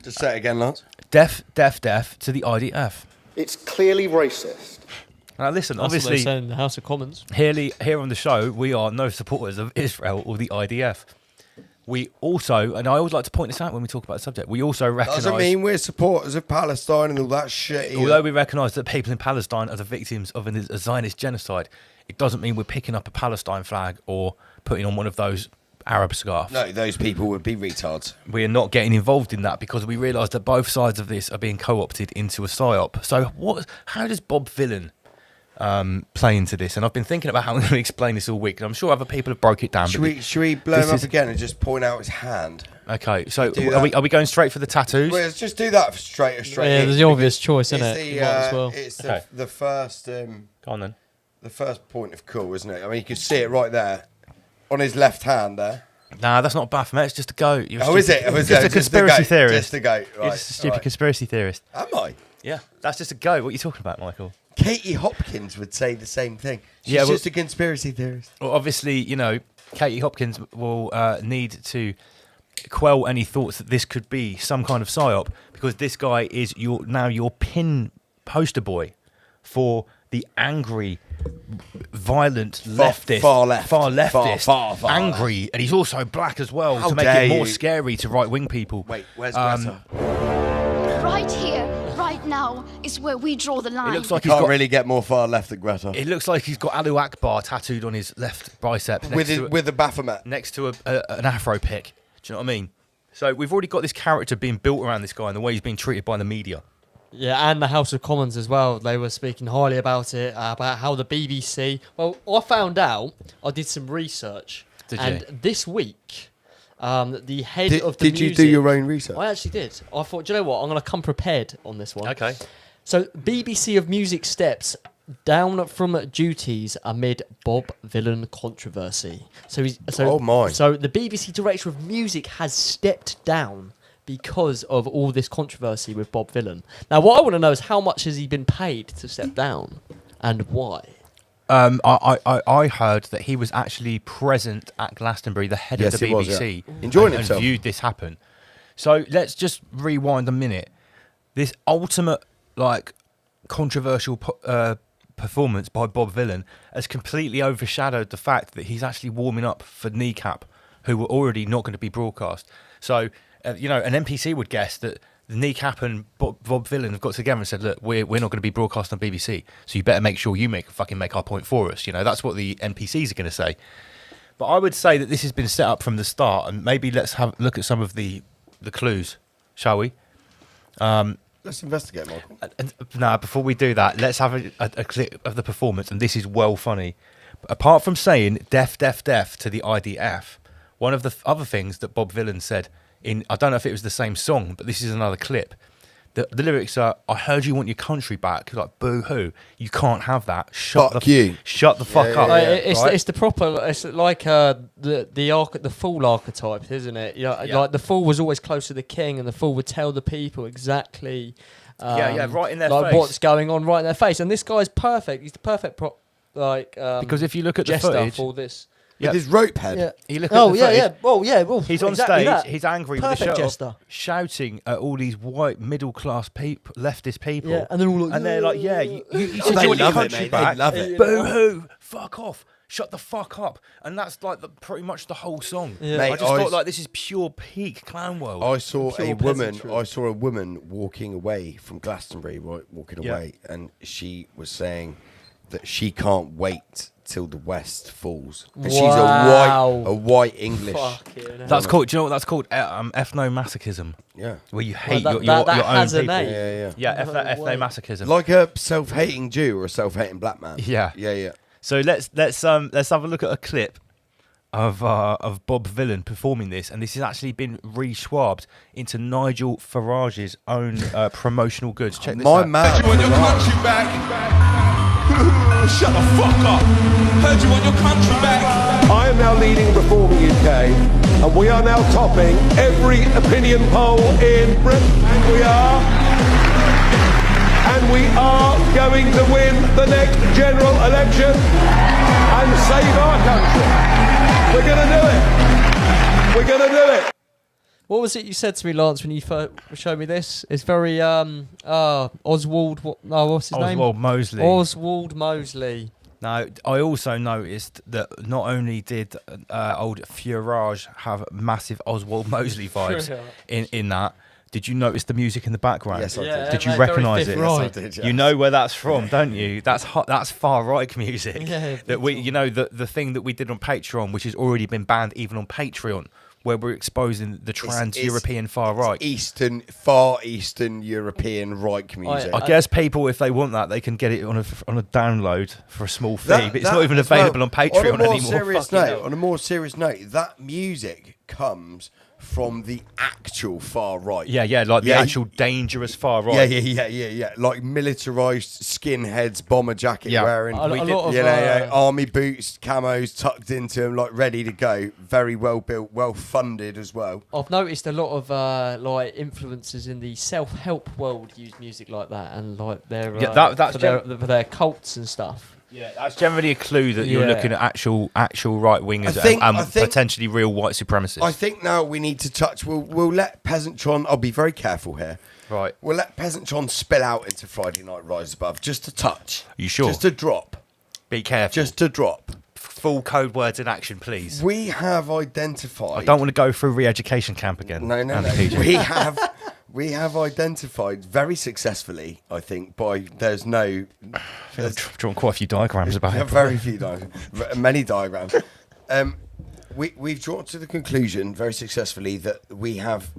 Just say it again, Lance. Deaf to the IDF. It's clearly racist. Now listen, That's obviously, what they say in the House of Commons. here on the show, we are no supporters of Israel or the IDF. We also, and I always like to point this out when we talk about the subject, we also recognise... Doesn't mean we're supporters of Palestine and all that shit. Although we recognise that people in Palestine are the victims of a Zionist genocide, it doesn't mean we're picking up a Palestine flag or putting on one of those Arab scarves. No, those people would be retards. We are not getting involved in that because we realise that both sides of this are being co-opted into a psyop. So how does Bob Villain play into this? And I've been thinking about how I'm going to explain this all week, and I'm sure other people have broke it down. Should we blow him up again and just point out his hand? Okay, so are we going straight for the tattoos? Well, let's just do that straight. Yeah, there's the obvious choice, isn't it? It's Okay. the first. Go on then. The first point of call, isn't it? I mean, you can see it right there on his left hand there. Nah, that's not baff, mate. It's just a goat. Is it? You're just a conspiracy theorist. Just a goat. Right. You're just a stupid conspiracy theorist. Am I? Yeah, that's just a goat. What are you talking about, Michael? Katie Hopkins would say the same thing. She's just a conspiracy theorist. Well, obviously, Katie Hopkins will need to quell any thoughts that this could be some kind of psyop, because this guy is your pin poster boy for the angry, violent leftist, far leftist, far angry, and he's also black as well How to make dare it more you. scary to right-wing people. Wait, where's Greta? Right here, right now, is where we draw the line. It looks like You can't really get more far left than Greta. It looks like he's got Alu Akbar tattooed on his left bicep With the Baphomet. next to an afro pick. Do you know what I mean? So we've already got this character being built around this guy and the way he's being treated by the media. Yeah, and the House of Commons as well. They were speaking highly about it, about how the BBC... Well, I found out, I did some research. Did and you? this week, the head of the Did music... you do your own research? I actually did. I thought, do you know what? I'm going to come prepared on this one. Okay. So, BBC of Music steps down from duties amid Bob Villain controversy. So Oh my. So the BBC Director of Music has stepped down because of all this controversy with Bob Villain. Now, what I want to know is how much has he been paid to step down, and why? I heard that he was actually present at Glastonbury, the head Yes, of the he was, BBC, yeah. Enjoying and himself. viewed this happen. So let's just rewind a minute. This ultimate, like, controversial performance by Bob Vylan has completely overshadowed the fact that he's actually warming up for Kneecap, who were already not going to be broadcast. So, you know, an NPC would guess that the Kneecap and Bob Vylan have got together and said, look, we're not going to be broadcast on BBC, so you better make sure you make our point for us. You know, that's what the NPCs are going to say. But I would say that this has been set up from the start, and maybe let's have look at some of the clues, shall we? Let's investigate, Michael. Now, before we do that, let's have a clip of the performance, and this is well funny. Apart from saying deaf, deaf, deaf to the IDF, one of the other things that Bob Vylan said I don't know if it was the same song, but this is another clip. The lyrics are, I heard you want your country back. Like, boo-hoo. You can't have that. Shut the fuck up. It's the proper, it's like the fool archetype, isn't it? Like the fool was always close to the king, and the fool would tell the people exactly right in their like face. what's going on right in their face. And this guy's perfect. He's the perfect because if you look at the jester footage for this. With his rope head. Yeah. You look at the footage, Well, he's on exactly stage, that. he's angry Perfect with the shirt jester. off, shouting at all these white middle-class people, leftist people. Yeah, and they're all like, they're like, yeah, you said They you want your love it, country mate. back. They love it. Boo-hoo, fuck off, shut the fuck up. And that's like pretty much the whole song. Yeah. Mate, I just thought, like, this is pure peak clown world. I saw Pure a woman. peasantry. I saw a woman walking away from Glastonbury, walking Yeah. away, and she was saying that she can't wait till the West falls. And she's Wow. a white English. Fucking hell. That's called. Do you know what that's called? Ethnomasochism. Yeah. Where you hate that your has own a people. name. Yeah, No way. ethnomasochism. Like a self-hating Jew or a self-hating black man. Yeah. Yeah. So let's have a look at a clip of Bob Vylan performing this, and this has actually been re-schwabbed into Nigel Farage's own promotional goods. Check this out. man. You want your country back? Shut the fuck up. Heard you want your country back. I am now leading Reform UK, and we are now topping every opinion poll in Britain. And we are going to win the next general election and save our country. We're going to do it. We're going to do it. What was it you said to me, Lance, when you first showed me this? It's very Oswald. What's his name? Oswald Mosley. Oswald Mosley. Now, I also noticed that not only did old Furage have massive Oswald Mosley vibes in that. Did you notice the music in the background? Yes, I Yeah, did. Did you mate, recognise very it? Fifth Right. Yes, I did, yes. You know where that's from, don't you? That's far right music. Yeah, that we, you know, the thing that we did on Patreon, which has already been banned even on Patreon, where we're exposing the trans-European far right. Far Eastern European right music. I guess people, if they want that, they can get it on a download for a small fee. But it's not even available on Patreon anymore. On a more serious note, that music comes from the actual far right. Yeah, like the actual dangerous far right. Yeah. Like militarized skinheads, bomber jacket wearing, a lot of, army boots, camos tucked into them, like ready to go. Very well built, well funded as well. I've noticed a lot of like influencers in the self-help world use music like that, and like their that's for their cults and stuff. Yeah, that's generally a clue that you're looking at actual right wingers and potentially real white supremacists. I think now we need to touch. We'll let Peasantron. I'll be very careful here. Right. We'll let Peasantron spill out into Friday Night Rise Above. Just a touch. You sure? Just a drop. Be careful. Just a drop. Full code words in action, please. We have identified. I don't want to go through re-education camp again. No. We have identified very successfully, I think, there's no... I've drawn quite a few diagrams about it. Very few diagrams. Many diagrams. We've drawn to the conclusion very successfully that we have...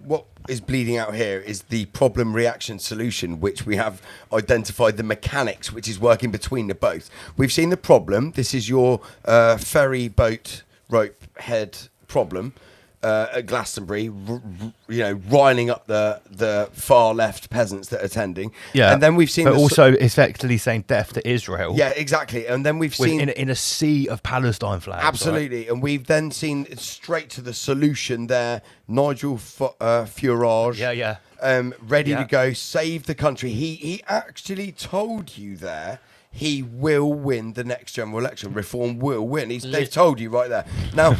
what is bleeding out here is the problem reaction solution, which we have identified the mechanics, which is working between the both. We've seen the problem. This is your ferry boat rope head problem. At Glastonbury, riling up the far left peasants that are attending. Yeah, and then we've seen, but also effectively saying death to Israel. Yeah, exactly. And then we've seen in a sea of Palestine flags. Absolutely, right? And we've then seen straight to the solution there. Nigel Furage, ready to go save the country. He actually told you there he will win the next general election. Reform will win. They've told you right there. Now,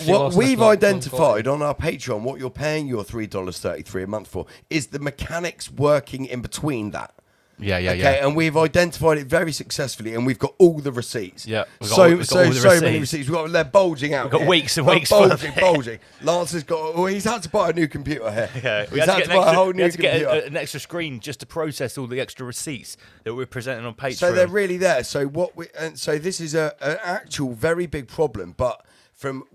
what we've identified on our Patreon, what you're paying your $3.33 a month for, is the mechanics working in between that. Yeah. And we've identified it very successfully, and we've got all the receipts. Yeah, we've got many receipts. They're bulging out. We've got weeks and weeks. Bulging. Lance has got. Well, he's had to buy a new computer here. Yeah, he's had to buy a whole new computer. Get an extra screen just to process all the extra receipts that we're presenting on Patreon. So they're really there. So so this is an actual very big problem, but. From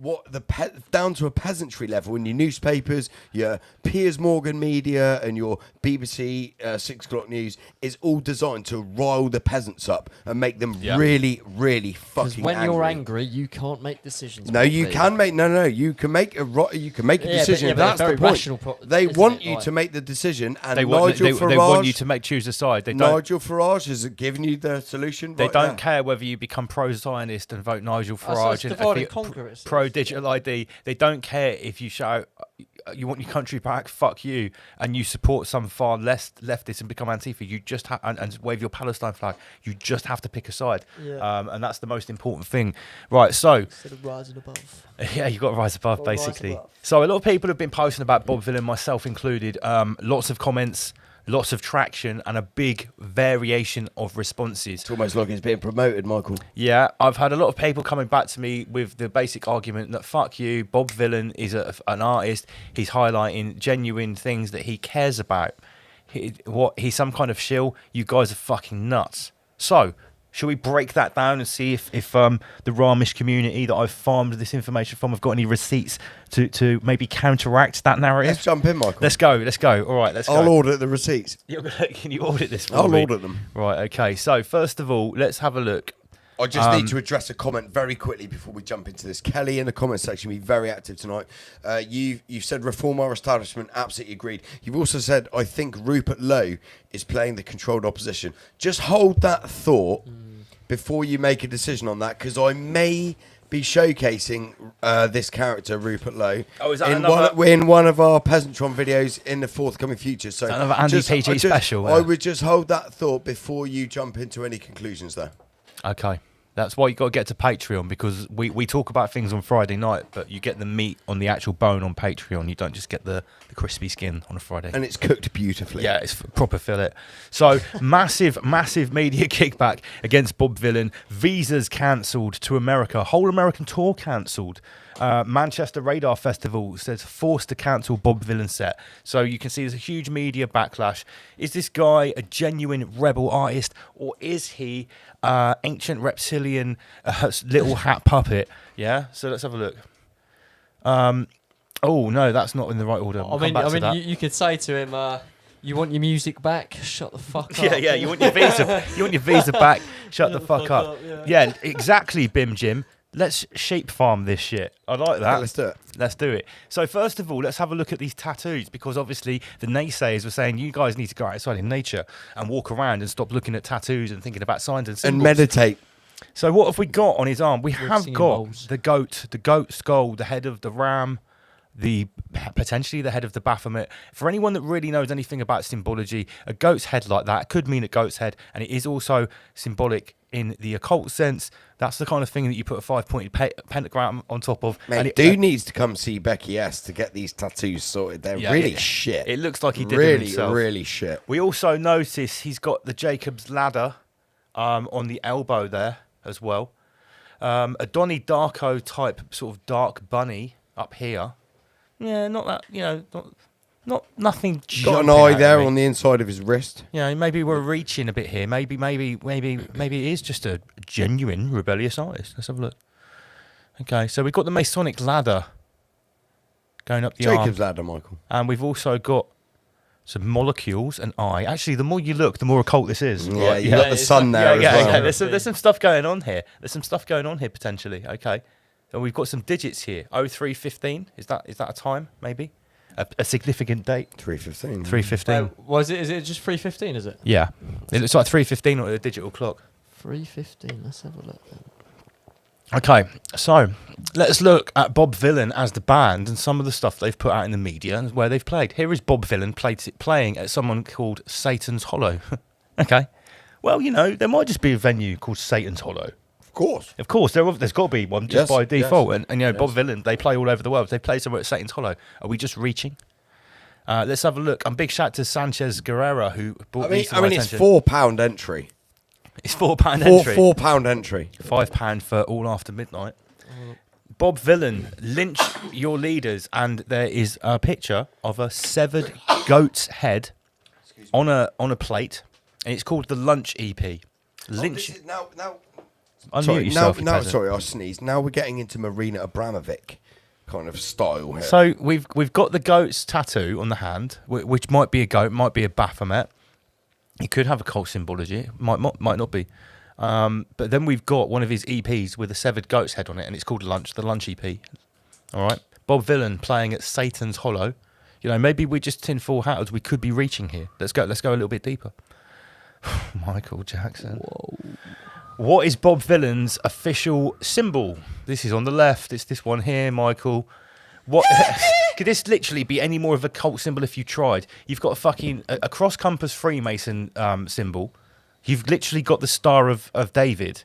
down to a peasantry level in your newspapers, your Piers Morgan media and your BBC 6 o'clock news is all designed to rile the peasants up and make them really, really fucking when angry. you're angry, you can't make decisions. No, you can make you can make a decision. That's the point. They want you to make the decision, and they want you to choose a side. Nigel Farage has given you the solution. They don't care whether you become pro-Zionist and vote Nigel Farage and pro-digital ID. They don't care if you shout you want your country back, fuck you, and you support some far less leftist and become Antifa. You just and wave your Palestine flag. You just have to pick a side, and that's the most important thing, right? So instead of rising above, yeah, you got to rise above, basically. So a lot of people have been posting about Bob Villain, myself included. Lots of comments. Lots of traction and a big variation of responses. It's almost like it's being promoted, Michael. Yeah, I've had a lot of people coming back to me with the basic argument that fuck you, Bob Villain is an artist. He's highlighting genuine things that he cares about. He's some kind of shill. You guys are fucking nuts. So, shall we break that down and see if the Ramish community that I've farmed this information from have got any receipts to maybe counteract that narrative? Let's jump in, Michael. Let's go. All right, let's go. I'll audit the receipts. Can you audit this for me? I'll audit them. Right, okay. So, first of all, let's have a look. I just need to address a comment very quickly before we jump into this. Kelly in the comment section, be very active tonight. You've said reform our establishment, absolutely agreed. You've also said, I think Rupert Lowe is playing the controlled opposition. Just hold that thought before you make a decision on that, because I may be showcasing this character, Rupert Lowe, in one of our Peasantron videos in the forthcoming future. So another Andy PG special. I would just hold that thought before you jump into any conclusions there. Okay. That's why you got to get to Patreon, because we talk about things on Friday night, but you get the meat on the actual bone on Patreon. You don't just get the crispy skin on a Friday. And it's cooked beautifully. Yeah, it's proper fillet. So massive media kickback against Bob Villain. Visas cancelled to America. Whole American tour cancelled. Manchester Radar Festival says forced to cancel Bob Villain set. So you can see there's a huge media backlash. Is this guy a genuine rebel artist, or is he ancient reptilian little hat puppet? Yeah, so let's have a look. Oh no, that's not in the right order. I mean, you could say to him, "You want your music back? Shut the fuck up." Yeah, you want your visa. You want your visa back? Shut the fuck up. Yeah, exactly, Bim Jim. Let's sheep farm this shit. I like that. Yeah, let's do it. Let's do it. So first of all, let's have a look at these tattoos, because obviously the naysayers were saying you guys need to go outside in nature and walk around and stop looking at tattoos and thinking about signs and symbols. And meditate. So what have we got on his arm? We have got the goat skull, the head of the ram, potentially the head of the Baphomet. For anyone that really knows anything about symbology, a goat's head like that could mean a goat's head, and it is also symbolic in the occult sense. That's the kind of thing that you put a 5-pointed pentagram on top of. Mate, and dude needs to come see Becky S to get these tattoos sorted. They're really shit. It looks like he did it himself. Really shit. We also notice he's got the Jacob's ladder on the elbow there as well. A Donnie Darko type sort of dark bunny up here. Yeah, not that, not nothing. Got an eye there on the inside of his wrist. Yeah, maybe we're reaching a bit here. Maybe it is just a genuine rebellious artist. Let's have a look. Okay, so we've got the Masonic ladder going up the arm. Jacob's ladder, Michael. And we've also got some molecules and eye. Actually, the more you look, the more occult this is. Yeah, you got the sun there as well. Yeah. There's some stuff going on here. There's some stuff going on here potentially. Okay, and we've got some digits here. 0315. Is that a time maybe? A significant date. 3:15. 3:15. Is it just 3:15? Is it? Yeah, it looks like 3:15 on a digital clock. 3:15. Let's have a look. Okay, so let's look at Bob Villain as the band and some of the stuff they've put out in the media and where they've played. Here is Bob Villain playing at someone called Satan's Hollow. Okay, Well, you know, there might just be a venue called Satan's Hollow. Of course. Of course, there's got to be one just Yes, by default. yes, And you know, Bob yes. Villain, they play all over the world. They play somewhere at Satan's Hollow. Are we just reaching? Let's have a look. And big shout out to Sanchez Guerrera, who brought these to my it's attention. £4 entry. It's £4 entry. £4 entry. £5 for all after midnight. Bob Villain, lynch your leaders, and there is a picture of a severed goat's head on a plate, and it's called the Lunch EP. Lynch. Unmute yourself, you peasant. Sorry, I sneezed. Now we're getting into Marina Abramovic kind of style here. So we've got the goat's tattoo on the hand, which might be a goat, might be a Baphomet. It could have a cult symbology, might not be. But then we've got one of his EPs with a severed goat's head on it, and it's called Lunch, the Lunch EP. All right, Bob Villain playing at Satan's Hollow. You know, maybe we're just tinfoil hatters. We could be reaching here. Let's go a little bit deeper. Michael Jackson. Whoa. What is Bob Villain's official symbol? This is on the left. It's this one here, Michael. What could this literally be any more of a cult symbol if you tried? You've got a fucking a cross compass Freemason symbol. You've literally got the Star of David,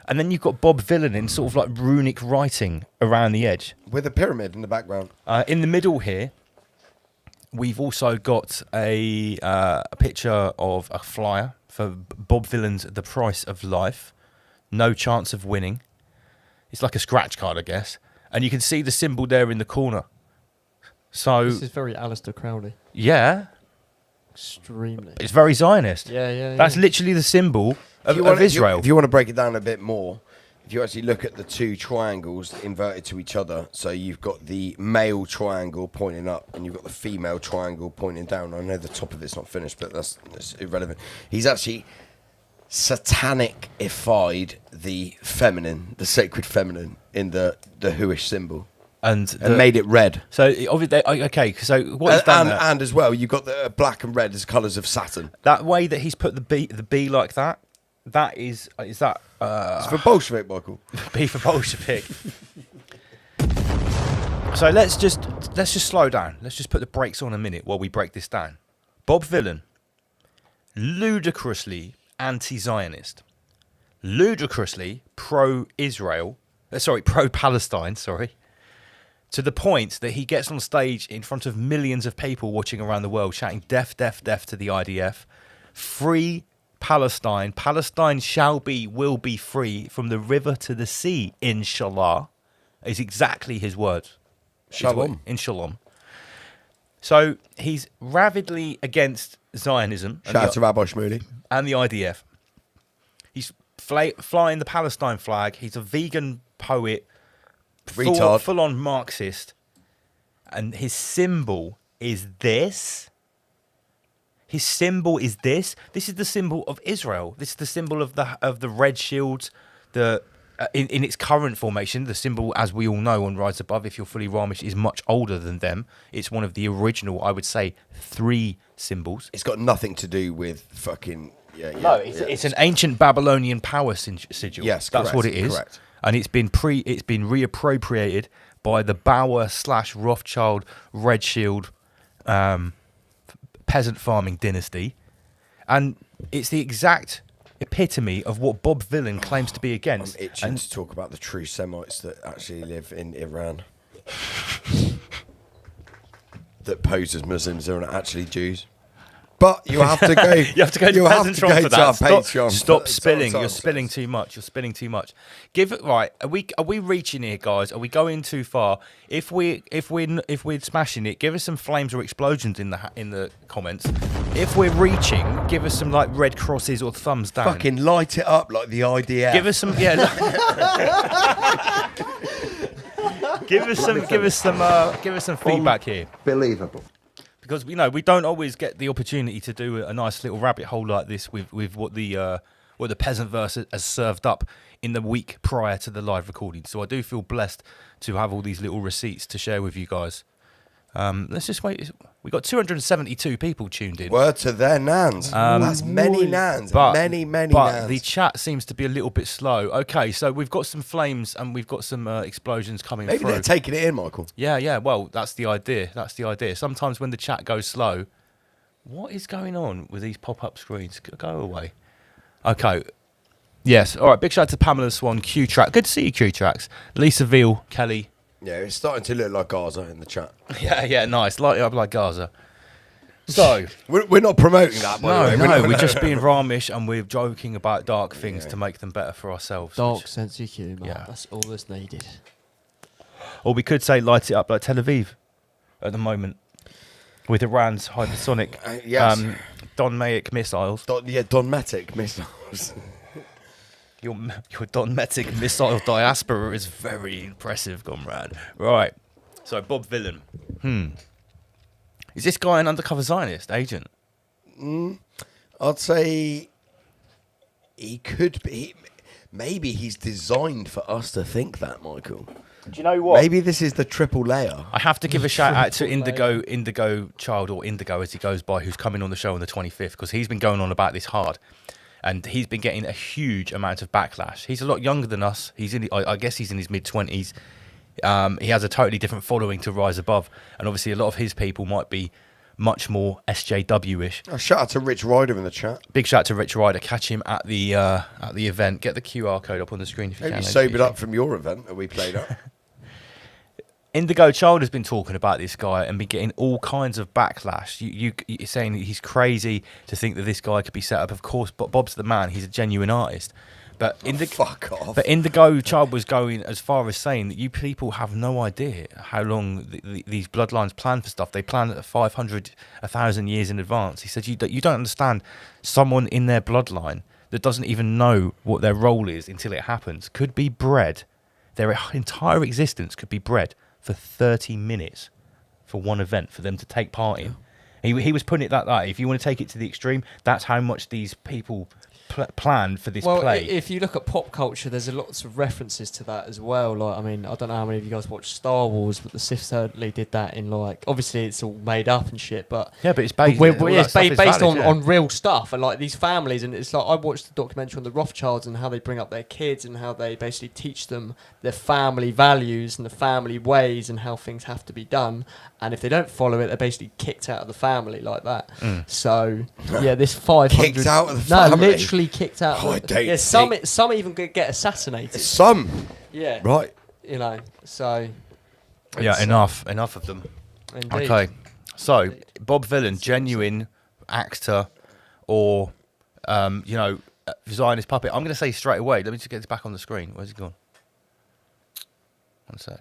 and then you've got Bob Villain in sort of like runic writing around the edge with a pyramid in the background. In the middle here, we've also got a picture of a flyer for Bob Villain's The Price of Life. No chance of winning. It's like a scratch card, I guess. And you can see the symbol there in the corner. So this is very Aleister Crowley. Yeah. Extremely. It's very Zionist. Yeah. That's literally the symbol of Israel. If you want to break it down a bit more, if you actually look at the two triangles inverted to each other, so you've got the male triangle pointing up and you've got the female triangle pointing down. I know the top of it's not finished, but that's irrelevant. He's actually satanic-ified the feminine, the sacred feminine in the Whoish symbol. And made it red. So obviously, okay. So what he's done and as well, you've got the black and red as colours of Saturn. That way that he's put the B like that. That is that. It's for Bolshevik, Michael. B for Bolshevik. So let's just slow down. Let's just put the brakes on a minute while we break this down. Bob Villain, ludicrously anti-Zionist, ludicrously pro-Israel. Pro-Palestine. Sorry. To the point that he gets on stage in front of millions of people watching around the world shouting death, death, death to the IDF. Free Palestine. Palestine will be free from the river to the sea, inshallah. Is exactly his words. Shalom. Inshallah. So he's rabidly against Zionism. Shout out to Rabbi Shmuley. And the IDF. He's flying the Palestine flag. He's a vegan poet. Full on Marxist, and his symbol is this. His symbol is this. This is the symbol of Israel. This is the symbol of the red shields. In its current formation, the symbol, as we all know, on Rise Above, if you're fully Ramish, is much older than them. It's one of the original, I would say, 3 symbols. It's got nothing to do with fucking. It's an ancient Babylonian power sigil. Yes, that's what it is. Correct. And it's been reappropriated by the Bauer/Rothschild Red Shield peasant farming dynasty, and it's the exact epitome of what Bob Villain claims to be against. I'm itching to talk about the true Semites that actually live in Iran, that pose as Muslims are not actually Jews. But you have to go. You have to go to Peasantron for that. Stop spilling. You're spilling too much. You're spilling too much. Give it right. Are we reaching here, guys? Are we going too far? If we're smashing it, give us some flames or explosions in the comments. If we're reaching, give us some like red crosses or thumbs down. Fucking light it up like the IDF. Give us some give us some feedback here. Believable. Because we don't always get the opportunity to do a nice little rabbit hole like this with what the peasant verse has served up in the week prior to the live recording. So I do feel blessed to have all these little receipts to share with you guys. Let's just wait. We got 272 people tuned in. Word to their nans. That's many nans. Many but nans. The chat seems to be a little bit slow. Okay, so we've got some flames and we've got some explosions coming through. Maybe they're taking it in, Michael. Yeah. Well, that's the idea. Sometimes when the chat goes slow, what is going on with these pop-up screens? Go away. Okay. Yes. All right. Big shout out to Pamela Swan, Q Track. Good to see you, Q Tracks. Lisa Veal, Kelly. Yeah, it's starting to look like Gaza in the chat. Yeah, nice. Light it up like Gaza. So we're not promoting that, by the way. No, we're just being Ramesh and we're joking about dark things to make them better for ourselves. Dark sense of humour. Yeah. That's all that's needed. Or we could say light it up like Tel Aviv at the moment with Iran's hypersonic Donmatic missiles. Donmatic missiles. Your Donmatic missile diaspora is very impressive, comrade. Right. So Bob Villan. Is this guy an undercover Zionist agent? I'd say he could be. Maybe he's designed for us to think that, Michael. Do you know what? Maybe this is the triple layer. I have to give a shout out to Indigo Child, or Indigo as he goes by, who's coming on the show on the 25th, because he's been going on about this hard. And he's been getting a huge amount of backlash. He's a lot younger than us. I guess he's in his mid-20s. He has a totally different following to Rise Above. And obviously a lot of his people might be much more SJW-ish. Shout out to Rich Ryder in the chat. Big shout out to Rich Ryder. Catch him at the event. Get the QR code up on the screen if you can. Maybe sobered up from your event that we played at. Indigo Child has been talking about this guy and been getting all kinds of backlash. You're saying that he's crazy to think that this guy could be set up. Of course, but Bob's the man. He's a genuine artist. But fuck off. But Indigo Child was going as far as saying that you people have no idea how long these bloodlines plan for stuff. They plan 500, 1,000 years in advance. He said you don't understand. Someone in their bloodline that doesn't even know what their role is until it happens could be bred. Their entire existence could be bred for 30 minutes for one event for them to take part in. He was putting it that way. If you want to take it to the extreme, that's how much these people plan for this play. If you look at pop culture, there's lots of references to that as well. Like, I mean, I don't know how many of you guys watch Star Wars, but the Sith certainly did that in, like, obviously it's all made up and shit, but yeah, but it's based, based on real stuff, and like these families, and it's like I watched the documentary on the Rothschilds and how they bring up their kids and how they basically teach them their family values and the family ways and how things have to be done, and if they don't follow it, they're basically kicked out of the family like that. So yeah, this 500 kicked out of the family. No, literally kicked out. Oh, Yeah, some even get assassinated. Some. Yeah. Right. You know, so. Yeah, enough of them. Indeed. Okay, so Bob Villan, genuine actor, or Zionist puppet. I'm going to say straight away. Let me just get this back on the screen. Where's he gone? One sec.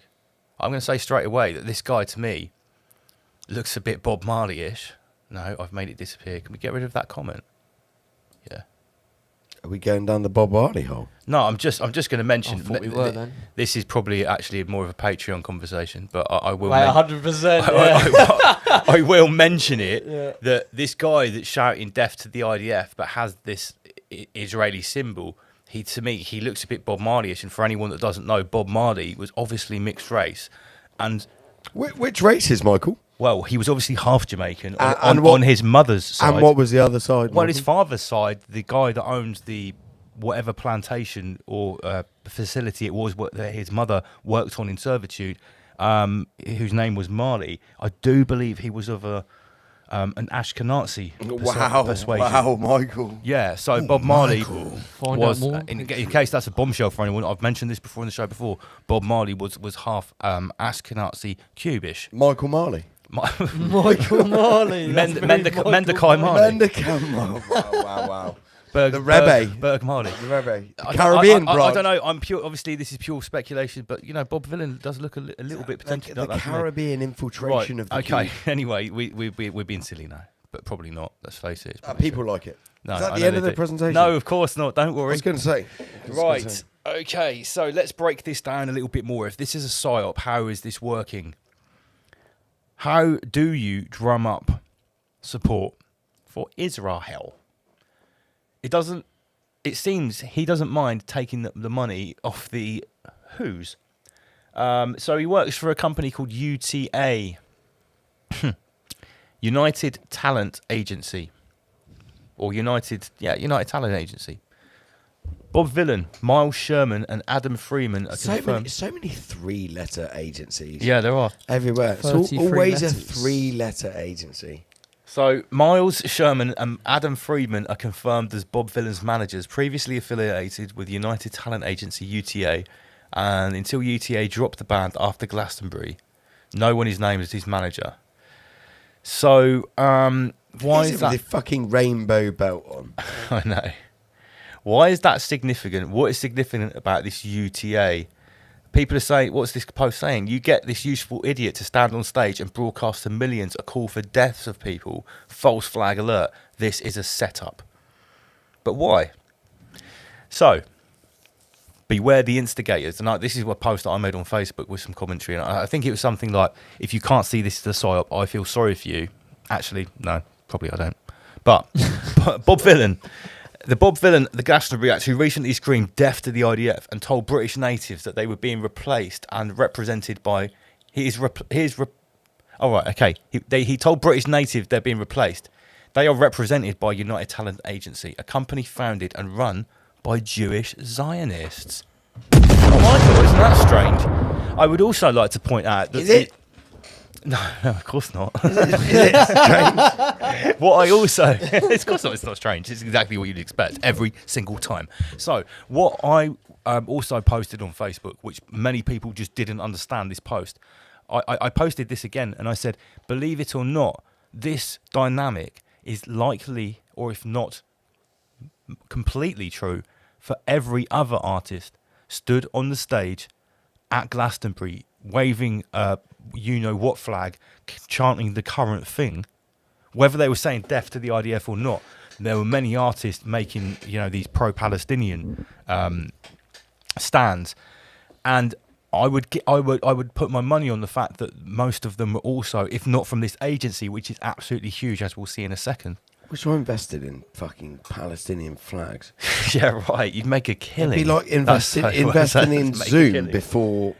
I'm going to say straight away that this guy to me looks a bit Bob Marley-ish. No, I've made it disappear. Can we get rid of that comment? Yeah. Are we going down the Bob Marley hole? No, I'm just going to mention. I thought we were then. This is probably actually more of a Patreon conversation, but I will. 100%. I will mention it that this guy that's shouting "death to the IDF" but has this Israeli symbol. To me, he looks a bit Bob Marley-ish, and for anyone that doesn't know, Bob Marley was obviously mixed race, and which race is Michael? Well, he was obviously half Jamaican on his mother's side. And what was the other side? Well, his father's side, the guy that owns the whatever plantation or facility it was that his mother worked on in servitude, whose name was Marley. I do believe he was of an Ashkenazi persuasion. Wow, Michael. Yeah, so Bob Marley was, more, in case that's a bombshell for anyone, I've mentioned this before in the show before, Bob Marley was half Ashkenazi Cubish. Michael Marley. Michael Marley. Mendekai Marley. Wow. Berg Marley. The Rebbe. Caribbean branch. I don't know. I'm pure. Obviously, this is pure speculation, but Bob Villan does look a little bit potentially the Caribbean infiltration of the Okay. Anyway, we're being silly now, but probably not. Let's face it. People like it. No, is that the end of the presentation? No, of course not. Don't worry. I was going to say. Right. Okay. So let's break this down a little bit more. If this is a psyop, how is this working? How do you drum up support for Israel? It seems he doesn't mind taking the money off the who's. So he works for a company called UTA, United Talent Agency, or United Talent Agency. Bob Villan, Miles Sherman, and Adam Freeman are confirmed. So many three-letter agencies. Yeah, there are everywhere. It's always a three-letter agency. So, Miles Sherman and Adam Friedman are confirmed as Bob Vylan's managers, previously affiliated with United Talent Agency UTA, and until UTA dropped the band after Glastonbury, no one is named as his manager. So, why is that? With the fucking rainbow belt on? I know. Why is that significant? What is significant about this UTA? People are saying, what's this post saying? You get this useful idiot to stand on stage and broadcast to millions a call for deaths of people. False flag alert. This is a setup. But why? So, beware the instigators. And this is a post that I made on Facebook with some commentary. And I think it was something like, if you can't see this as a psyop, I feel sorry for you. Actually, no, probably I don't. But Bob Vylan... The Bob Vylan, the Glastonbury act, who recently screamed death to the IDF and told British natives that they were being replaced and represented by... He told British natives they're being replaced. They are represented by United Talent Agency, a company founded and run by Jewish Zionists. Oh, Michael, isn't that strange? I would also like to point out that... Is it? No, of course not. Is it strange? What I also... Of course not, it's not strange. It's exactly what you'd expect every single time. So, what I also posted on Facebook, which many people just didn't understand this post, I posted this again and I said, believe it or not, this dynamic is likely, or if not completely true, for every other artist stood on the stage at Glastonbury waving you-know-what flag, chanting the current thing, whether they were saying death to the IDF or not. There were many artists making, these pro-Palestinian stands, and I would put my money on the fact that most of them were also, if not from this agency, which is absolutely huge, as we'll see in a second. Which are invested in fucking Palestinian flags. Yeah, right. You'd make a killing. It'd be like investing in Zoom before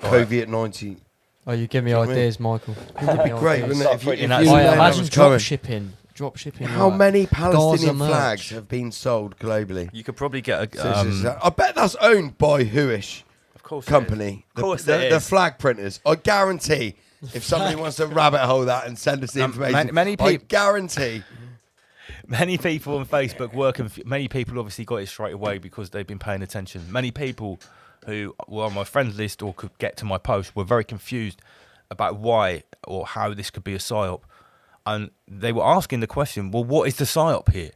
COVID-19. Oh, you give me ideas, Michael. It would be great, wouldn't it? If you imagine drop shipping. How many Palestinian flags have been sold globally? You could probably get I bet that's owned by Whoish company. Of course the flag printers. I guarantee if somebody wants to rabbit hole that and send us the information, I guarantee. Many people on Facebook were many people obviously got it straight away because they've been paying attention. Many people who were on my friends list or could get to my post were very confused about why or how this could be a psyop. And they were asking the question, well, what is the psyop here?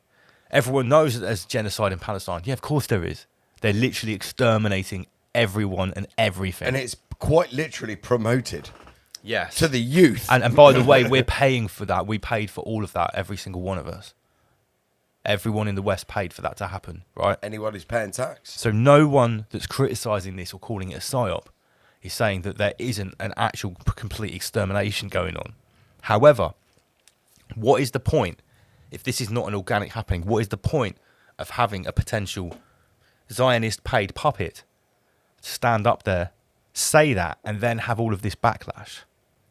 Everyone knows that there's genocide in Palestine. Yeah, of course there is. They're literally exterminating everyone and everything. And it's quite literally promoted. Yes. To the youth. And by the way, we're paying for that. We paid for all of that, every single one of us. Everyone in the West paid for that to happen, right? Anyone who's paying tax. So no one that's criticising this or calling it a psyop is saying that there isn't an actual complete extermination going on. However, what is the point, if this is not an organic happening, what is the point of having a potential Zionist paid puppet stand up there, say that, and then have all of this backlash?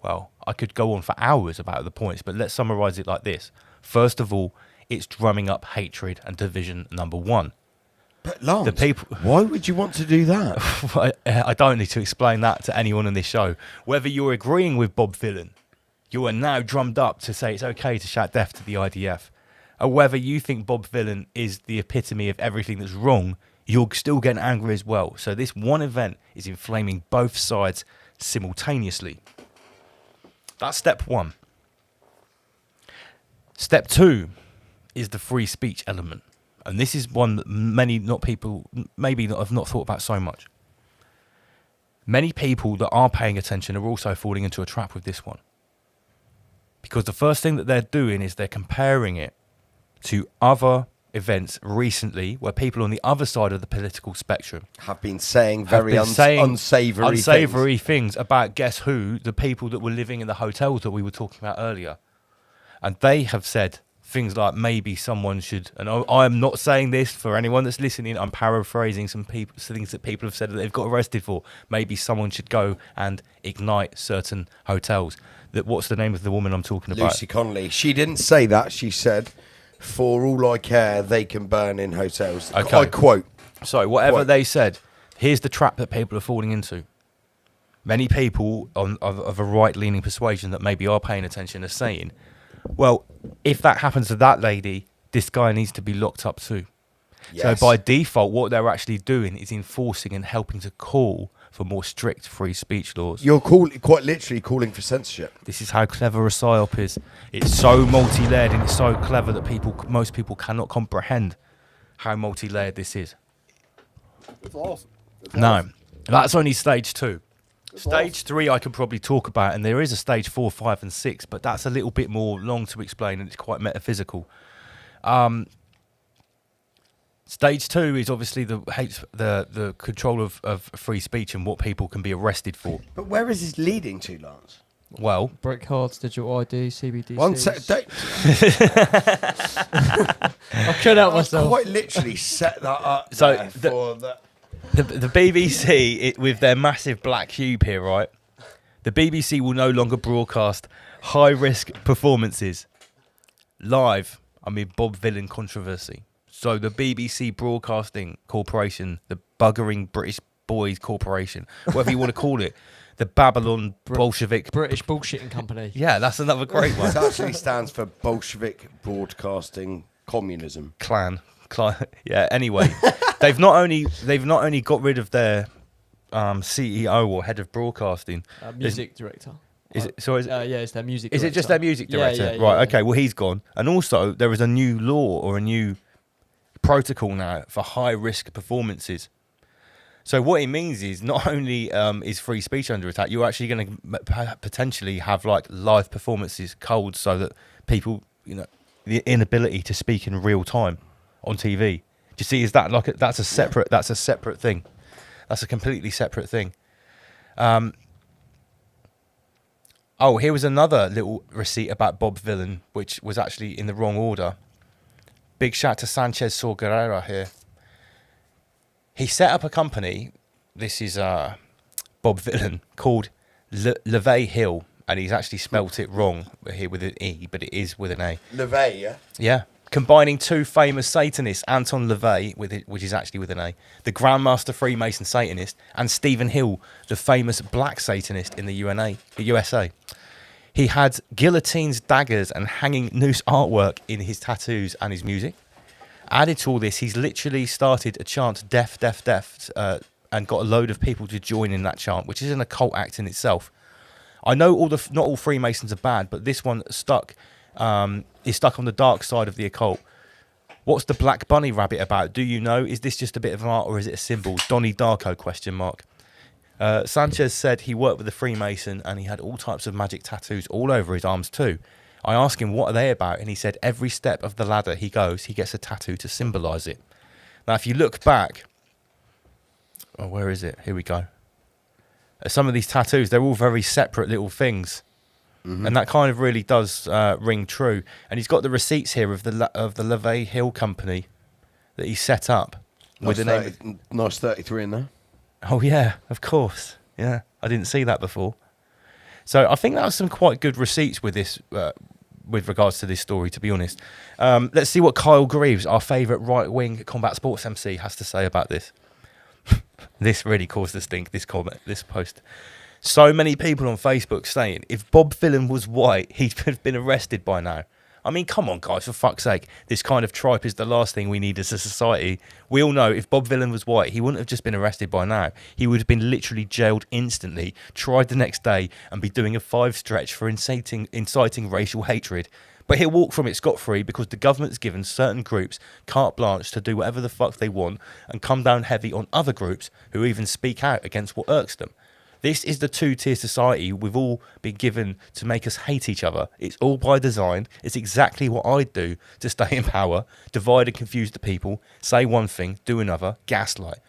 Well, I could go on for hours about the points, but let's summarise it like this. First of all, it's drumming up hatred and division, number one. But Lance, the people, why would you want to do that? I don't need to explain that to anyone on this show. Whether you're agreeing with Bob Vylan, you are now drummed up to say it's okay to shout death to the IDF. Or whether you think Bob Vylan is the epitome of everything that's wrong, you're still getting angry as well. So this one event is inflaming both sides simultaneously. That's step one. Step two is the free speech element. And this is one that many people have not thought about so much. Many people that are paying attention are also falling into a trap with this one. Because the first thing that they're doing is they're comparing it to other events recently where people on the other side of the political spectrum have been saying very unsavoury things about, guess who, the people that were living in the hotels that we were talking about earlier. And they have said things like maybe someone should, and I am not saying this for anyone that's listening, I'm paraphrasing some things that people have said that they've got arrested for. Maybe someone should go and ignite certain hotels. What's the name of the woman I'm talking about? Lucy Connolly. She didn't say that. She said, for all I care, they can burn in hotels. Okay. I quote. So whatever they said, here's the trap that people are falling into. Many people of a right-leaning persuasion that maybe are paying attention are saying, Well, if that happens to that lady, this guy needs to be locked up too. Yes. So by default, what they're actually doing is enforcing and helping to call for more strict free speech laws. You're quite literally calling for censorship. This is how clever a psyop is. It's so multi-layered and it's so clever that most people cannot comprehend how multi-layered this is. It's awesome. No, that's only stage 2. Stage 3 I could probably talk about, and there is a stage 4, 5, and 6, but that's a little bit more long to explain and it's quite metaphysical. Stage 2 is obviously the control of free speech and what people can be arrested for. But where is this leading to, Lance? Well, brick cards, digital ID, CBDC. One sec. I couldn't help myself. Quite literally set that up. So for that. The BBC, with their massive black cube here, right? The BBC will no longer broadcast high-risk performances live amid Bob Dylan controversy. So the BBC Broadcasting Corporation, the buggering British Boys Corporation, whatever you want to call it, the Babylon Bolshevik British bullshitting company. Yeah, that's another great one. It actually stands for Bolshevik Broadcasting Communism Clan. Yeah. Anyway, they've not only got rid of their CEO or head of broadcasting, music director. Is it? So yeah, it's their music. Is director. it just their music director? Yeah, right. Okay. Well, he's gone, and also there is a new law or a new protocol now for high-risk performances. So what it means is not only is free speech under attack, you're actually going to potentially have like live performances culled, so that people, the inability to speak in real time on TV. Do you see? Is that like that's a separate thing? That's a completely separate thing. Oh, here was another little receipt about Bob Dylan, which was actually in the wrong order. Big shout to Sanchez Sorguera here. He set up a company, this is Bob Dylan, called LeVay Hill, and he's actually spelt it wrong here with an E, but it is with an A. LeVay, yeah? Yeah. Combining two famous Satanists, Anton LaVey, which is actually with an A, the Grandmaster Freemason Satanist, and Stephen Hill, the famous black Satanist in the USA. He had guillotines, daggers, and hanging noose artwork in his tattoos and his music. Added to all this, he's literally started a chant, deaf, deaf, deaf, and got a load of people to join in that chant, which is an occult act in itself. I know not all Freemasons are bad, but this one is stuck on the dark side of the occult. What's the black bunny rabbit about? Do you know? Is this just a bit of art or is it a symbol? Donnie Darko ? Sanchez said he worked with a Freemason and he had all types of magic tattoos all over his arms too. I asked him what are they about, and he said every step of the ladder he goes, he gets a tattoo to symbolise it. Now, if you look back, where is it? Here we go. Some of these tattoos, they're all very separate little things. Mm-hmm. And that kind of really does ring true. And he's got the receipts here of the LeVay Hill company that he set up. Nice, with the name. Nice 33 in there. Oh, yeah, of course. Yeah, I didn't see that before. So I think that was some quite good receipts with this, with regards to this story, to be honest. Let's see what Kyle Greaves, our favourite right-wing combat sports MC, has to say about this. This really caused a stink, this comment, this post. So many people on Facebook saying, if Bob Dylan was white, he'd have been arrested by now. I mean, come on, guys, for fuck's sake. This kind of tripe is the last thing we need as a society. We all know if Bob Dylan was white, he wouldn't have just been arrested by now. He would have been literally jailed instantly, tried the next day, and be doing a 5 stretch for inciting racial hatred. But he'll walk from it scot-free because the government's given certain groups carte blanche to do whatever the fuck they want and come down heavy on other groups who even speak out against what irks them. This is the two-tier society we've all been given to make us hate each other. It's all by design. It's exactly what I'd do to stay in power, divide and confuse the people, say one thing, do another, gaslight.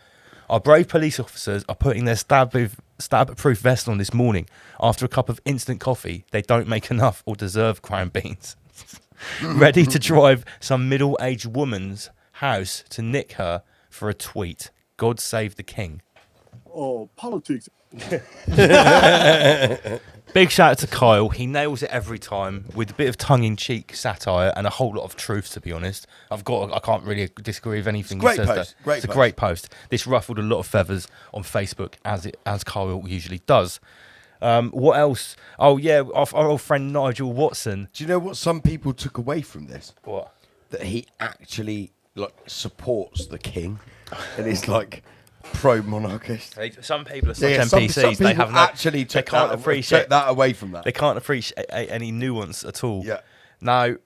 Our brave police officers are putting their stab-proof vest on this morning. After a cup of instant coffee, they don't make enough or deserve crown beans. Ready to drive some middle-aged woman's house to nick her for a tweet. God save the king. Oh, politics. Big shout out to Kyle. He nails it every time with a bit of tongue-in-cheek satire and a whole lot of truth, to be honest. I can't really disagree with anything he says there. It's a great post. This ruffled a lot of feathers on Facebook, as Kyle usually does. What else? Oh yeah, our old friend Nigel Watson. Do you know what some people took away from this? What? That he actually like supports the king, and he's like pro-monarchist. Some people are such Yeah, NPCs. some they have people no, actually they took can't appreciate that away from that. They can't appreciate any nuance at all. Yeah. No.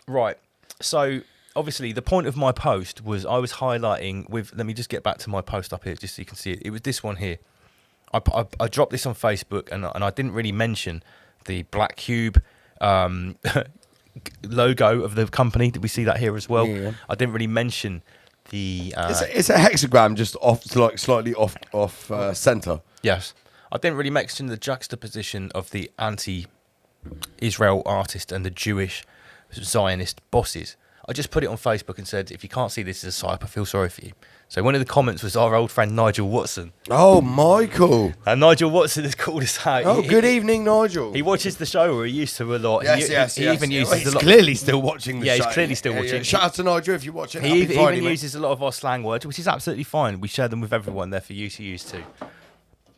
Right. So obviously, the point of my post was I was highlighting with. Let me just get back to my post up here, just so you can see it. It was this one here. I dropped this on Facebook, and I didn't really mention the black cube logo of the company. Did we see that here as well? Yeah. I didn't really mention the. It's a hexagram, just off, like slightly off center. Yes, I didn't really mention the juxtaposition of the anti-Israel artist and the Jewish Zionist bosses. I just put it on Facebook and said, if you can't see this as a psyop, I feel sorry for you. So one of the comments was our old friend Nigel Watson. Oh, Michael. And Nigel Watson has called us out. Oh, good evening, Nigel. He watches the show, or he used to a lot. Yes, he even uses he's a lot. clearly still watching the show. Yeah, he's clearly still watching. Shout out to Nigel if you're watching. He even uses a lot of our slang words, which is absolutely fine. We share them with everyone there for you to use too.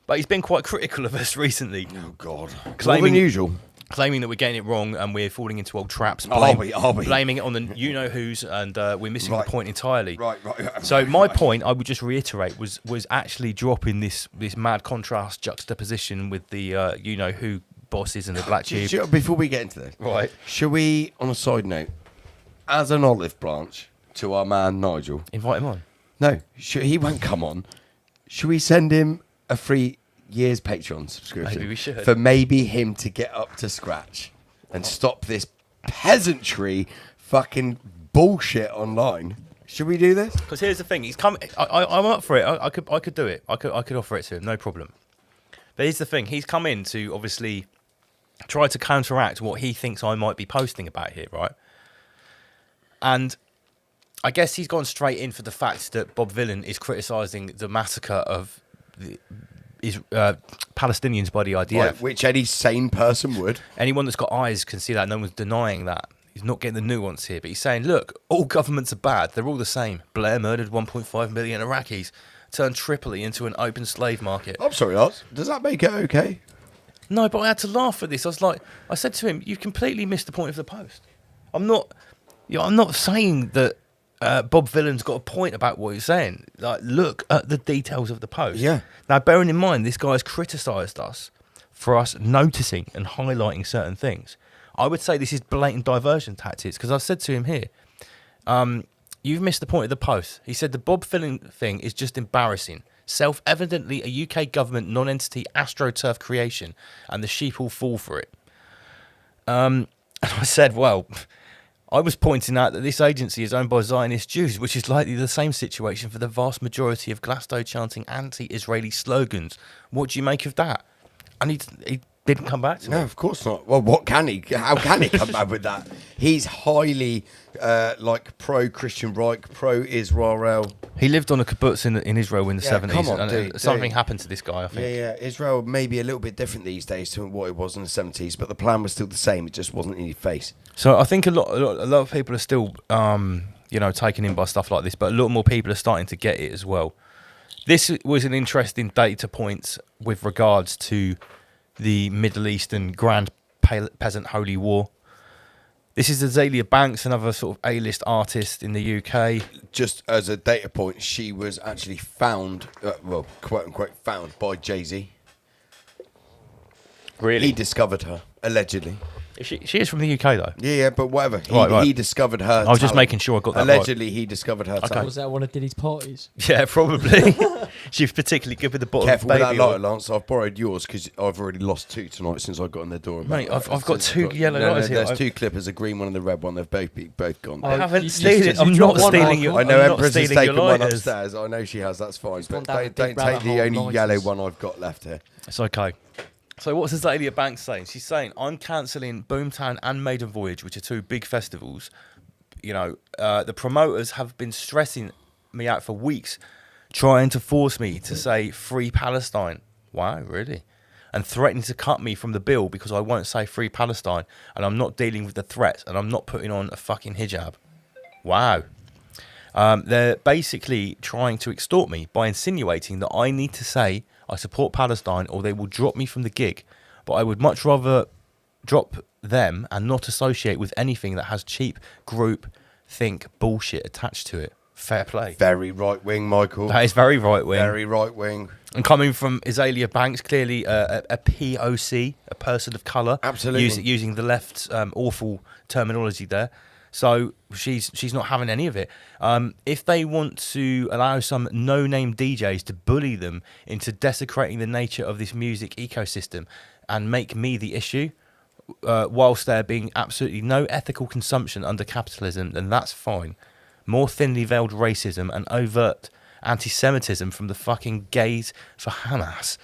But he's been quite critical of us recently. Oh, God. Claiming, More than usual. Claiming that we're getting it wrong and we're falling into old traps. Are we? Blaming it on the you-know-whos, and we're missing the point entirely. Right. So my point, I would just reiterate, was actually dropping this mad contrast juxtaposition with the you-know-who bosses and the black tube. Before we get into this, right? Should we, on a side note, as an olive branch to our man Nigel, invite him on? No, he won't come on. Should we send him a free year's Patreon subscription? Maybe we should. For maybe him to get up to scratch and stop this peasantry fucking bullshit online. Should we do this? Because here's the thing, he's come. I'm up for it. I could do it. I could offer it to him, no problem. But here's the thing, he's come in to obviously try to counteract what he thinks I might be posting about here, right? And I guess he's gone straight in for the fact that Bob Villan is criticising the massacre of Palestinians by the IDF. Right, which any sane person would. Anyone that's got eyes can see that. No one's denying that. He's not getting the nuance here, but he's saying, look, all governments are bad. They're all the same. Blair murdered 1.5 million Iraqis, turned Tripoli into an open slave market. I'm sorry, Oz. Does that make it okay? No, but I had to laugh at this. I said to him, you completely missed the point of the post. I'm not saying that Bob Villan's got a point about what he's saying. Like, look at the details of the post. Yeah. Now, bearing in mind, this guy's criticised us for us noticing and highlighting certain things. I would say this is blatant diversion tactics, because I've said to him here, you've missed the point of the post. He said the Bob Villan thing is just embarrassing. Self-evidently a UK government non-entity AstroTurf creation, and the sheep all fall for it. And I said, well, I was pointing out that this agency is owned by Zionist Jews, which is likely the same situation for the vast majority of Glasgow chanting anti-Israeli slogans. What do you make of that? And he didn't come back to me. No, of course not. Well, what can he? How can he come back with that? He's highly pro-Christian Reich, pro-Israel. He lived on a kibbutz in Israel in the 70s. Come on, and something happened to this guy, I think. Yeah. Israel may be a little bit different these days to what it was in the 70s, but the plan was still the same. It just wasn't in your face. So I think a lot of people are still, taken in by stuff like this, but a lot more people are starting to get it as well. This was an interesting data point with regards to the Middle Eastern Grand Peasant Holy War. This is Azalea Banks, another sort of A-list artist in the UK. Just as a data point, she was actually found, quote-unquote, found by Jay-Z. Really? He discovered her, allegedly. She is from the UK, though. Yeah, but whatever. Right. He discovered her I was just making sure I got that allegedly, right. he discovered her Okay. talent. Was that one of Diddy's parties? Yeah, probably. She's particularly good with the bottle Careful of with baby that oil. lighter, Lance. I've borrowed yours because I've already lost 2 tonight since I got in the door. Mate, I've got 2 yellow lighters here. There's 2 clippers, a green one and a red one. They've both gone. I haven't stolen. I'm not stealing your. I know I'm not Empress has stealing your taken one lighters. upstairs. I know she has. That's fine. But down a don't big take rabbit the hole of only lighters. yellow one I've got left here. It's okay. So what's Azalea Banks saying? She's saying, I'm cancelling Boomtown and Maiden Voyage, which are 2 big festivals. The promoters have been stressing me out for weeks, trying to force me to say Free Palestine. Wow, really? And threatening to cut me from the bill because I won't say Free Palestine, and I'm not dealing with the threats, and I'm not putting on a fucking hijab. Wow. They're basically trying to extort me by insinuating that I need to say I support Palestine, or they will drop me from the gig. But I would much rather drop them and not associate with anything that has cheap group think bullshit attached to it. Fair play. Very right wing, Michael. That is very right wing. Very right wing. And coming from Azalea Banks, clearly a POC, a person of colour. Absolutely. Using the left's awful terminology there. So she's not having any of it. If they want to allow some no-name DJs to bully them into desecrating the nature of this music ecosystem and make me the issue, whilst there being absolutely no ethical consumption under capitalism, then that's fine. More thinly veiled racism and overt anti-Semitism from the fucking gays for Hamas.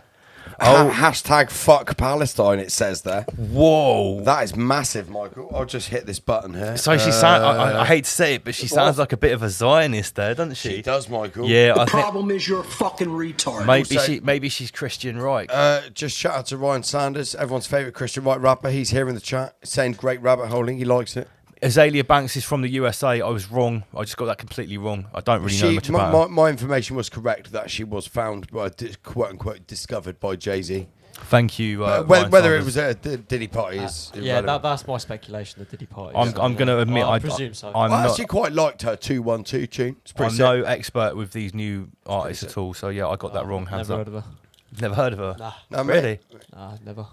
Hashtag fuck Palestine, it says there. Whoa. That is massive, Michael. I'll just hit this button here. So she sounds, I hate to say it, but she sounds like a bit of a Zionist there, doesn't she? She does, Michael. Yeah, The problem is you're a fucking retard. Maybe she's Christian right. Just shout out to Ryan Sanders, everyone's favourite Christian right rapper. He's here in the chat saying great rabbit holing. He likes it. Azalea Banks is from the USA. I was wrong. I just got that completely wrong. I don't really know much about her. My information was correct that she was found, quote unquote, discovered by Jay-Z. Thank you. Whether it was a Diddy party is that's my speculation. The Diddy party. I'm going to admit I presume so. I actually quite liked her 212 tune. I'm no expert with these new artists at all, so yeah, I got that wrong. Hands never up. heard of her. Never heard of her. Nah. No, really? Nah, never.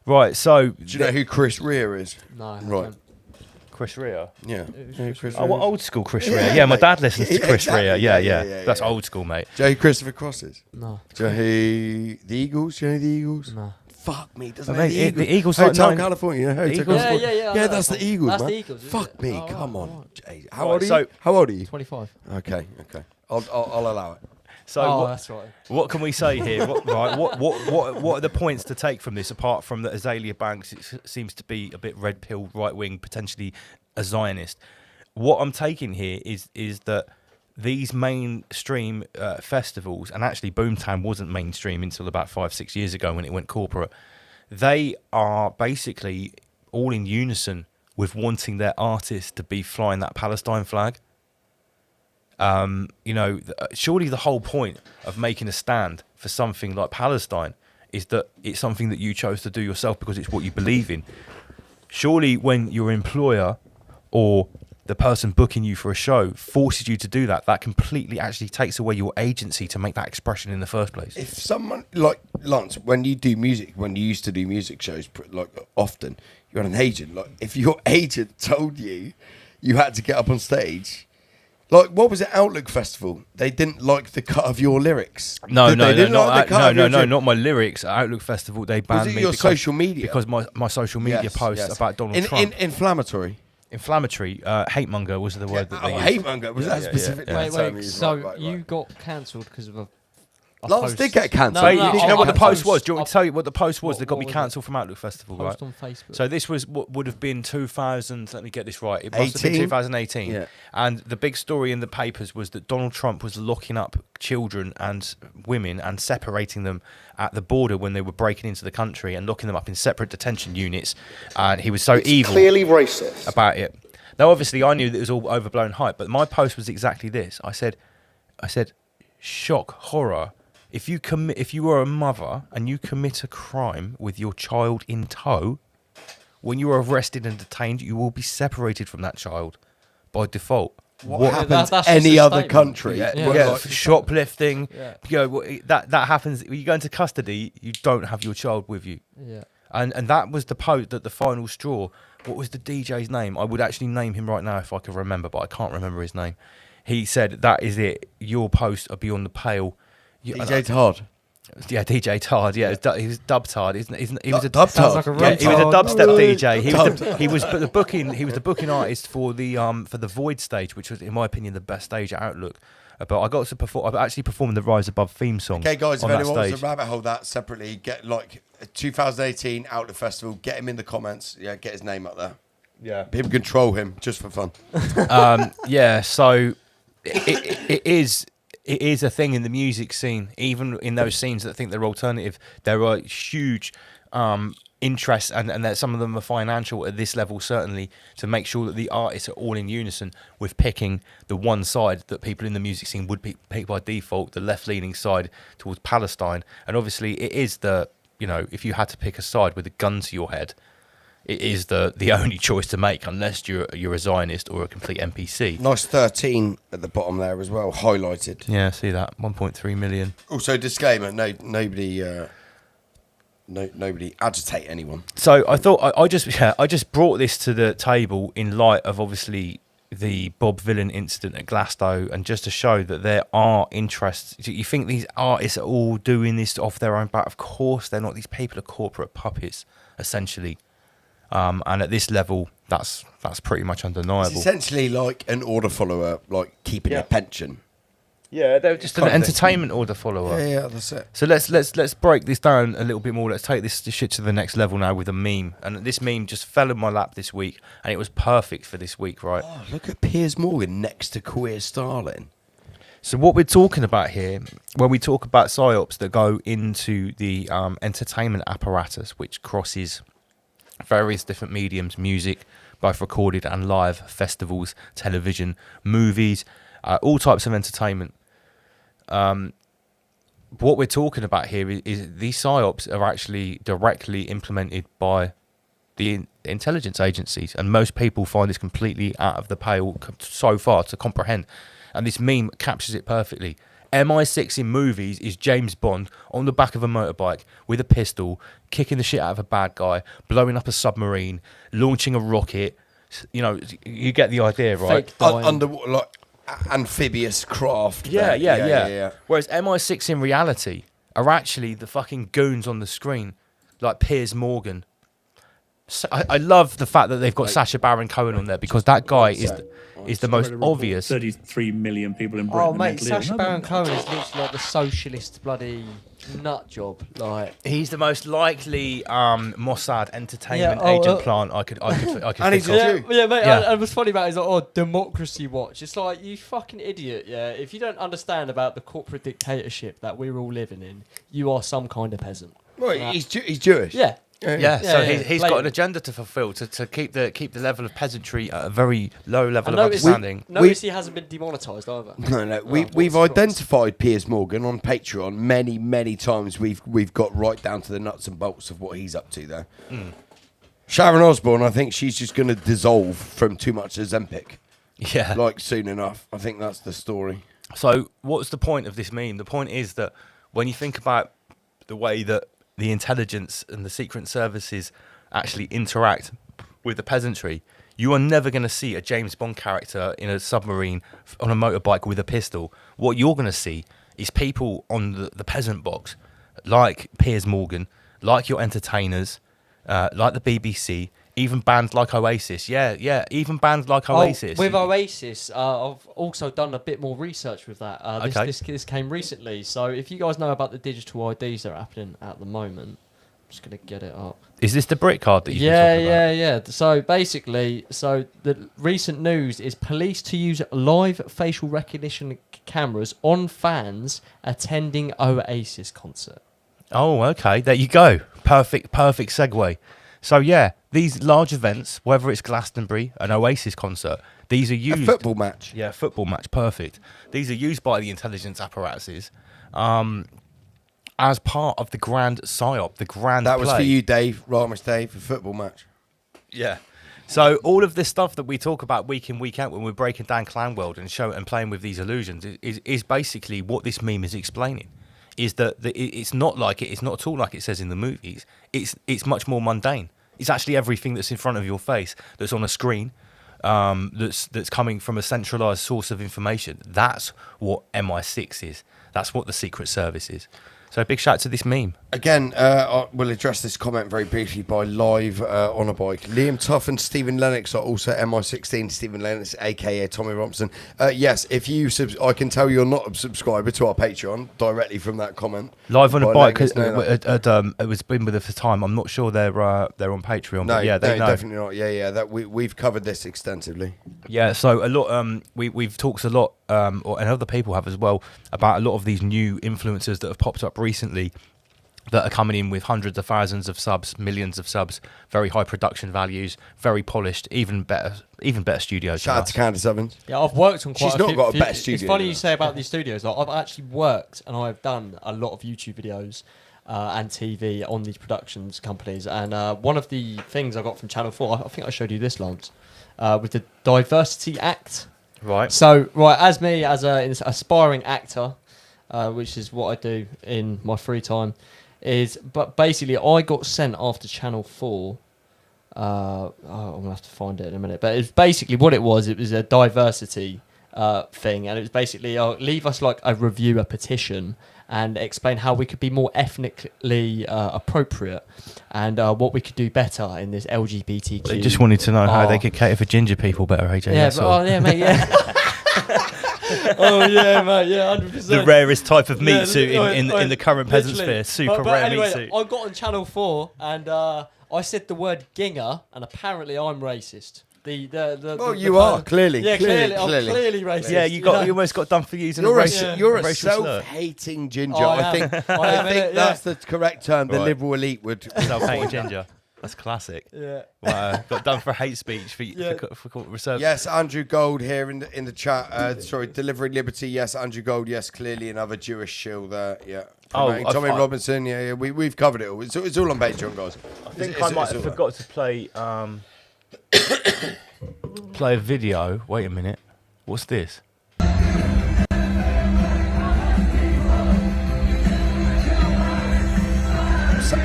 Right. So do you know who Chris Rea is? No. Right. Chris Rea. Yeah. Chris Rea. Oh, old school Chris Rea. Yeah, my dad listens to Chris exactly. Rea. Yeah. That's old school, mate. Do you know who Christopher Cross is? No. Do you know who the Eagles? Do you know the Eagles? No. Fuck me, doesn't Mate, the Eagles? the Eagles Hotel like California. You know, Hotel Eagles? California. Yeah, that's the Eagles, that's man. the Eagles, Fuck me, Oh, come on. right. Jeez. How old are you? How old are you? 25. Okay. I'll allow it. So that's right. What can we say here? What are the points to take from this, apart from that Azalea Banks seems to be a bit red pill, right wing, potentially a Zionist? What I'm taking here is that these mainstream festivals, and actually Boomtown wasn't mainstream until about 5-6 years ago when it went corporate, they are basically all in unison with wanting their artists to be flying that Palestine flag. Surely the whole point of making a stand for something like Palestine is that it's something that you chose to do yourself because it's what you believe in. Surely when your employer or the person booking you for a show forces you to do that, that completely actually takes away your agency to make that expression in the first place. If someone, like Lance, when you used to do music shows, like often, you had an agent. Like if your agent told you had to get up on stage, like what was it, Outlook Festival? They didn't like the cut of your lyrics. No, not not my lyrics. Outlook Festival, they banned me your social media because my social media posts about Donald Trump. Inflammatory. Inflammatory, hate monger was the word that they used. Hate monger was that specific? Wait. So you got cancelled because of a Lance did get cancelled. Do you know what the post was? Do you want me to tell you what the post was that got me cancelled from Outlook Festival? Post right? on Facebook. So this was what would have been 2000. Let me get this right. It must have been 2018. Yeah. And the big story in the papers was that Donald Trump was locking up children and women and separating them at the border when they were breaking into the country and locking them up in separate detention units. And he was so evil, clearly racist about it. Now, obviously, I knew that it was all overblown hype, but my post was exactly this. I said, shock, horror. If you are a mother and you commit a crime with your child in tow, when you are arrested and detained, you will be separated from that child by default. What happens any other country? Shoplifting. That happens. When you go into custody, you don't have your child with you. Yeah. And that was the final straw. What was the DJ's name? I would actually name him right now if I could remember, but I can't remember his name. He said, "That is it. Your posts are beyond the pale." DJ Tard. Yeah, DJ Tard. Yeah, he was Dub Tard. He was a Dub Tard. He was a dubstep DJ. He was the booking artist for the Void stage, which was, in my opinion, the best stage at Outlook. But I got to perform. I've actually performed the Rise Above theme song. Okay, guys, on if that anyone wants stage. to rabbit hole that separately, get like 2018 Outlook Festival. Get him in the comments. Yeah, get his name up there. Yeah, people can troll him just for fun. Yeah, so it is a thing in the music scene. Even in those scenes that think they're alternative, there are huge interest, and that some of them are financial at this level, certainly, to make sure that the artists are all in unison with picking the one side that people in the music scene would pick by default, the left-leaning side towards Palestine. And obviously it is the, you know, if you had to pick a side with a gun to your head, it is the only choice to make, unless you're a Zionist or a complete NPC. Nice 13 at the bottom there as well, highlighted. Yeah, see that, 1.3 million. Also, disclaimer: nobody agitate anyone. So I thought I just brought this to the table in light of obviously the Bob Villain incident at Glasgow, and just to show that there are interests. You think these artists are all doing this off their own bat? Of course they're not. These people are corporate puppets, essentially. And at this level, that's pretty much undeniable. It's essentially like an order follower, like keeping a pension. Yeah, they're just an entertainment order follower. Yeah, that's it. So let's break this down a little bit more. Let's take this shit to the next level now with a meme. And this meme just fell in my lap this week, and it was perfect for this week, right? Oh, look at Piers Morgan next to Queer Starling. So what we're talking about here, when we talk about psyops that go into the entertainment apparatus, which crosses various different mediums, music, both recorded and live, festivals, television, movies, all types of entertainment. What we're talking about here is these psyops are actually directly implemented by the intelligence agencies, and most people find this completely out of the pale so far to comprehend. And this meme captures it perfectly. MI6 in movies is James Bond on the back of a motorbike with a pistol, kicking the shit out of a bad guy, blowing up a submarine, launching a rocket. You know, you get the idea, right? Under like amphibious craft. Yeah. Whereas MI6 in reality are actually the fucking goons on the screen, like Piers Morgan. So I love the fact that they've got Sacha Baron Cohen on there, because that guy is the most obvious. 33 million people in Britain. Oh mate, Sacha Baron Cohen is literally like the socialist bloody nut job. Like, he's the most likely Mossad entertainment agent plant I could and he's think of. Yeah, mate. And what's funny about it is like, Democracy Watch. It's like, you fucking idiot. Yeah, if you don't understand about the corporate dictatorship that we're all living in, you are some kind of peasant. Well, he's Jewish. Yeah. So he's got an agenda to fulfil to keep the level of peasantry at a very low level of understanding. Notice he hasn't been demonetised either. No. We've identified Piers Morgan on Patreon many times. We've got right down to the nuts and bolts of what he's up to there. Sharon Osbourne, I think she's just going to dissolve from too much Ozempic. Yeah, like soon enough. I think that's the story. So what's the point of this meme? The point is that when you think about the way that the intelligence and the secret services actually interact with the peasantry, you are never going to see a James Bond character in a submarine on a motorbike with a pistol. What you're going to see is people on the peasant box, like Piers Morgan, like your entertainers, like the BBC, even bands like Oasis. Yeah, even bands like Oasis. With Oasis, I've also done a bit more research with that. This came recently. So if you guys know about the digital IDs that are happening at the moment, I'm just going to get it up. Is this the brick card that you've been talking about? Yeah. So basically, the recent news is police to use live facial recognition cameras on fans attending Oasis concert. Oh, okay. There you go. Perfect segue. So yeah, these large events, whether it's Glastonbury, an Oasis concert, these are used. A football match. Yeah, football match. Perfect. These are used by the intelligence apparatuses as part of the grand psyop, the grand. That was for you, Dave. Ramus Dave, a football match. Yeah. So all of this stuff that we talk about week in, week out when we're breaking down Clan World and playing with these illusions is basically what this meme is explaining. Is that it's not at all like it says in the movies. It's much more mundane. It's actually everything that's in front of your face, that's on a screen, that's coming from a centralised source of information. That's what MI6 is. That's what the Secret Service is. So big shout out to this meme. Again, we'll address this comment very briefly by live on a bike. Liam Tuff and Stephen Lennox are also MI16. Stephen Lennox, aka Tommy Robinson. Yes, if you I can tell you're not a subscriber to our Patreon directly from that comment. Live on a bike. It was been with us for time. I'm not sure they're on Patreon. No, but yeah, they know. Definitely not. Yeah. That we've covered this extensively. Yeah, so a lot. We've talked a lot, and other people have as well, about a lot of these new influencers that have popped up recently that are coming in with hundreds of thousands of subs, millions of subs, very high production values, very polished, even better studios. Shout out to Candace Evans. Yeah, I've worked on quite She's a not few, got a better studio. It's funny than you us. say about these studios. Like, I've actually worked and I've done a lot of YouTube videos and TV on these productions companies. And one of the things I got from Channel 4, I think I showed you this, Lance, with the Diversity Act. Right. So, as me, as an aspiring actor, which is what I do in my free time, but basically I got sent after Channel 4. I'm gonna have to find it in a minute, but it's basically what it was. It was a diversity thing, and it was basically leave us like a review, a petition, and explain how we could be more ethnically appropriate and what we could do better in this LGBTQ. They just wanted to know how they could cater for ginger people better, AJ. Yeah, that's all. yeah, mate, yeah. Oh yeah, mate, yeah, 100%. The rarest type of meat suit in the current peasant literally. sphere. Super but rare anyway, meat suit. I got on Channel 4 and I said the word ginger, and apparently I'm racist. Well, you are clearly. Yeah, clearly. I'm clearly racist. Yeah, you almost got done for using You're a you're a racial slur. self-hating ginger. Oh, I think that's the correct term. The Right. liberal elite would. Self-hating ginger. That's classic. Yeah. Wow. Got done for hate speech for research. Yes, Andrew Gold here in the chat. Sorry, Delivering Liberty. Yes, Andrew Gold. Yes, clearly another Jewish shill there. Yeah. Promoting Tommy Robinson. Yeah, we've covered it all. It's all on Patreon, guys. I think I might have forgot to play play a video. Wait a minute. What's this?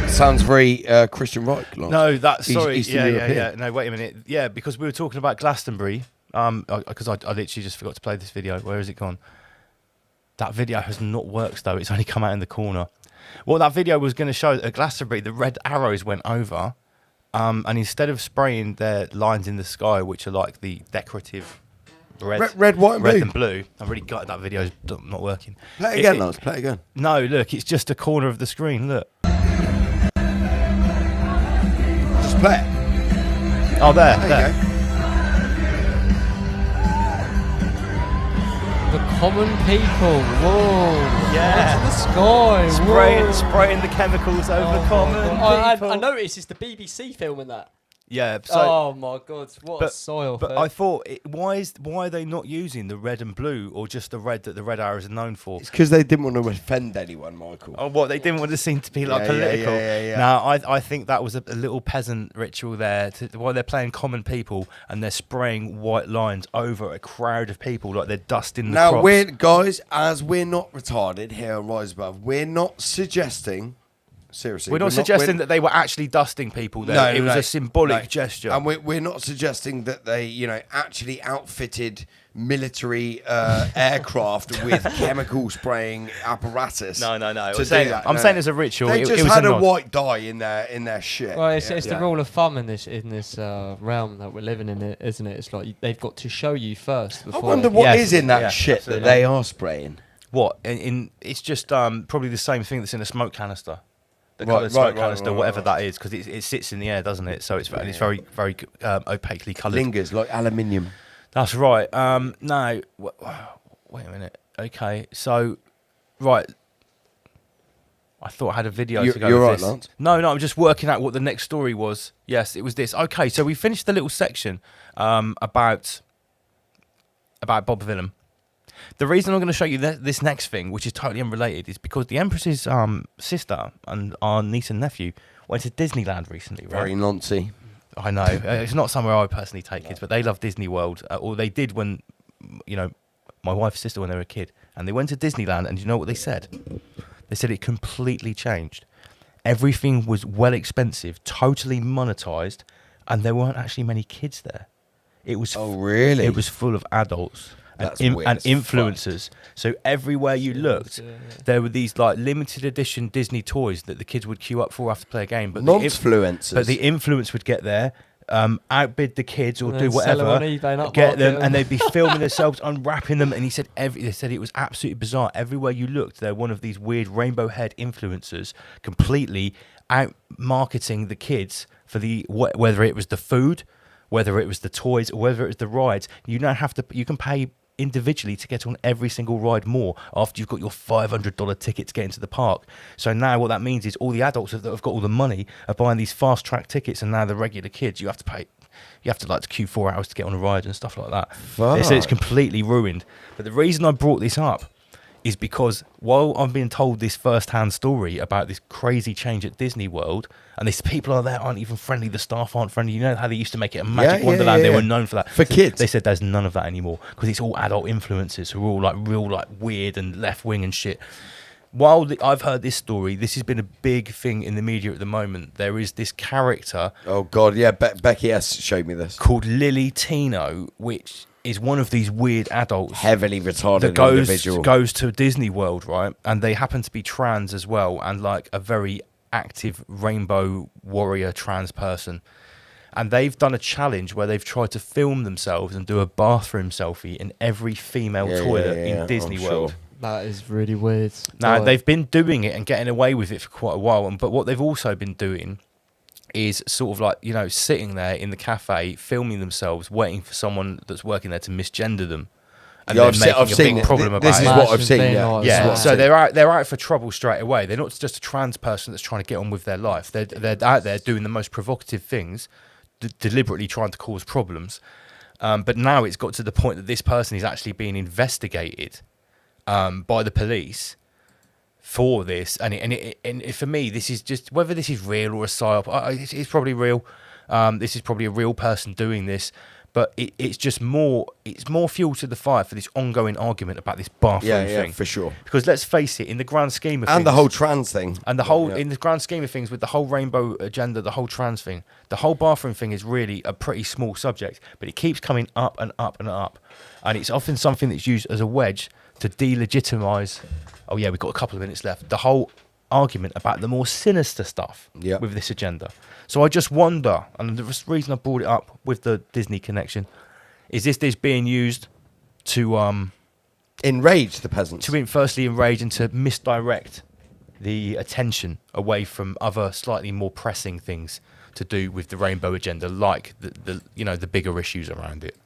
Sounds very Christian right. No, that's sorry. Eastern European. Yeah. No, wait a minute. Yeah, because we were talking about Glastonbury. Because I literally just forgot to play this video. Where has it gone? That video has not worked though. It's only come out in the corner. What that video was going to show at Glastonbury, the red arrows went over, and instead of spraying their lines in the sky, which are like the decorative red, white, and blue. and blue. I've really got that video's not working. Play it again, Lance. Play it again. No, look, it's just a corner of the screen. Look. Just play it. Oh, there. You go. The common people. Whoa. Yeah. Into the sky. Spraying the chemicals over the common people. I noticed it's the BBC filming that. Yeah. So, oh my God! What a soil. But I thought, why are they not using the red and blue, or just the red that the red arrows are known for? It's because they didn't want to offend anyone, Michael. Oh, what? They didn't want to seem to be like political. Yeah. No, I think that was a little peasant ritual there. While they're playing common people and they're spraying white lines over a crowd of people like they're dusting the crops. Now, we're not retarded here at Rise Above, we're not suggesting. Seriously, we're not suggesting that they were actually dusting people there. No, it was a symbolic gesture. And we're not suggesting that they, actually outfitted military aircraft with chemical spraying apparatus. No. I'm saying it's a ritual. They just it was had a nod. white dye in their shit. Well, it's the rule of thumb in this realm that we're living in, isn't it? It's like they've got to show you first. I wonder what is in that shit absolutely. that they are spraying. What? It's just probably the same thing that's in a smoke canister. The coloured smoke canister, whatever that is, because it sits in the air, doesn't it? So it's very, very opaquely coloured. Lingers like aluminium. That's right. Now, wait a minute. Okay, so, right. I thought I had a video to go you're with right, this. Lance. No, I'm just working out what the next story was. Yes, it was this. Okay, so we finished the little section about Bob Villum. The reason I'm going to show you this next thing, which is totally unrelated, is because the Empress's sister and our niece and nephew went to Disneyland recently, right? Very noncy. I know. It's not somewhere I personally take kids, but they love Disney World. Or they did when, my wife's sister when they were a kid. And they went to Disneyland, and you know what they said? They said it completely changed. Everything was well expensive, totally monetized, and there weren't actually many kids there. It was. Oh, really? It was full of adults. And influencers. So everywhere you looked, there were these like limited edition Disney toys that the kids would queue up for after play a game. But non-influencers. But the influence would get there, outbid the kids or And do then sell 'em whatever, on eBay, not get market them, them. and they'd be filming themselves unwrapping them. And he said they said it was absolutely bizarre. Everywhere you looked, they're one of these weird rainbow head influencers, completely out marketing the kids for whether it was the food, whether it was the toys, or whether it was the rides. You can pay individually to get on every single ride more after you've got your $500 ticket to get into the park. So now what that means is all the adults that have got all the money are buying these fast track tickets, and now the regular kids, you have to pay. You have to like to queue 4 hours to get on a ride and stuff like that. It's completely ruined. But the reason I brought this up is because while I'm being told this first-hand story about this crazy change at Disney World, and these people are there aren't even friendly, the staff aren't friendly. You know how they used to make it a magic wonderland? They were known for that. For kids. They said there's none of that anymore because it's all adult influencers who are all like real like weird and left-wing and shit. While I've heard this story, this has been a big thing in the media at the moment. There is this character. Oh, God, yeah, Becky S. showed me this. Called Lily Tino, which is one of these weird adults. Heavily retarded that individual. goes to Disney World, right? And they happen to be trans as well, and like a very active rainbow warrior trans person. And they've done a challenge where they've tried to film themselves and do a bathroom selfie in every female toilet in Disney World. That is really weird. Now, they've been doing it and getting away with it for quite a while. But what they've also been doing is sort of like, you know, sitting there in the cafe, filming themselves, waiting for someone that's working there to misgender them. And then making a big problem about it. This is what I've seen, Yeah, so they're out for trouble straight away. They're not just a trans person that's trying to get on with their life. They're out there doing the most provocative things, deliberately trying to cause problems. But now it's got to the point that this person is actually being investigated by the police for this, and for me, this is just whether this is real or a psyop. It's probably real. This is probably a real person doing this, but it's just more. It's more fuel to the fire for this ongoing argument about this bathroom thing. Yeah, for sure. Because let's face it, in the grand scheme of things, and the whole trans thing, and the whole in the grand scheme of things, with the whole rainbow agenda, the whole trans thing, the whole bathroom thing is really a pretty small subject, but it keeps coming up and up and up, and it's often something that's used as a wedge to delegitimize. Oh yeah, we've got a couple of minutes left. The whole argument about the more sinister stuff with this agenda. So I just wonder, and the reason I brought it up with the Disney connection, is this being used to enrage the peasants? To firstly enrage and to misdirect the attention away from other slightly more pressing things to do with the rainbow agenda, like the bigger issues around it.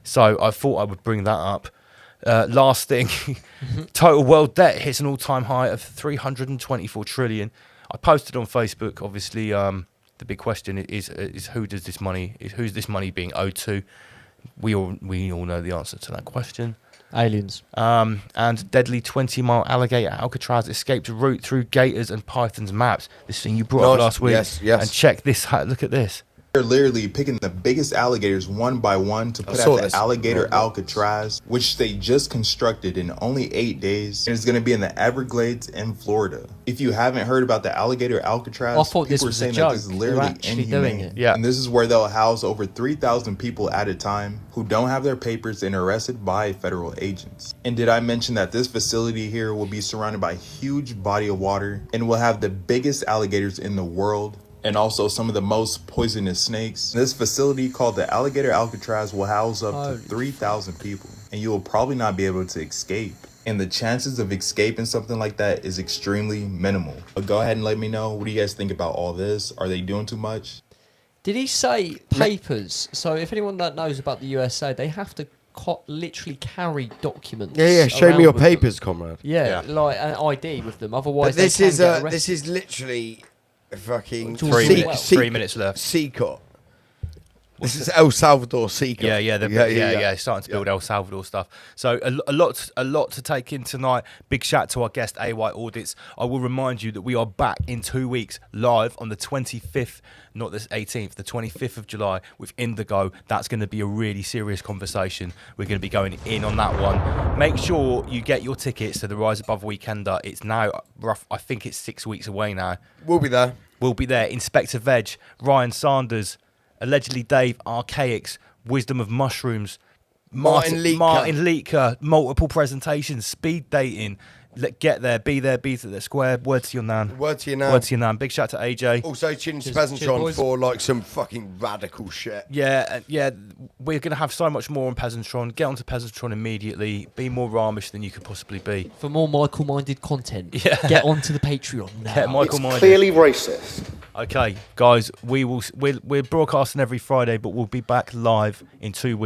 So I thought I would bring that up. Last thing, total world debt hits an all-time high of 324 trillion. I posted on Facebook. Obviously, the big question is who's this money being owed to? We all know the answer to that question. Aliens. And deadly 20-mile alligator Alcatraz escaped route through gators and pythons maps. This thing you brought up last week. Yes. And check this. Look at this. They're literally picking the biggest alligators one by one to put at the alligator Alcatraz, which they just constructed in only 8 days. And it's going to be in the Everglades in Florida. If you haven't heard about the alligator Alcatraz, I thought this people are was saying a joke. that this is literally actually doing inhumane. it. Yeah. And this is where they'll house over 3,000 people at a time who don't have their papers and arrested by federal agents. And did I mention that this facility here will be surrounded by a huge body of water and will have the biggest alligators in the world, and also some of the most poisonous snakes. This facility called the Alligator Alcatraz will house up to 3,000 people, and you will probably not be able to escape. And the chances of escaping something like that is extremely minimal. But go ahead and let me know, what do you guys think about all this? Are they doing too much? Did he say papers? So if anyone that knows about the USA, they have to literally carry documents. Yeah. Show me your around with papers, them. comrade. Yeah, like an ID with them. Otherwise, But this they is can get arrested. this is literally fucking 3 minutes left. Secot. This is El Salvador Secot. Yeah. Starting to build El Salvador stuff. So a lot to take in tonight. Big shout to our guest AY-Audits. I will remind you that we are back in 2 weeks live on the 25th, not the 18th, the 25th of July with Indigo. That's going to be a really serious conversation. We're going to be going in on that one. Make sure you get your tickets to the Rise Above Weekender. It's now I think it's 6 weeks away now. We'll be there. We'll be there. Inspector Veg, Ryan Sanders, Allegedly Dave, Archaics, Wisdom of Mushrooms, Martin Leaker, multiple presentations, speed dating. Get there, be there, be to the square. Word to your nan. Word to your nan. Word to your nan. Big shout to AJ. Also, tune to Peasantron for like some fucking radical shit. Yeah. We're gonna have so much more on Peasantron. Get onto Peasantron immediately. Be more Ramish than you could possibly be. For more Michael-minded content, get onto the Patreon now. Get Michael-minded. It's clearly racist. Okay, guys, we're broadcasting every Friday, but we'll be back live in 2 weeks.